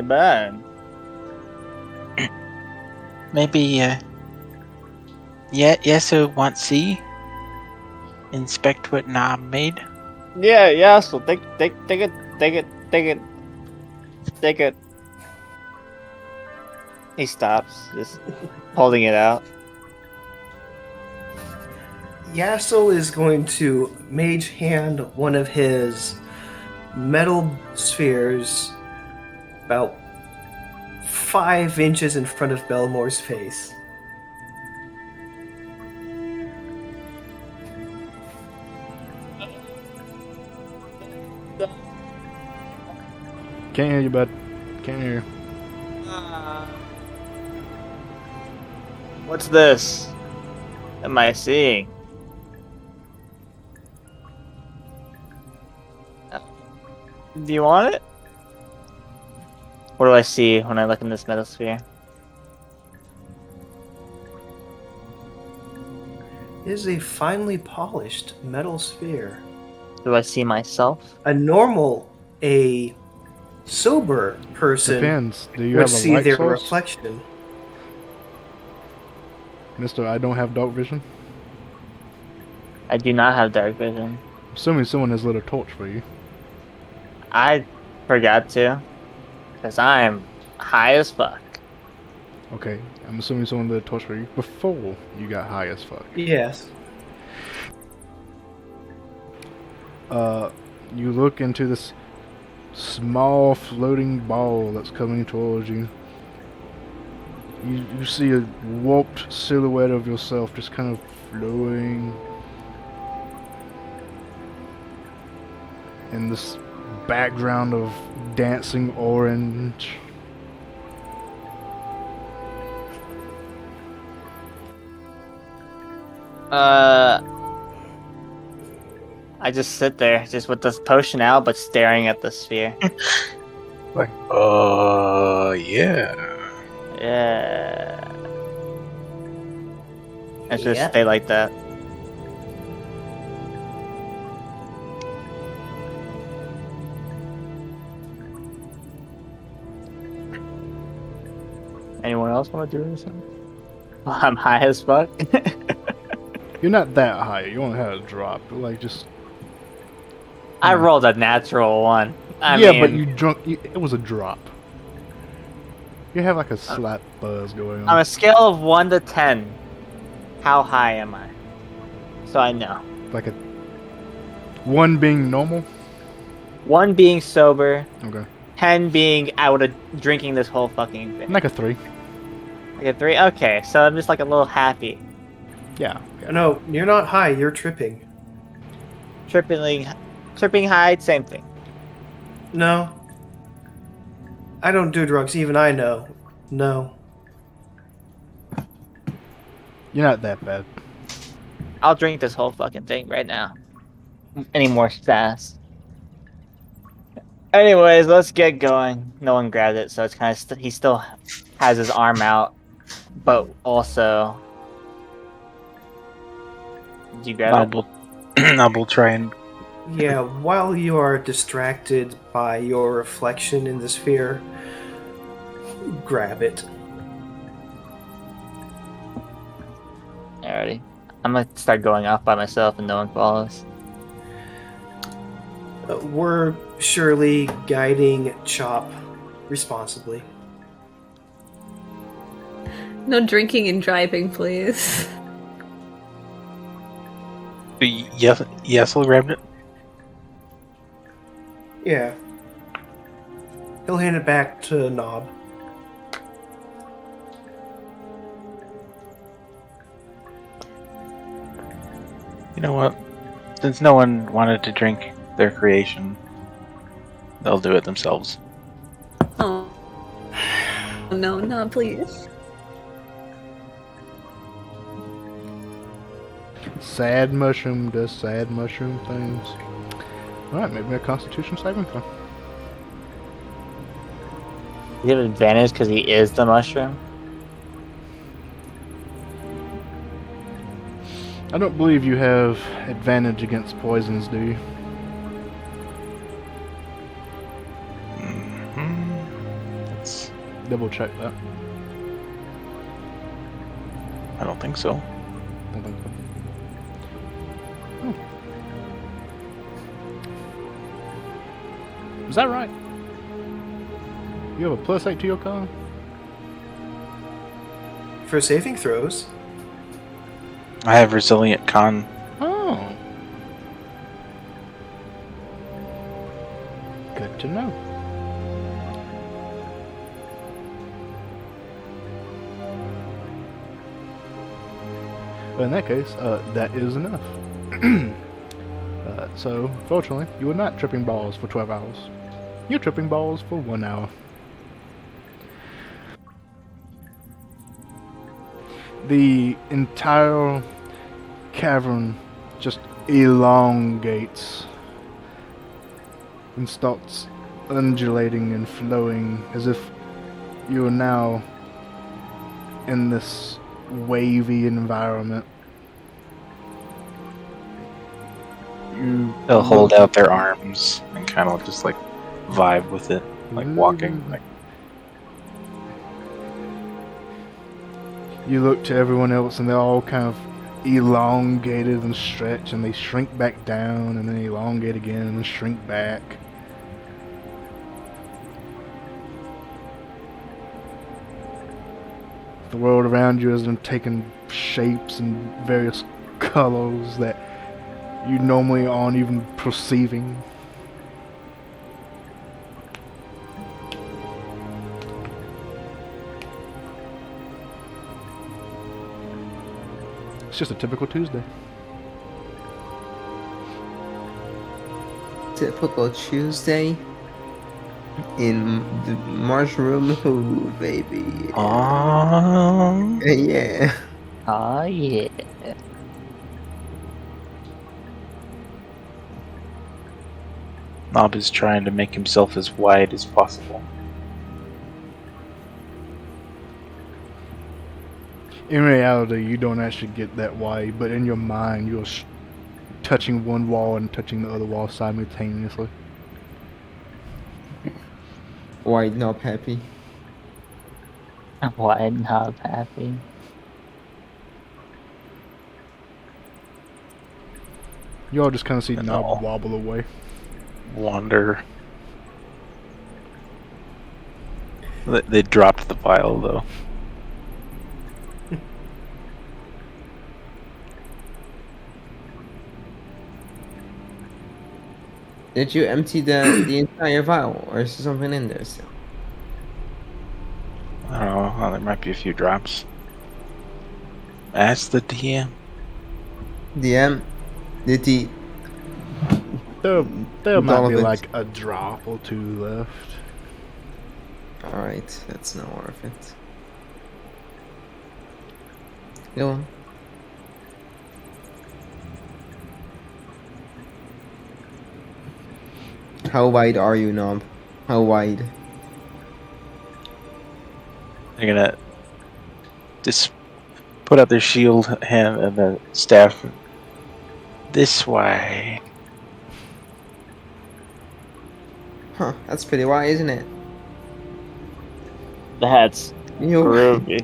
bad. Maybe, Yeso wants to see? Inspect what Knob made? Yeah, so take it. He stops, just holding it out. Yassel is going to mage hand one of his metal spheres about 5 inches in front of Belmore's face. Can't hear you, bud. Can't hear you. What's this? Am I seeing? Do you want it? What do I see when I look in this metal sphere? It is a finely polished metal sphere. Do I see myself? A sober person Depends. Do you would have a see light their source? reflection. Mister, I don't have dark vision. I do not have dark vision. Assuming someone has lit a torch for you. I forgot to. Because I'm high as fuck. Okay, I'm assuming someone lit a torch for you before you got high as fuck. Yes. You look into this small floating ball that's coming towards you. You see a warped silhouette of yourself just kind of flowing in this background of dancing orange. I just sit there, just with this potion out, but staring at the sphere. Like, yeah. Yeah. And just Yeah. stay like that. Anyone else want to do anything? Well, I'm high as fuck. You're not that high. You only had a drop. But like just. I rolled a natural one. I yeah, mean, but you drunk. It was a drop. You have like a slight buzz going on on. a scale of 1 to 10, how high am I? So I know. Like a 1 being normal. 1 being sober, Okay. 10 being out of drinking this whole fucking thing. Like a 3. Like a 3? Okay, so I'm just like a little happy. Yeah. No, you're not high, you're tripping. Tripping high, same thing. No. I don't do drugs, even I know. No. You're not that bad. I'll drink this whole fucking thing right now. Any more fast. Anyways, let's get going. No one grabbed it, so it's kind of he still has his arm out, but also. Did you grab it? Nob will try and. Yeah, while you are distracted by your reflection in the sphere, grab it. Alrighty. I'm gonna start going off by myself and no one follows. We're surely guiding Chop responsibly. No drinking and driving, please. Yes, I'll grab it. Yeah. He'll hand it back to Knob. You know what? Since no one wanted to drink their creation, they'll do it themselves. Oh. No, no, please. Sad mushroom does sad mushroom things. Alright, maybe a constitution saving throw. You have advantage because he is the mushroom. I don't believe you have advantage against poisons, do you? That's, Double check that. I don't think so. Don't think so. Is that right? You have a +8 to your con? For saving throws, I have resilient con. Oh. Good to know. Well, in that case, that is enough. So, fortunately, you are not tripping balls for 12 hours. You're tripping balls for 1 hour. The entire cavern just elongates and starts undulating and flowing as if you are now in this wavy environment. They'll hold out their arms and kind of just like vibe with it, like walking. Like, you look to everyone else and they're all kind of elongated and stretch, and they shrink back down and then elongate again and shrink back. The world around you has taken shapes and various colors that you normally aren't even perceiving. It's just a typical Tuesday. Typical Tuesday in the mushroom hood, baby. oh, Yeah. Oh yeah. Knob is trying to make himself as wide as possible. In reality, you don't actually get that wide, but in your mind, you're touching one wall and touching the other wall simultaneously. Wide, not happy. Why not happy? You all just kind of see And Knob all. wobble away. Wander. They dropped the vial though. Did you empty the entire vial, or is there something in there still? I don't know. Well, there might be a few drops. Ask the DM. DM, did he? There might all be of it. like a drop or two left. Alright, that's not worth it. Go on. How wide are you, Knob? How wide? They're gonna just put out their shield hand and the staff this way. Huh, that's pretty wide, isn't it? That's You groovy.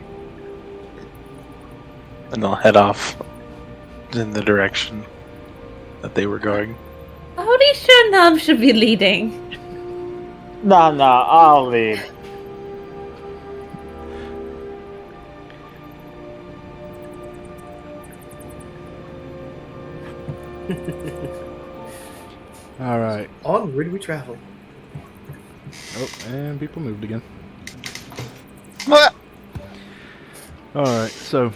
And they'll head off in the direction that they were going. Pretty sure Nom should be leading. No, I'll lead. All right. Onward we travel. Oh, and people moved again. What? All right. So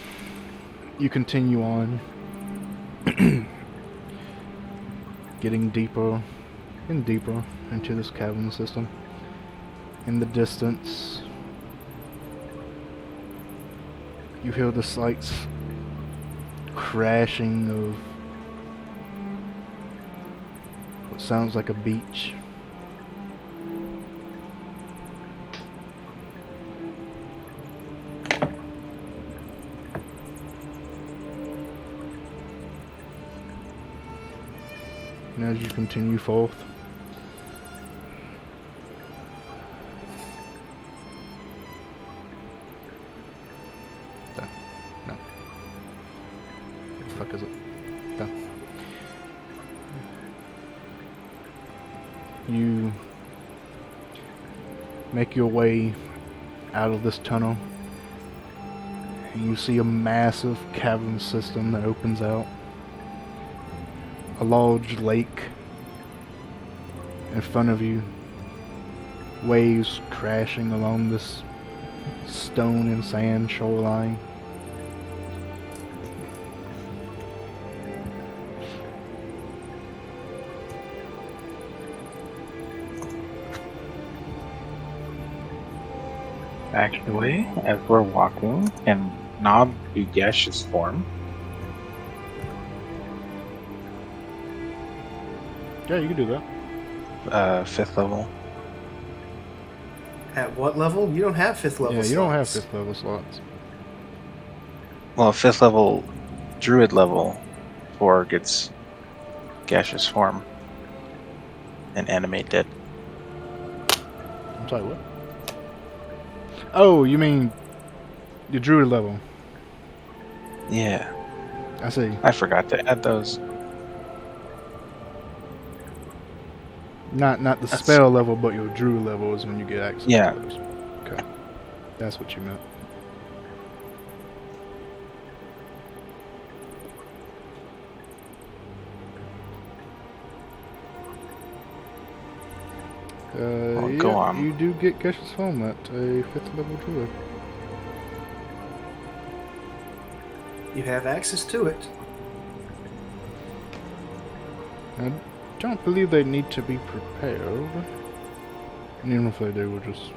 you continue on, getting deeper and deeper into this cavern system. In the distance, you hear the slight crashing of what sounds like a beach. And as you continue forth, no. Where the fuck is it? No. You make your way out of this tunnel, and you see a massive cavern system that opens out. A large lake in front of you, waves crashing along this stone and sand shoreline. Actually, as we're walking, can Knob be gaseous form? Yeah, you can do that. 5th level. At what level? You don't have 5th level Yeah, you don't have slots. 5th level slots. Well, 5th level, druid level 4 gets gaseous form and animate dead. I'm sorry, what? Oh, you mean your druid level. Yeah, I see. I forgot to add those. Not the That's- spell level, but your druid level is when you get access Yeah. to those. Okay. That's what you meant. Go on. You do get gaseous form at a 5th level druid. You have access to it. I don't believe they need to be prepared. And even if they do, we'll just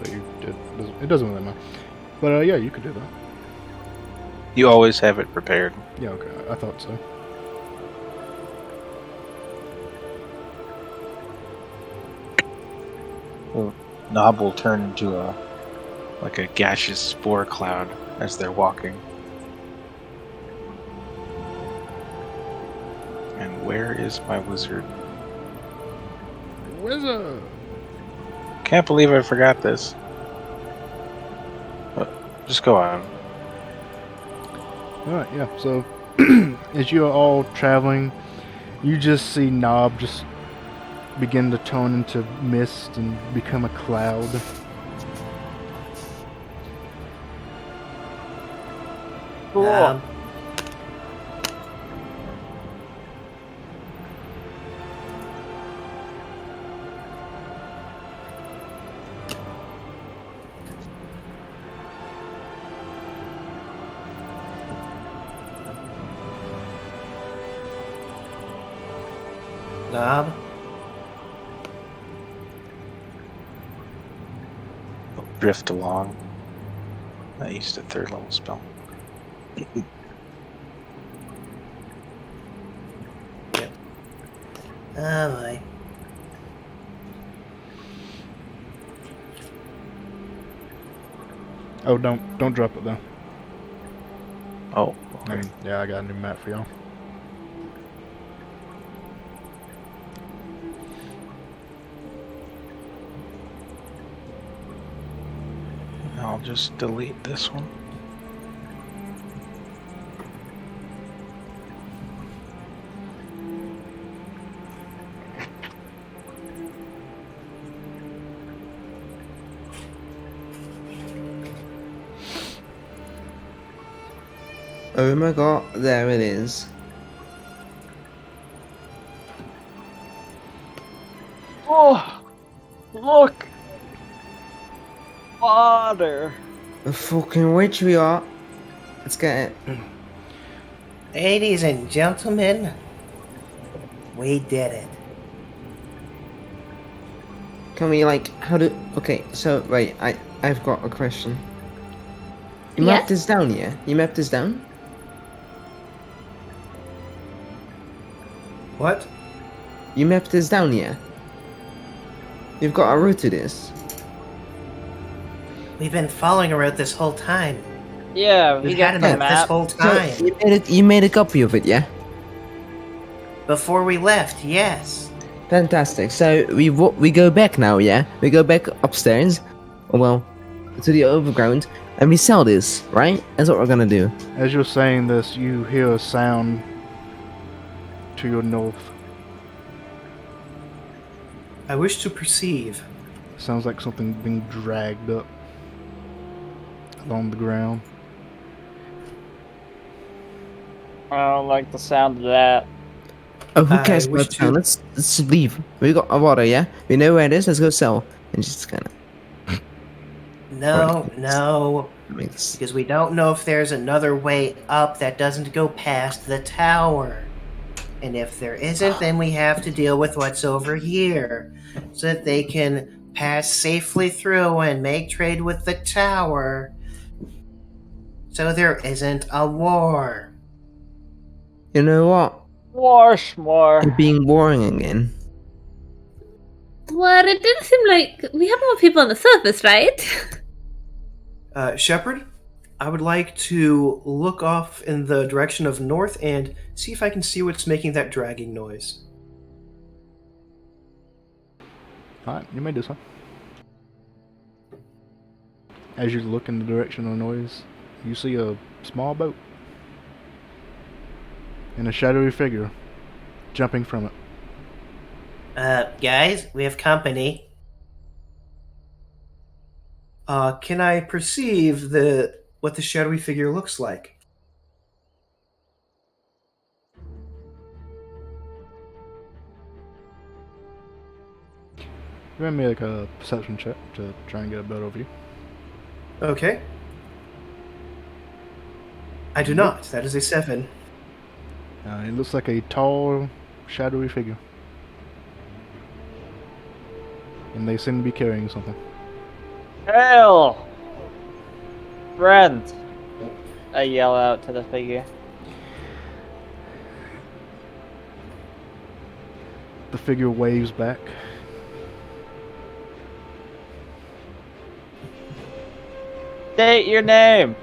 say you did. It doesn't really matter. But yeah, you could do that. You always have it prepared. Yeah, okay. I thought so. Knob will turn into a gaseous spore cloud as they're walking. And where is my wizard? Wizard! Can't believe I forgot this. Just go on. Alright, yeah, so as you're all traveling, you just see Knob just begin to turn into mist and become a cloud. Cool. Knob. Drift along. I used a 3rd level spell. Oh boy. Oh, don't drop it though. Oh, okay. Yeah, I got a new map for y'all. I'll just delete this one. Oh my god, there it is. Oh, look! Water! The fucking witch we are. Let's get it. Ladies and gentlemen, we did it. Can we like how do okay, so wait, I've got a question. You Yes? mapped this down, yeah? You mapped this down? What? You mapped this down, yeah? You've got a route to this. We've been following a route this whole time. Yeah, We've we got had the a map this map. whole So time. you made a copy of it, yeah? Before we left, yes. Fantastic. So we go back now, yeah? We go back upstairs, well, to the overground, and we sell this, right? That's what we're gonna do. As you're saying this, you hear a sound to your north. I wish to perceive. Sounds like something being dragged up along the ground. I don't like the sound of that. Oh, who I cares wish about the town? to- Let's leave. We got our water, yeah? We know where it is. Let's go sell. And just kind of No, Right. no. make this. Because we don't know if there's another way up that doesn't go past the tower. And if there isn't, then we have to deal with what's over here. So that they can pass safely through and make trade with the tower. So there isn't a war. You know what? Wash more. You're being boring again. What? It didn't seem like we have more people on the surface, right? Shepard, I would like to look off in the direction of north and see if I can see what's making that dragging noise. Alright, you may do so. As you look in the direction of the noise, you see a small boat and a shadowy figure jumping from it. Guys, we have company. Can I perceive what the shadowy figure looks like? You're gonna make a perception check to try and get a better overview. Okay. I do not. That is a 7. It looks like a tall, shadowy figure. And they seem to be carrying something. Hell! Friend! I yell out to the figure. The figure waves back. State your name!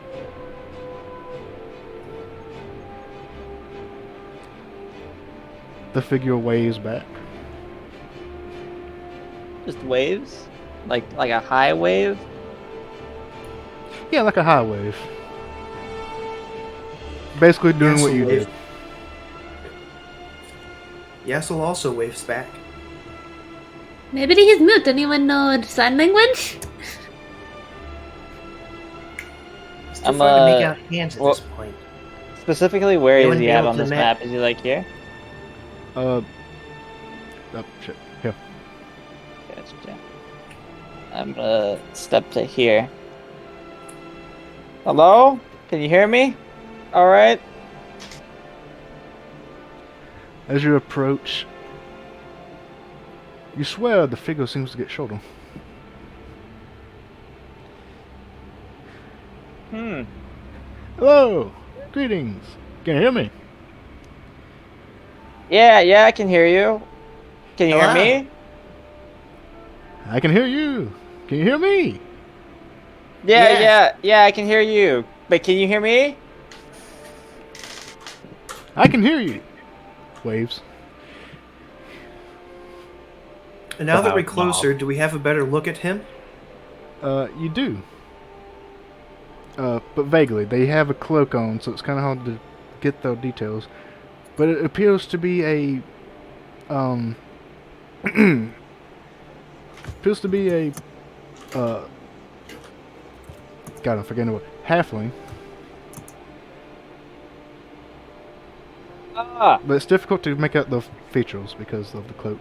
The figure waves back. Just waves? Like a high wave? Yeah, like a high wave. Basically doing Yes, what a you wave. did. Yassel also waves back. Maybe he's mute. Anyone know sign language? It's too I'm, far to make out hands at well- this point. Specifically, where They is wouldn't he be at able on to this ma- map? Is he like here? Oh shit. Here. Gotcha. I'm gonna step to here. Hello? Can you hear me? Alright. As you approach, you swear the figure seems to get shorter. Hello! Greetings! Can you hear me? Yeah, I can hear you. Can you hear Hello? me? I can hear you! Can you hear me? Yeah, I can hear you. But can you hear me? I can hear you! Waves. And now that Wow, we're closer, do we have a better look at him? You do. But vaguely. They have a cloak on, so it's kind of hard to get the details. But it appears to be a, appears to be a, God, I'm forgetting what, halfling. Ah, But it's difficult to make out the features because of the cloak.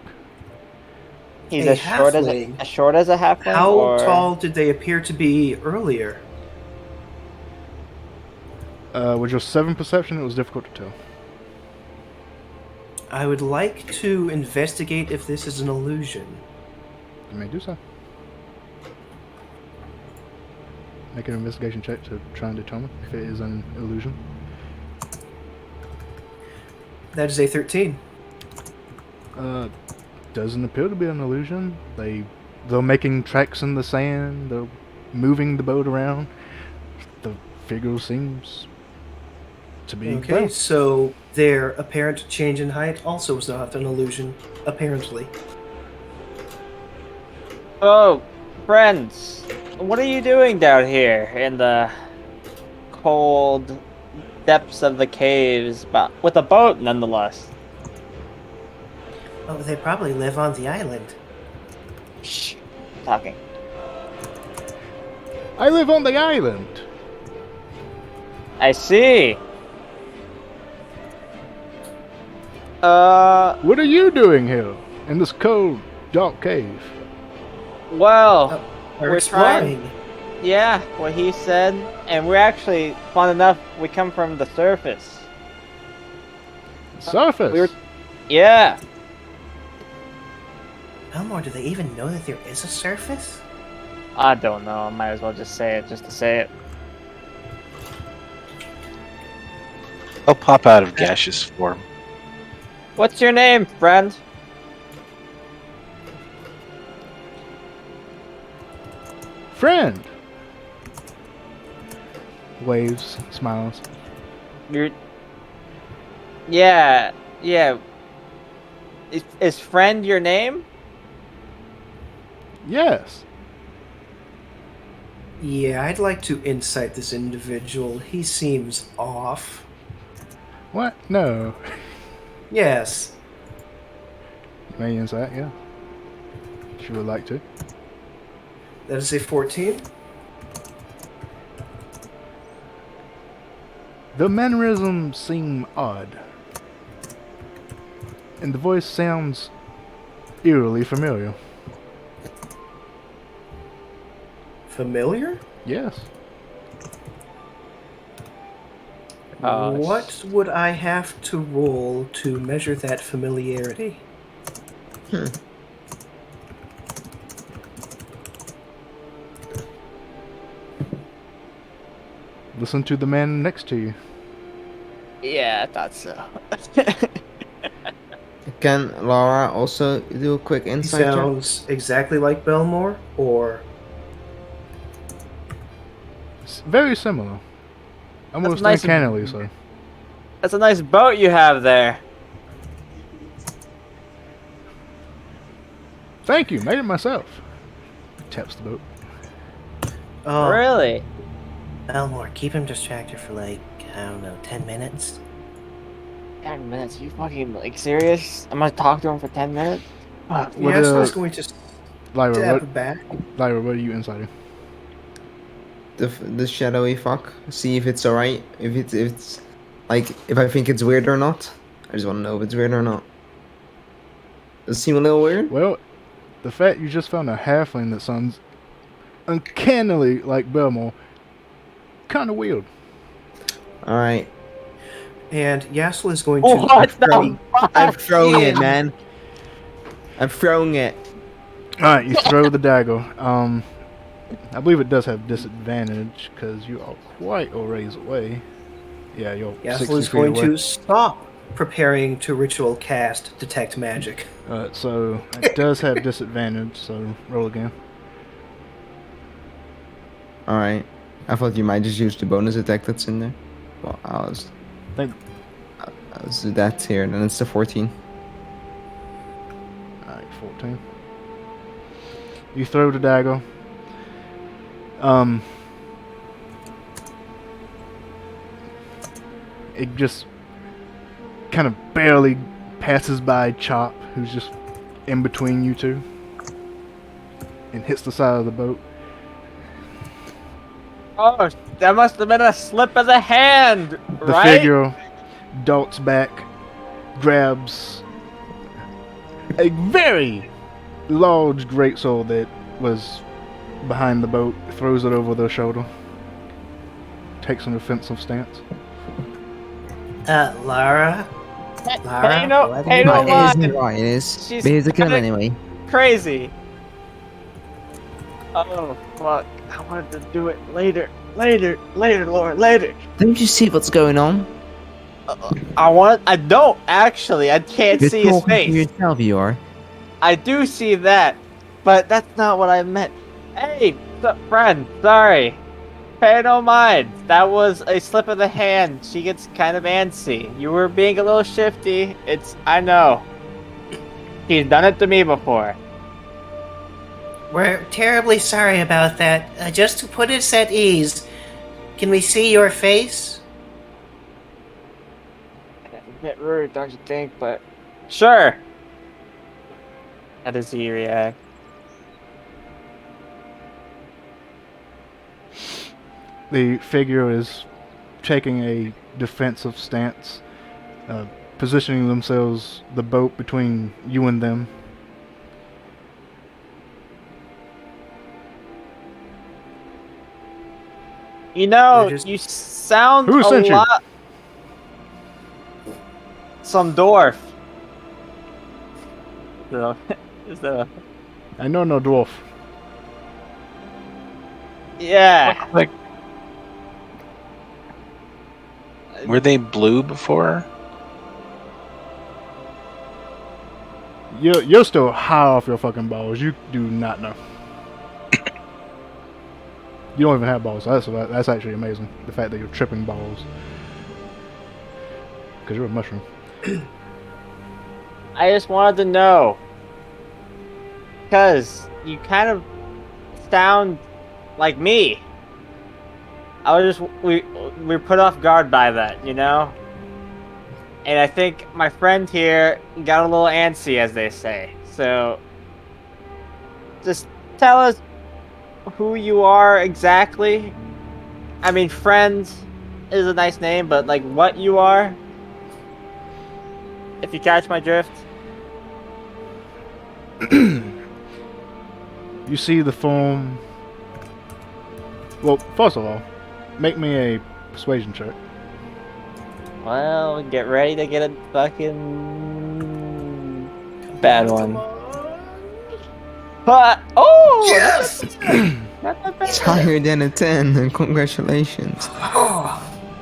He's A as short halfling? as short as a halfling. How or... tall did they appear to be earlier? With your 7 perception, it was difficult to tell. I would like to investigate if this is an illusion. You may do so. Make an investigation check to try and determine if it is an illusion. That is a 13. Doesn't appear to be an illusion. They're making tracks in the sand. They're moving the boat around. The figure seems to be Okay, well. so their apparent change in height also was not an illusion, apparently. Oh, friends, what are you doing down here in the cold depths of the caves, but with a boat nonetheless? Oh, they probably live on the island. Shh, talking. I live on the island. I see. What are you doing here in this cold, dark cave? Well, We're we're trying. exploring. Yeah, what he said, and we're actually, fun enough, we come from the surface. Surface. we were- Yeah. Elmore, do they even know that there is a surface? I don't know. I might as well just say it, just to say it. I'll pop out of gaseous form. What's your name, friend? Friend. Waves, smiles. You're... Yeah. Is friend your name? Yes. Yeah, I'd like to insight this individual. He seems off. What? No. Yes. You may insight, yeah. She would like to. That is a 14. The mannerisms seem odd. And the voice sounds eerily familiar. Familiar? Yes. What would I have to roll to measure that familiarity? Listen to the man next to you. Yeah, I thought so. Can Laura also do a quick He insight check? sounds exactly like Belmore, or Very similar. Almost nice. uncannily so. That's a nice boat you have there. Thank you, made it myself. Taps the boat. oh, Really? Belmore, keep him distracted for like, I don't know, 10 minutes. 10 minutes? You fucking like serious? I'm gonna talk to him for 10 minutes? What, Yeah, so I was going to Lyra, step back. what are you inciting? The shadowy fuck. See if it's alright. If it's like if I think it's weird or not. I just want to know if it's weird or not. Does it seem a little weird? Well, the fact you just found a halfling that sounds uncannily like Belmore, kind of weird. All right. And Yassel is going to. What the fuck? I'm throwing it, man. I'm throwing it. Alright, you throw the dagger. I believe it does have disadvantage because you are quite a ways away. Yeah, you're 60 Yassel is feet going away. to stop preparing to ritual cast Detect Magic. So it does have disadvantage, so roll again. All right. I thought you might just use the bonus attack that's in there. Well, Think. let's do that here. Then it's the 14. Alright, 14. You throw the dagger. It just kind of barely passes by Chop, who's just in between you two, and hits the side of the boat. Oh, that must have been a slip of the hand, The right? figure darts back, grabs a very large greatsword that was behind the boat, throws it over their shoulder, takes an offensive stance. Lara? Hey, Lara, no, what hey, do no you Right, it is mind. right, it is. She's But here's the kill kinda anyway. crazy. Oh fuck! I wanted to do it later, Laura, later. Don't you see what's going on? I don't actually. I can't You're see his talking to face. yourself, you are. I do see that, but that's not what I meant. Hey, friend, sorry. Pay no mind. That was a slip of the hand. She gets kind of antsy. You were being a little shifty. I know. He's done it to me before. We're terribly sorry about that. Just to put us at ease, can we see your face? A bit rude, don't you think? But sure. How does he react? The figure is taking a defensive stance, positioning themselves, the boat between you and them. You know, You're just- you sound Who a sent you? lot. Some dwarf. So, is that I know no dwarf. yeah. Like, were they blue before? You're still high off your fucking balls. You do not know. You don't even have balls. That's actually amazing. The fact that you're tripping balls. Because you're a mushroom. I just wanted to know. Because you kind of sound like me. We're put off guard by that, you know? And I think my friend here got a little antsy, as they say. So, just tell us who you are exactly. I mean, friend is a nice name, but like what you are? If you catch my drift. You see the form. Well, first of all, make me a persuasion check. Well, get ready to get a fucking bad one. But Yes! not that It's bad. higher than a 10, congratulations.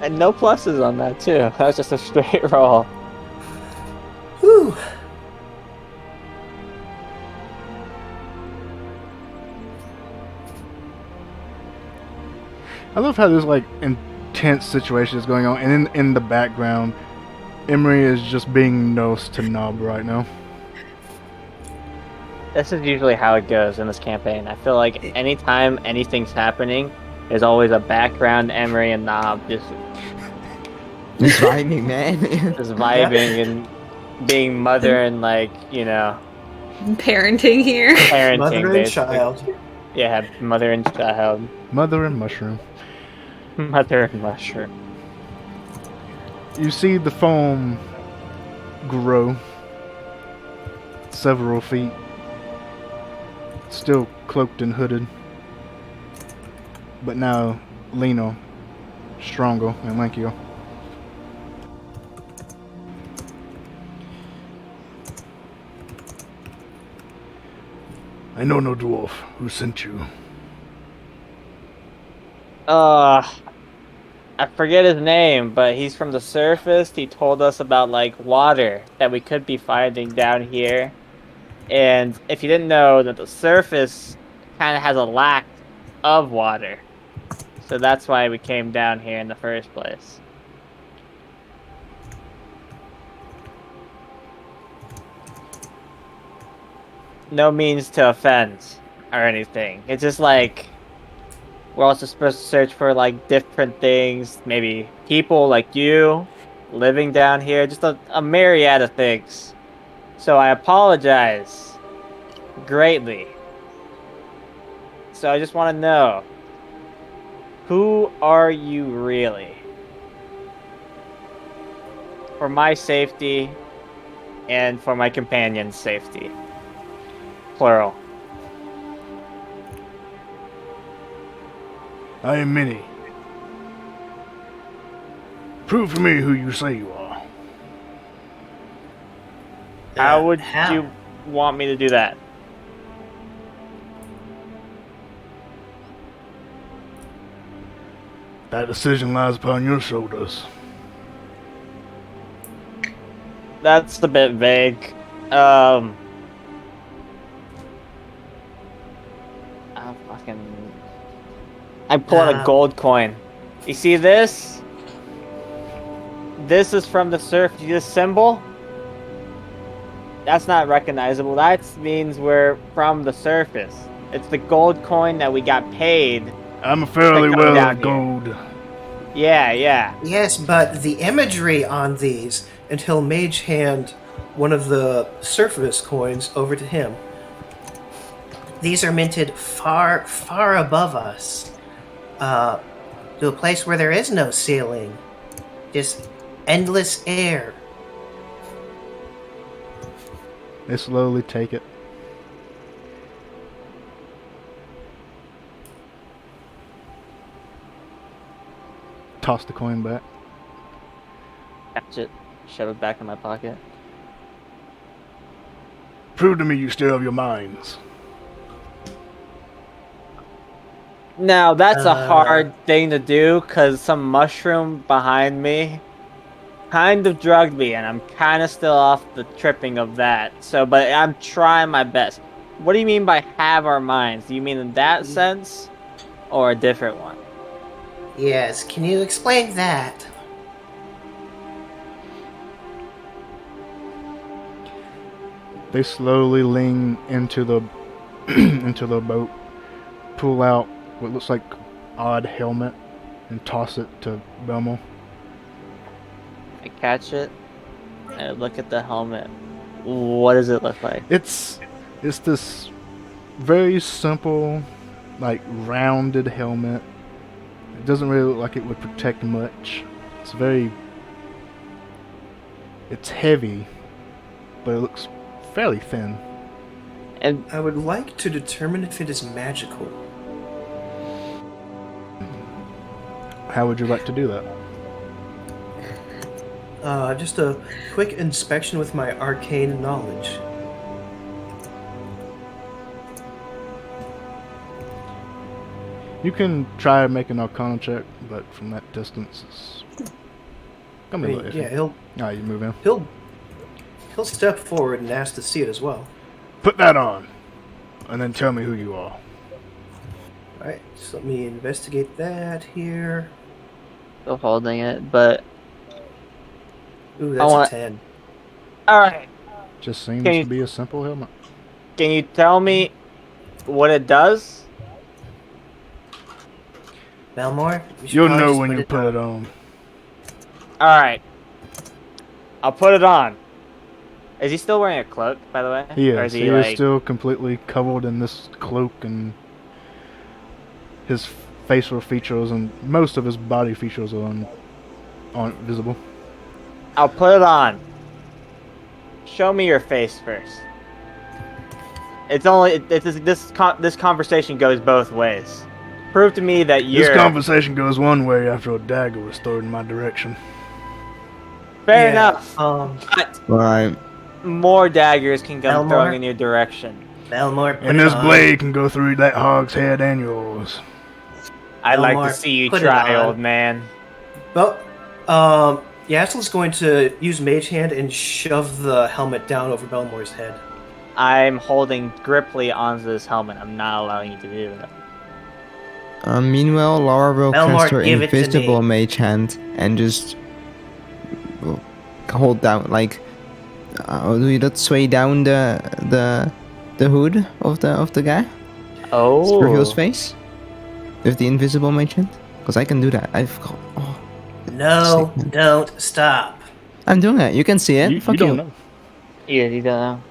And no pluses on that too. That was just a straight roll. Whew. I love how this like intense situation is going on, and in the background, Emery is just being nice to Nob right now. This is usually how it goes in this campaign. I feel like anytime anything's happening, there's always a background Emery and Knob just vibing, man. vibing and being mother and like, you know, Parenting here. parenting Mother and basically. child. Yeah, mother and child. Mother and mushroom. Mother and mushroom. You see the foam grow several feet, still cloaked and hooded, but now leaner, stronger, and lankier. I know no dwarf. Who sent you? I forget his name, but he's from the surface. He told us about like water that we could be finding down here. And if you didn't know that the surface kind of has a lack of water. So that's why we came down here in the first place. No means to offend or anything. It's just like we're also supposed to search for like different things, maybe people like you living down here, just a myriad of things. So I apologize greatly. So I just want to know, who are you really? For my safety and for my companion's safety. plural. I am many. Prove to me who you say you are. How would how? you want me to do that? That decision lies upon your shoulders. That's a bit vague. I pull out a gold coin. You see this? This is from the surf. This symbol? That's not recognizable. That means we're from the surface. It's the gold coin that we got paid. I'm fairly Pick them well down at here. gold. Yeah, yeah. Yes, but the imagery on these, and he'll mage hand one of the surface coins over to him. These are minted far, far above us. To a place where there is no ceiling. Just endless air. They slowly take it. Toss the coin back. Catch it. Shove it back in my pocket. Prove to me you still have your minds. Now, that's a hard thing to do, because some mushroom behind me kind of drugged me, and I'm kind of still off the tripping of that. So, but I'm trying my best. What do you mean by have our minds? Do you mean in that sense, or a different one? Yes, can you explain that? They slowly lean into the into the boat, pull out what looks like odd helmet, and toss it to Belmo. I catch it, and I look at the helmet. What does it look like? It's this very simple, like rounded helmet. It doesn't really look like it would protect much. It's heavy, but it looks fairly thin. And I would like to determine if it is magical. How would you like to do that? Just a quick inspection with my arcane knowledge. You can try and make an Arcana check, but from that distance, it's gonna be a little iffy. Yeah, he'll You move in. he'll step forward and ask to see it as well. Put that on, and then tell me who you are. Alright, so let me investigate that here. still holding it, but Ooh, I that's want- a 10. all right. Just seems Can you- to be a simple helmet. Can you tell me what it does? Belmore? We should You'll probably know just when you put it on. All right. I'll put it on. Is he still wearing a cloak, by the way? He Or is. is He he is like? still completely covered in this cloak, and his facial features and most of his body features aren't visible. I'll put it on. Show me your face first. This conversation goes both ways. Prove to me that you're This conversation goes one way after a dagger was thrown in my direction. fair Yeah, enough. But Right. more daggers can come Elmore? throwing in your direction. Belmore, put And it this on. blade can go through that hog's head and yours. I'd like Elmore, to see you put it try, on. old man. Well, Yassel's going to use Mage Hand and shove the helmet down over Belmore's head. I'm holding griply onto this helmet. I'm not allowing you to do that. Meanwhile, Laura will Belmore, cast her give it to invisible me. mage hand and just hold down, like, do you not sway down the hood of the guy Oh. through his face with the invisible mage hand? Because I can do that. No, Sick. don't stop. I'm doing it. You can see it. You Fuck don't you. know. Yeah, you don't know.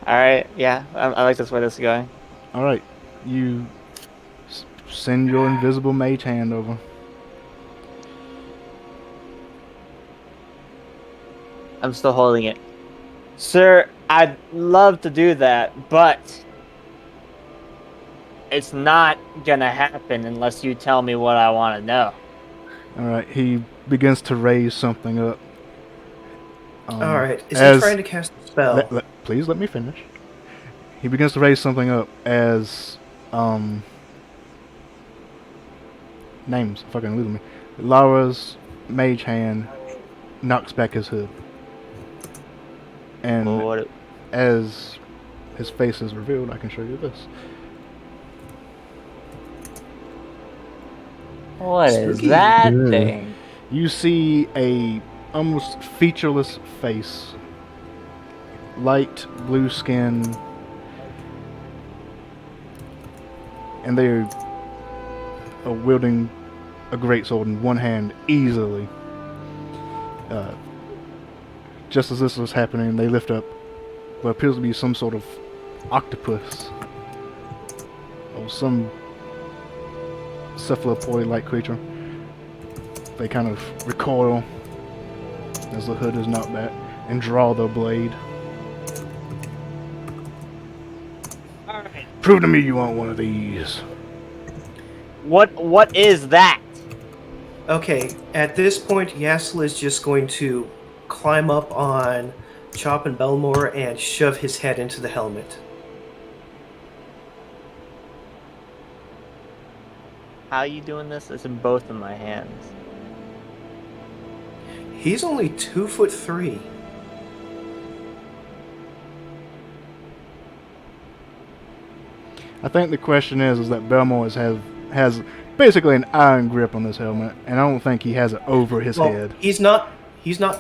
Alright, yeah. I like this way this is going. Alright, you send your invisible mage hand over. I'm still holding it. Sir, I'd love to do that, but it's not gonna happen unless you tell me what I want to know. Alright, he begins to raise something up. Alright, is he as- trying to cast a spell? Please let me finish. He begins to raise something up as names fucking losing me. Lara's mage hand knocks back his hood, and Well, what? as his face is revealed, I can show you this. What is Spooky. that Yeah. thing? You see a almost featureless face, light blue skin, and they are wielding a greatsword in one hand easily. Just as this was happening, they lift up what appears to be some sort of octopus or some cephalopod-like creature. They kind of recoil as the hood is knocked back and draw their blade. Alright. Prove to me you want one of these. What is that? Okay, at this point, Yassel is just going to climb up on Chop and Belmore and shove his head into the helmet. How are you doing this? It's in both of my hands. He's only 2'3". I think the question is that Belmore has basically an iron grip on this helmet, and I don't think he has it over his Well, head. he's not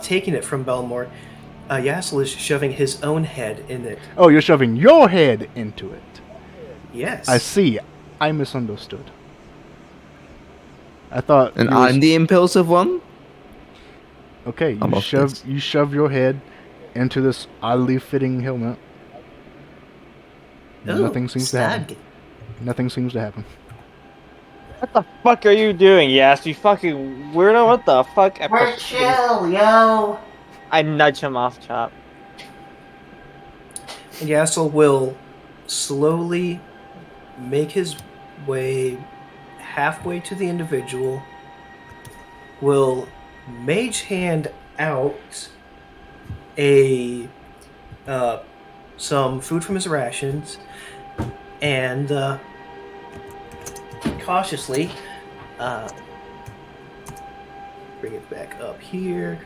taking it from Belmore. Yassel is shoving his own head in it. Oh, you're shoving your head into it. Yes. I see. I misunderstood. I thought. And you was- I'm the impulsive one? Okay, I'm off this. you shove your head into this oddly fitting helmet. Ooh, Nothing seems to happen. snug. Nothing seems to happen. What the fuck are you doing, Yes? You fucking weirdo, what the fuck? We're chill, yo. I nudge him off, Chop. And Yassel will slowly make his way halfway to the individual, will mage hand out some food from his rations, and cautiously bring it back up here.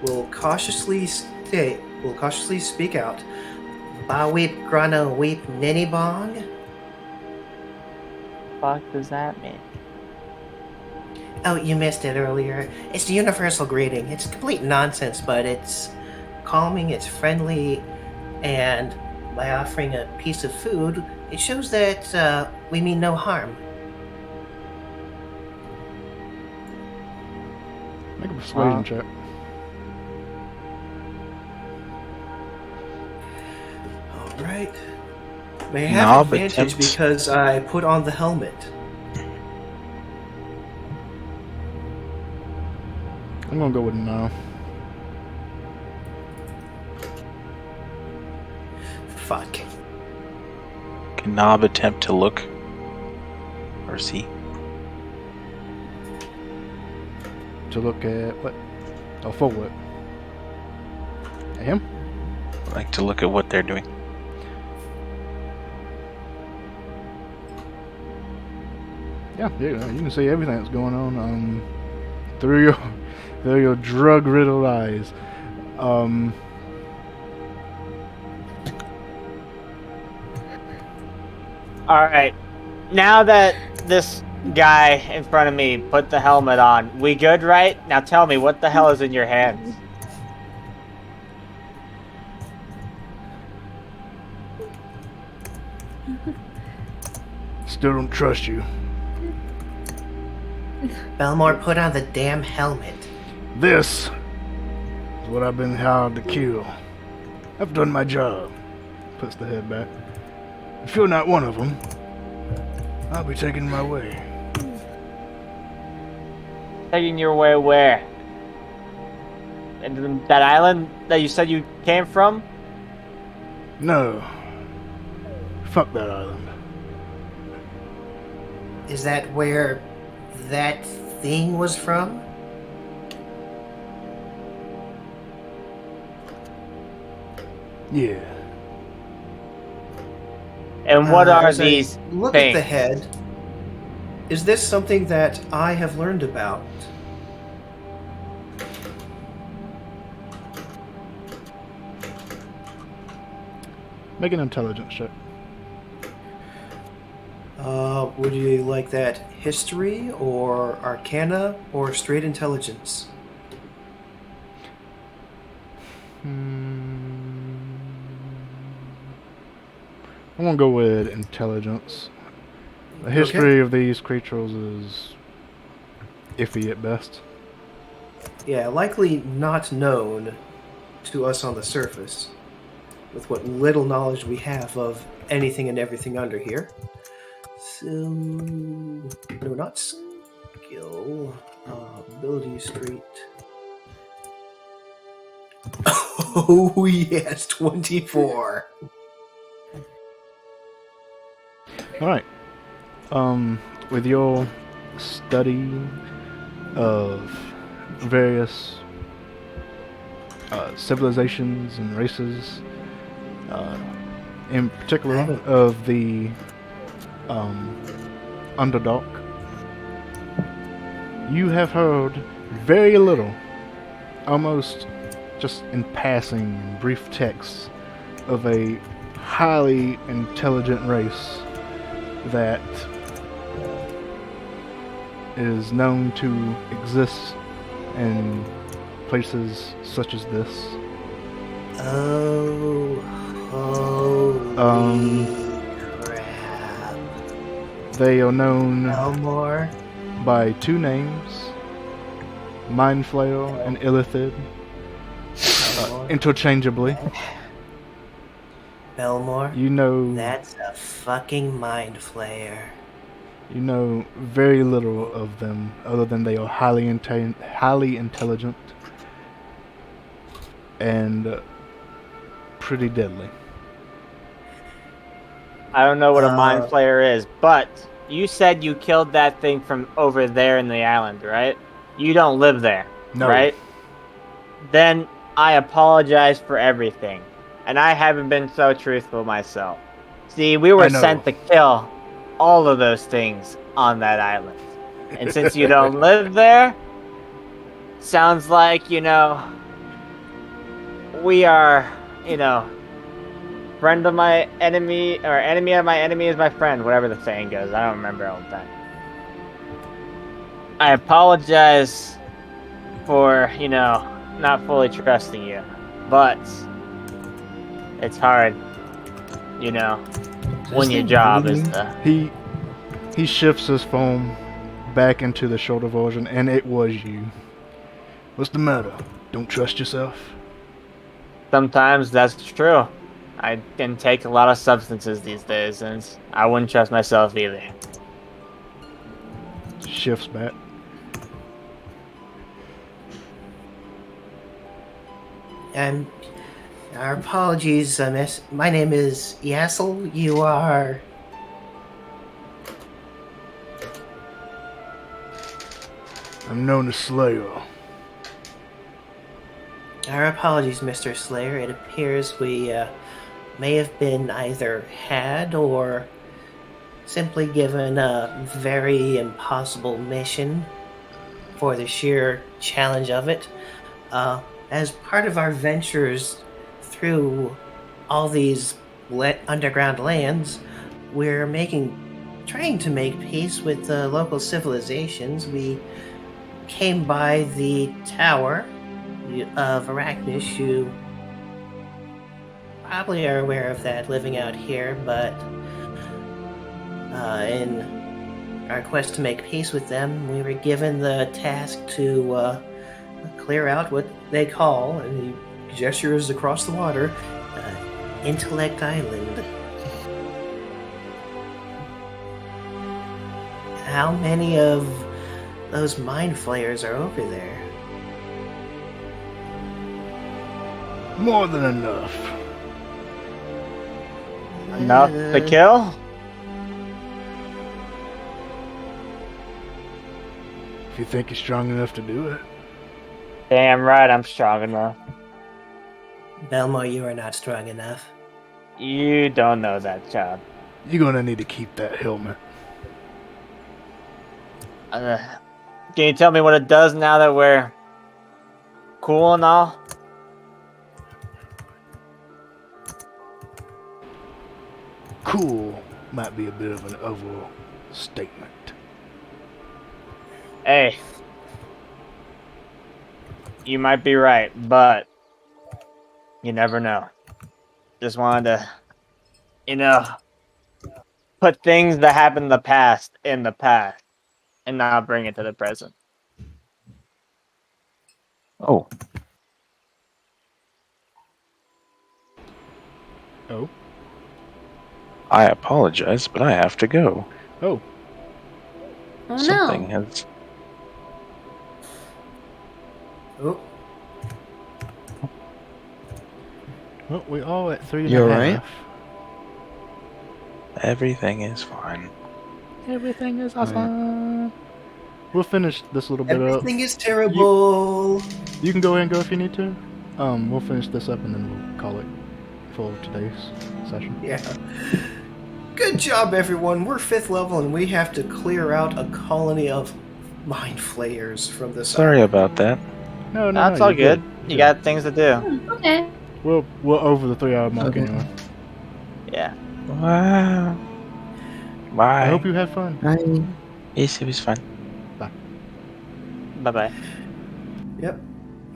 Will cautiously speak out. Ba weep grana weep ninny bong. Fuck does that mean? Oh, you missed it earlier. It's the universal greeting. It's complete nonsense, but it's calming, it's friendly, and by offering a piece of food, it shows that we mean no harm. Make a persuasion check. Alright. May I have Knob advantage attempts. because I put on the helmet. I'm gonna go with no. Fuck. Can Knob attempt to look or see? To look at what? Oh, for what? At him? I like to look at what they're doing. Yeah, you can see everything that's going on through your drug-riddled eyes. Alright. Now that this guy in front of me put the helmet on, we good, right? Now tell me, what the hell is in your hands? Still don't trust you. Belmore, put on the damn helmet. This is what I've been hired to kill. I've done my job. Puts the head back. If you're not one of them, I'll be taking my way. Taking your way where? And that island that you said you came from? No. Fuck that island. Is that where that thing was from? Yeah. And what are As I these look things? at the head. Is this something that I have learned about? Make an intelligence check. Would you like that history or arcana or straight intelligence? I'm gonna go with intelligence. The history of these creatures is iffy at best. Yeah, likely not known to us on the surface, with what little knowledge we have of anything and everything under here. So, no, not skill. Ability street. Oh yes, 24. Alright. With your study of various civilizations and races, in particular of the Underdark, you have heard very little, almost just in passing, brief texts of a highly intelligent race that is known to exist in places such as this. Oh, holy crap. They are known Elmore? by two names, Mindflayer and Illithid, interchangeably. Belmore? You know, That's a fucking mind flayer. you know very little of them, other than they are highly intelligent and pretty deadly. I don't know what a mind flayer is, but you said you killed that thing from over there in the island, right? You don't live there, No. right? Then I apologize for everything. And I haven't been so truthful myself. See, we were I know. sent to kill all of those things on that island. And since you don't live there, sounds like, we are, friend of my enemy, or enemy of my enemy is my friend, whatever the saying goes. I don't remember all the time. I apologize for, not fully trusting you. But it's hard, when your job is to... He shifts his phone back into the shoulder version, and it was you. What's the matter? Don't trust yourself? Sometimes that's true. I can take a lot of substances these days, and I wouldn't trust myself either. Shifts back. And our apologies, miss. My name is Yassel. You are... I'm known as Slayer. Our apologies, Mr. Slayer. It appears we may have been either had or simply given a very impossible mission for the sheer challenge of it. As part of our ventures through all these underground lands, we're trying to make peace with the local civilizations. We came by the tower of Arachnish. You probably are aware of that living out here, but in our quest to make peace with them, we were given the task to clear out what they call, and he gestures across the water, Intellect Island. How many of those mind flayers are over there? More than enough. Enough to kill? If you think you're strong enough to do it. Damn right I'm strong enough. Belmore, you are not strong enough. You don't know that, child. You're gonna need to keep that helmet. Can you tell me what it does now that we're cool and all? Cool might be a bit of an overstatement. Hey. You might be right, but you never know. Just wanted to, put things that happened in the past and not bring it to the present. Oh, Oh? I apologize, but I have to go. Oh. Oh Something no. has. Oh, Well, we all at 3.5. You alright? Everything is fine. Everything is Alright. awesome. We'll finish this little bit up. everything is terrible. You can go ahead and go if you need to. We'll finish this up and then we'll call it for today's session. Yeah. Good job, everyone. We're 5th level and we have to clear out a colony of mind flayers from this. Sorry about that. No, That's no, all you're good. You got things to do. Okay. We're over the 3-hour mark Okay. anyway. Yeah. Wow. Bye. I hope you had fun. Hi. Yes, it was fun. Bye-bye. Yep.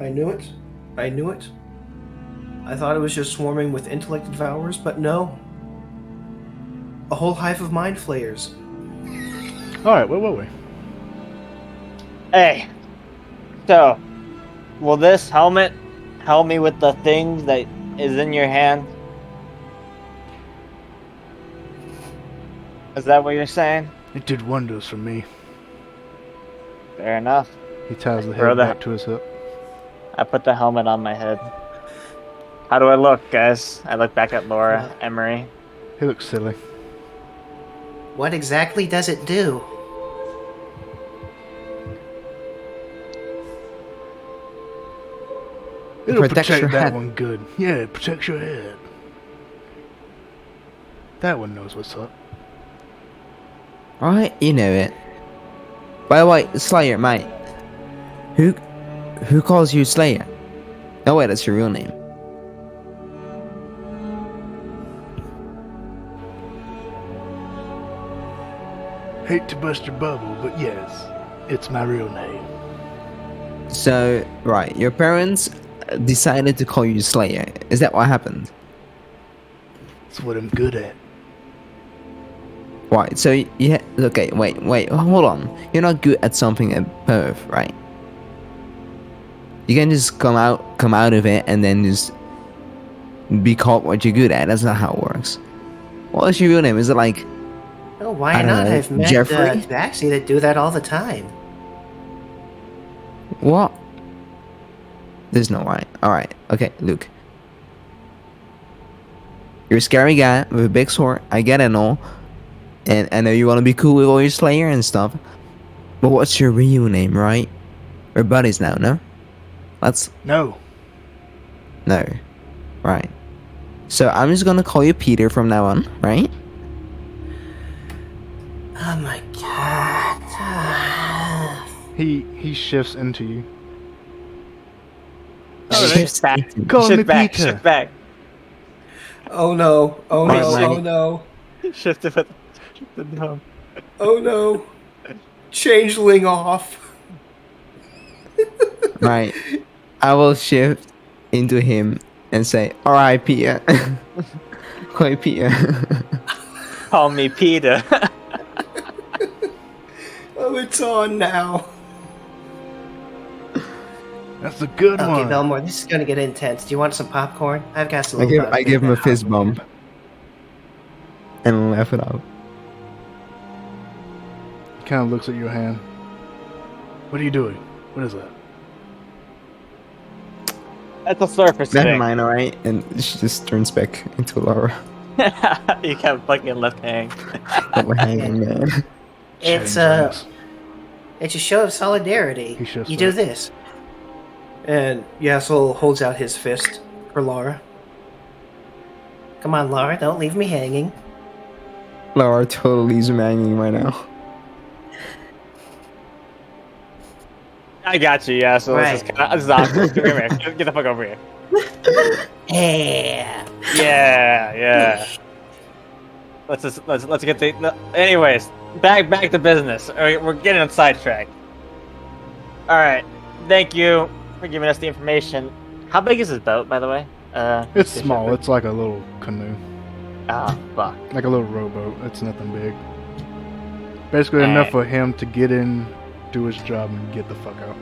I knew it. I knew it. I thought it was just swarming with intellect devourers, but no. A whole hive of mind flayers. Alright, where were we? Hey. So, will this helmet help me with the things that is in your hand? Is that what you're saying? It did wonders for me. Fair enough. He ties the Throw head the- back to his hip. I put the helmet on my head. How do I look, guys? I look back at Laura, Emery. He looks silly. What exactly does it do? It'll protects protect your that head. one good. Yeah, it protects your head. That one knows what's up. Alright, you know it. By the way, Slayer, mate. Who calls you Slayer? No wait, that's your real name. Hate to bust your bubble, but yes, it's my real name. So, right, your parents decided to call you Slayer. Is that what happened? It's what I'm good at. Right, so you okay, wait, hold on. You're not good at something at birth, right? You can just come out of it and then just be called what you're good at. That's not how it works. What's your real name? Is it like Oh, why I don't not? know, I've met Jeffrey? tabaxi that do that all the time. what? There's no why. Alright, okay, Luke. You're a scary guy with a big sword, I get it and all. And I know you wanna be cool with all your Slayer and stuff. But what's your real name, right? We're buddies now, no? No. No. Right. So I'm just gonna call you Peter from now on, right? Oh my god. He shifts into you. Shifts back. into- Call me Shift back, Peter. shift back. Oh no. Oh Alright, no. Maggie. Oh no. Shift it with the no. Oh no. Changeling off. Right. I will shift into him and say, alright, Peter. Call me Peter. Call me Peter. Oh, it's on now. That's a good Okay, one. Belmore, this is gonna get intense. Do you want some popcorn? I've got some. I give him a fist bump. And laugh it out. He kind of looks at your hand. What are you doing? What is that? That's a surface Never thing. mind, alright? And she just turns back into Laura. You kept fucking left hang. But we're hanging there. It's Changelings. it's a show of solidarity. He shows You do that. this. And Yassel holds out his fist for Laura. Come on, Laura, don't leave me hanging. Laura totally is hanging right now. I got you, yeah, so Right. this is awesome. Come here. Get the fuck over here. Yeah. Yeah. Let's get the. No, anyways, back to business. We're getting on sidetracked. All right. Thank you for giving us the information. How big is this boat, by the way? It's small. It's like a little canoe. Oh fuck. Like a little rowboat. It's nothing big. Basically enough for him to get in, do his job, and get the fuck out.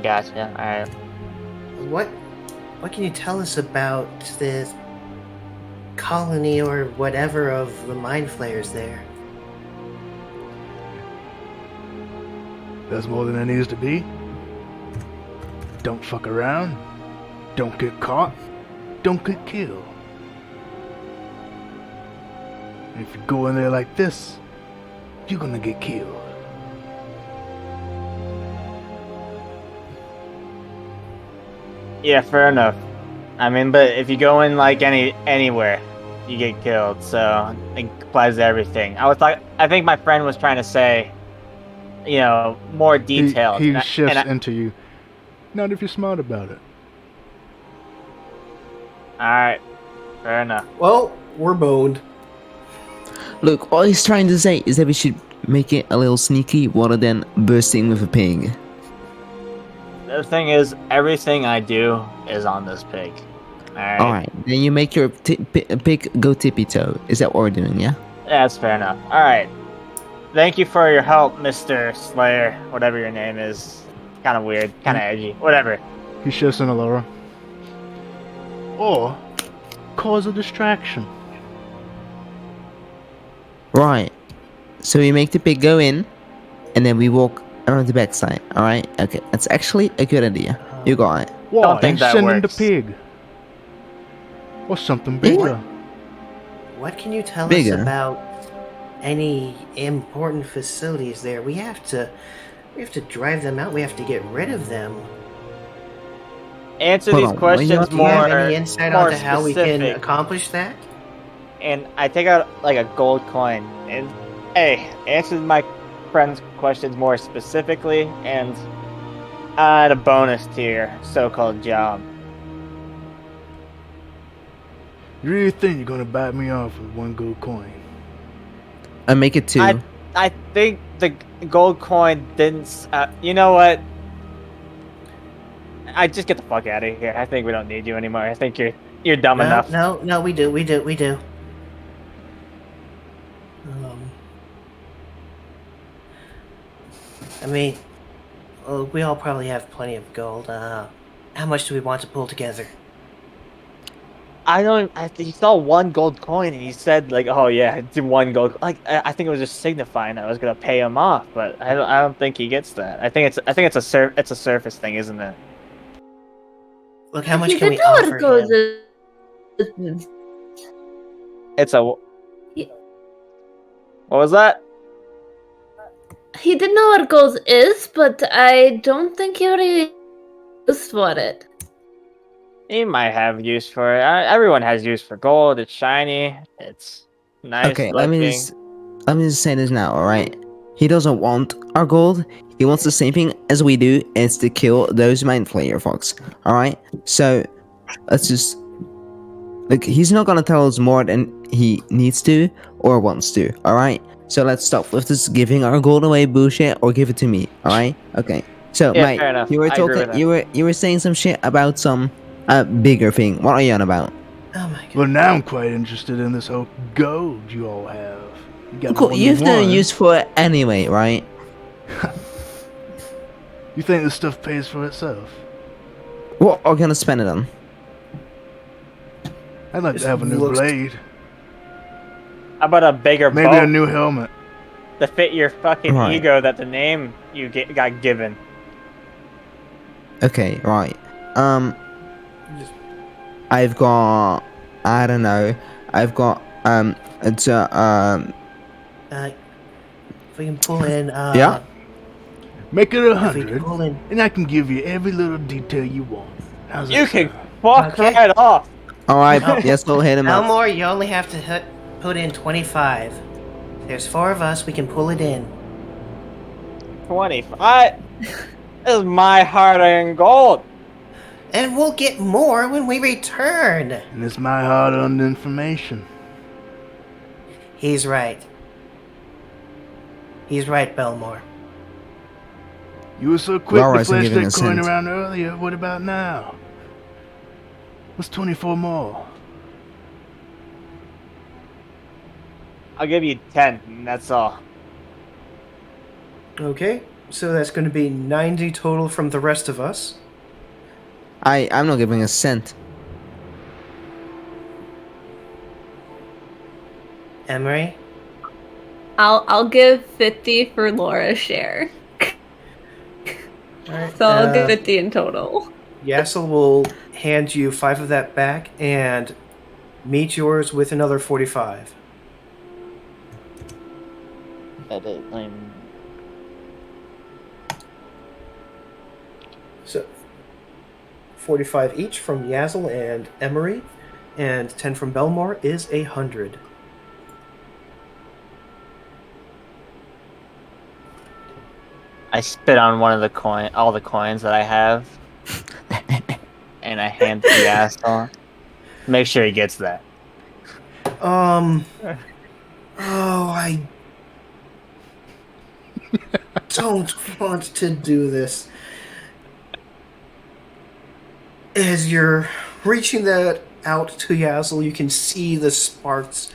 Gotcha. All right. What can you tell us about this colony or whatever of the mind flayers there? There's more than there needs to be. Don't fuck around. Don't get caught. Don't get killed. If you go in there like this, you're gonna get killed. Yeah, fair enough. I mean, but if you go in like anywhere, you get killed. So it applies to everything. I think my friend was trying to say, you know, more detailed. He shifts into you. Not if you're smart about it. All right, fair enough. Well, we're boned. Look, all he's trying to say is that we should make it a little sneaky rather than bursting with a pig. The thing is, everything I do is on this pig. Alright? Alright, then you make your pig go tippy toe. Is that what we're doing, yeah? That's fair enough. Alright. Thank you for your help, Mr. Slayer, whatever your name is. Kind of weird, kind of edgy, whatever. He shifts into Laura. Or cause a distraction. Right. So we make the pig go in, and then we walk around the backside. Alright? Okay, that's actually a good idea. You got it. Why? Don't think that Send in the works. pig. Or something bigger. What can you tell Bigger. us about any important facilities there? We have to drive them out. We have to get rid of them. Answer Hold these on, questions Do you more. have any insight more onto how we can specific. accomplish that? And I take out like a gold coin and hey, answer my friend's questions more specifically and add a bonus to your so-called job. You really think you're gonna bite me off with one gold coin? I make it 2. I think the gold coin didn't. You know what? I just get the fuck out of here. I think we don't need you anymore. I think you're dumb enough. No, we do. I mean, we all probably have plenty of gold. How much do we want to pull together? I don't. He saw one gold coin and he said like, "Oh yeah, it's one gold." Like I think it was just signifying I was gonna pay him off, but I don't think he gets that. I think it's a surface thing, isn't it? Look, how much He can did we know offer what goes him? is. It's a. Yeah. What was that? He did know what gold is, but I don't think he really used for it. He might have use for it. Everyone has use for gold. It's shiny. It's nice. Okay, let me looking. just say this now, alright? He doesn't want our gold. He wants the same thing as we do, and it's to kill those mind flayer fox. Alright? So let's just look, he's not gonna tell us more than he needs to or wants to, alright? So let's stop with this giving our gold away bullshit or give it to me, alright? Okay. So Yeah, mate, fair enough. you were I agree with talking that. you were saying some shit about some bigger thing. What are you on about? Oh my god. Well, now I'm quite interested in this whole gold you all have. You got Cool, more you than have no one. use for it anyway, right? You think this stuff pays for itself? What are you gonna spend it on? I'd like This to have a new looks- blade. How about a bigger Maybe boat a new helmet. to fit your fucking Right. ego that the name you got given? Okay, right. I've got, I don't know, I've got it's If we can pull in, Yeah? Make it If we can 100, pull in, and I can give you every little detail you want. How's that You can sound? fuck Okay. right off. all right. Yes, we'll hit him up. Elmore, you only have to put in 25. There's 4 of us. We can pull it in. 25. This is my hard-earned gold. And we'll get more when we return. And it's my hard-earned information. He's right. He's right, Belmore. You were so quick Laura to isn't flash giving that a coin cent. around earlier. What about now? What's 24 more? I'll give you 10, and that's all. Okay, so that's going to be 90 total from the rest of us. I'm not giving a cent. Emery? I'll give 50 for Laura's share. Alright, So I'll give 50 in total. Yassel will hand you 5 of that back and meet yours with another 45. So 45 each from Yazzle and Emery, and 10 from Belmore is 100. I spit on one of the all the coins that I have, and I hand the asshole. Make sure he gets that. Oh, I don't want to do this. As you're reaching that out to Yazzle, you can see the sparks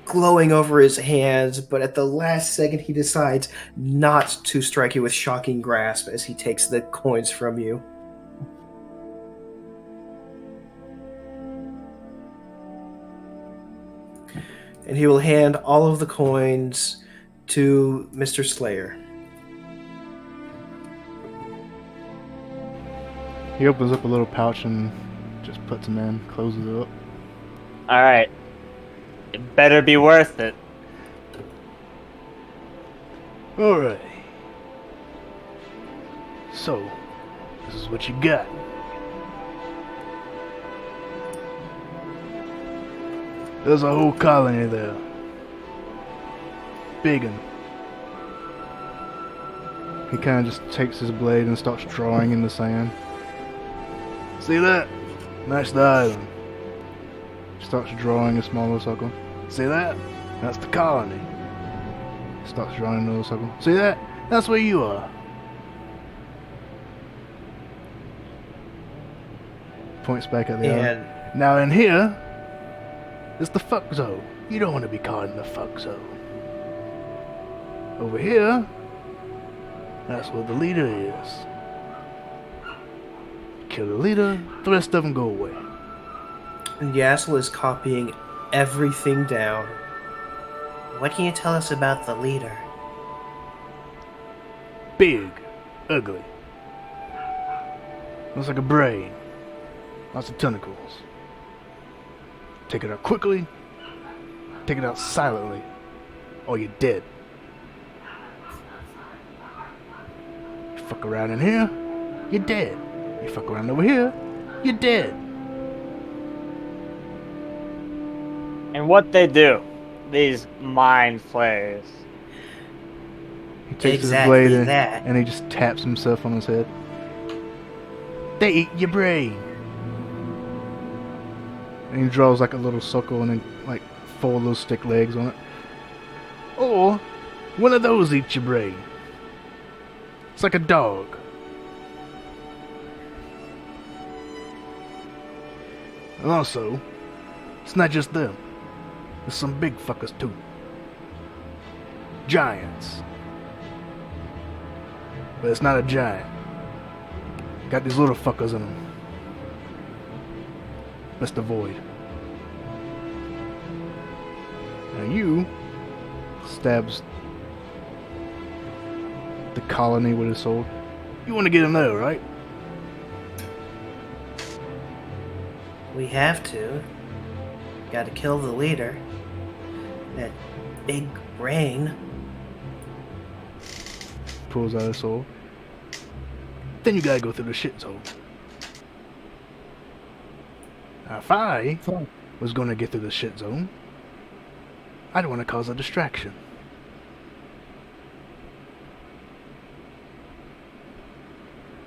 glowing over his hands, but at the last second he decides not to strike you with shocking grasp as he takes the coins from you. And he will hand all of the coins to Mr. Slayer. He opens up a little pouch and just puts them in, closes it up. All right. It better be worth it. Alright. So, this is what you got. There's a whole colony there. Big un. He kind of just takes his blade and starts drawing in the sand. See that? That's the island. Starts drawing a smaller circle. See that? That's the colony. Starts drawing another circle. See that? That's where you are. Points back at the island. And Now in here, it's the fuck zone. You don't want to be caught in the fuck zone. Over here, that's where the leader is. Kill the leader, the rest of them go away. Yassel is copying everything down. What can you tell us about the leader? Big, ugly. Looks like a brain. Lots of tentacles. Take it out quickly. Take it out silently. Or you're dead. You fuck around in here, you're dead. You fuck around over here, you're dead. And what they do, these mind flayers. He takes Exactly his blade in, that. and he just taps himself on his head. They eat your brain. And he draws like a little circle and then like 4 little stick legs on it. Or one of those eats your brain. It's like a dog. And also, it's not just them. There's some big fuckers too. Giants. But it's not a giant. Got these little fuckers in them. Best avoid. Now you stabs the colony with his sword. You want to get in there, right? We have to. Gotta kill the leader. That big brain. Pulls out his sword. Then you gotta go through the shit zone. Now, if I was gonna get through the shit zone, I'd want to cause a distraction.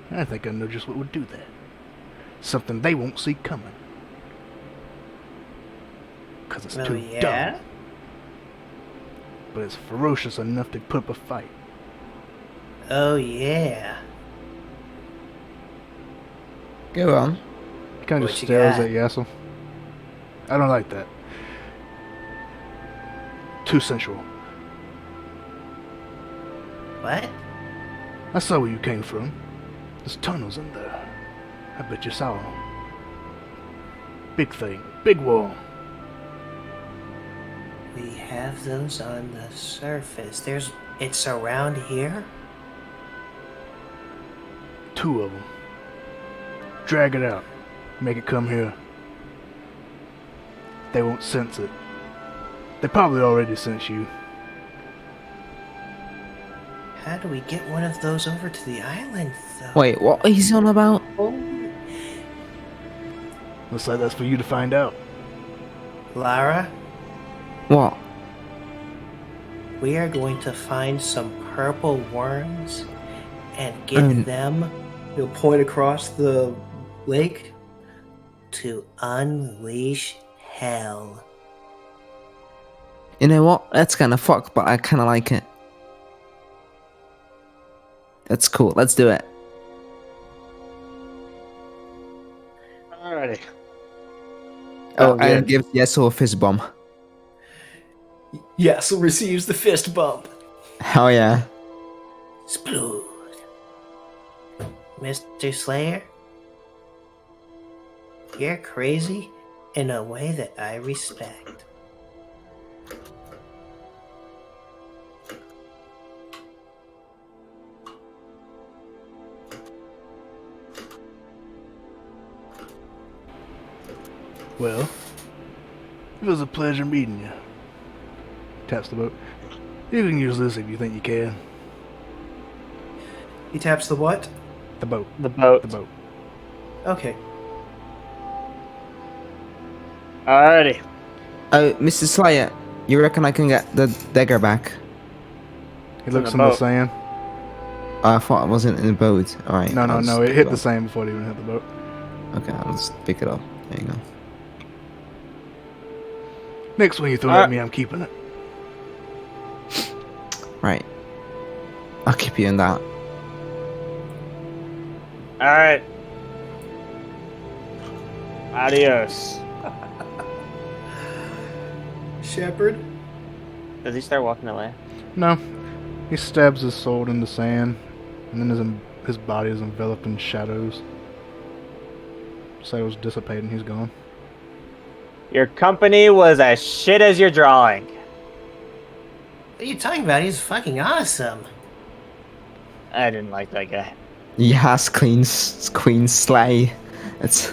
I think I know just what would do that. Something they won't see coming. Because it's too dumb. But it's ferocious enough to put up a fight. Oh, yeah. Go on. He kind of What just you stares got? at Yassel. I don't like that. Too sensual. What? I saw where you came from. There's tunnels in there. I bet you saw them. Big thing. Big wall. We have those on the surface. It's around here? 2 of them. Drag it out. Make it come here. They won't sense it. They probably already sense you. How do we get one of those over to the island, though? Wait, what is he on about? Looks like that's for you to find out. Lara, What? we are going to find some purple worms and get them. He'll point across the lake. To unleash hell. You know what? That's kind of fucked, but I kind of like it. That's cool. Let's do it. Alrighty. And give Yeso a fist bump. Yes, receives the fist bump. Hell yeah. Splood. Mr. Slayer, you're crazy in a way that I respect. Well, it was a pleasure meeting you. Taps the boat. You can use this if you think you can. He taps the what? The boat. The boat. The boat. Okay. Alrighty. Oh, Mr. Slayer, you reckon I can get the dagger back? He looks the in the boat. sand. I thought it wasn't in the boat. Alright. No, I'll just it pick hit up. the sand before it even hit the boat. Okay, I'll just pick it up. There you go. Next one you throw at me, I'm keeping it. Right. I'll keep you in that. Alright. Adios. Shepard? Does he start walking away? No. He stabs his sword in the sand, and then his body is enveloped in shadows. Shadows dissipate and he's gone. Your company was as shit as your drawing. What are you talking about? He's fucking awesome. I didn't like that guy. Yes, Queen Slay. It's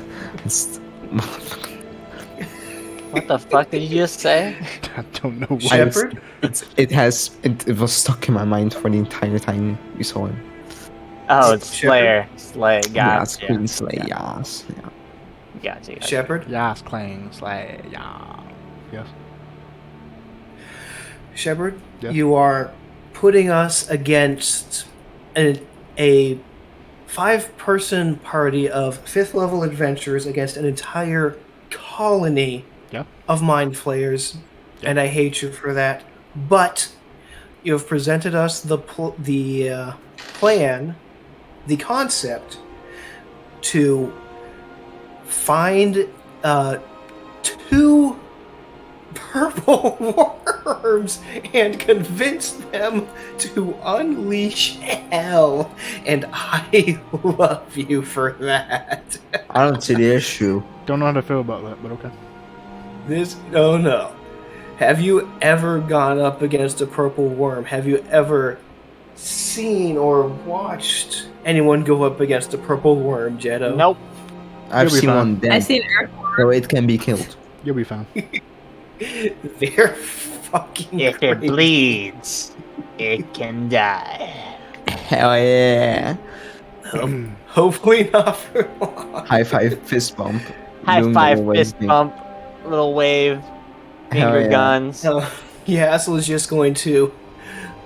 What the fuck did you just say? I don't know why. Shepard? it was stuck in my mind for the entire time we saw him. Oh, it's Slayer. Slay. Yes, Gotcha. Queen Slay. Yes. Yeah. Gotcha. Shepard? Yes, Clang, Slay, yeah. Yes. Shepard, Yeah. you are putting us against a 5-person party of 5th level adventurers against an entire colony Yeah. of mind flayers, Yeah. and I hate you for that. But you have presented us the plan, the concept to find 2 purple worms and convince them to unleash hell, and I love you for that. I don't see the issue. Don't know how to feel about that, but okay. Oh no. Have you ever gone up against a purple worm? Have you ever seen or watched anyone go up against a purple worm, Jetto? Nope. I've You'll be seen fine. one I've dead, seen Earth. so it can be killed. You'll be fine. They're fucking If it crazy. bleeds, it can die. Hell yeah. Hopefully not for long. High five, fist bump. High Doing the five, always fist thing. bump, little wave, Hell finger yeah. guns. Yassel is just going to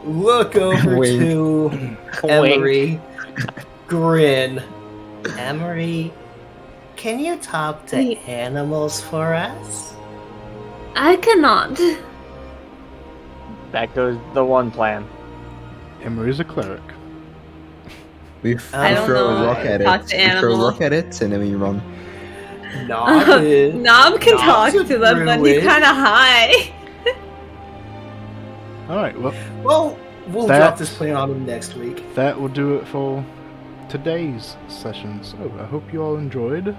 look over Wink. to Wink. Emery, grin. Emery, can you talk to Wait. animals for us? I cannot. That goes the one plan. Emery's a cleric. We I don't throw know. a rock at Talk it. to We throw a animals. rock at it and then we run. Knob is- Knob can Knob's talk a to them, but he's druid. kind of high. Alright, well, Well, we'll That- drop this plan on him next week. that will do it for today's session. So, I hope you all enjoyed.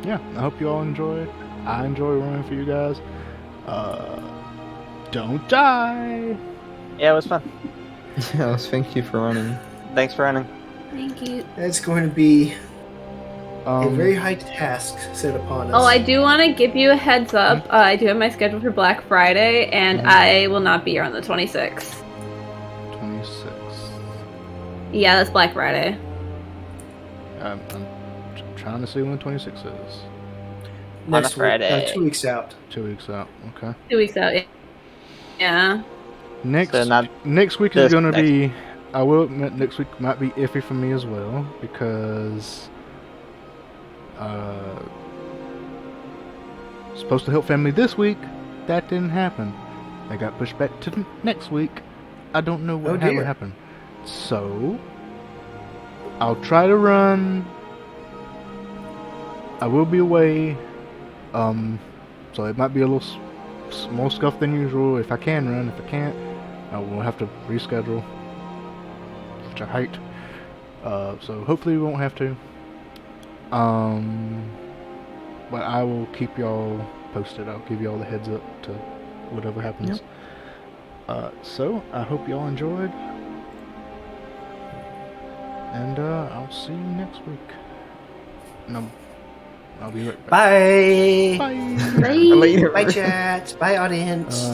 Yeah, I hope you all enjoyed. I enjoy running for you guys. Don't die! Yeah, it was fun. Yes, thank you for running. Thanks for running. Thank you. That's going to be a very Um, high task set upon us. Oh, I do want to give you a heads up. I do have my schedule for Black Friday, and I will not be here on the 26th. 26. Yeah, that's Black Friday. I'm trying to see when 26 is. next on a Friday. week, 2 weeks out. 2 weeks out, okay. 2 weeks out. Yeah. Next So not next week is this gonna next be. I will admit next week might be iffy for me as well because supposed to help family this week. That didn't happen. They got pushed back to next week. I don't know Oh, what dear. happened. So I'll try to run. I will be away. So it might be a little more scuff than usual. If I can run, if I can't, I will have to reschedule, which I hate. So hopefully we won't have to. But I will keep y'all posted. I'll give y'all the heads up to whatever happens. So I hope y'all enjoyed, and I'll see you next week. No, I'll be right back. Bye. Bye. Bye. Later. Bye, chat. Bye, audience.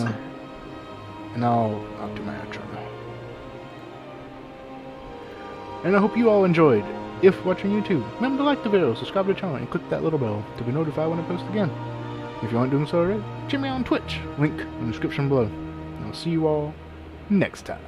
And I'll do my outro. And I hope you all enjoyed. If watching YouTube, remember to like the video, subscribe to the channel, and click that little bell to be notified when I post again. If you aren't doing so already, check me out on Twitch, link in the description below. And I'll see you all next time.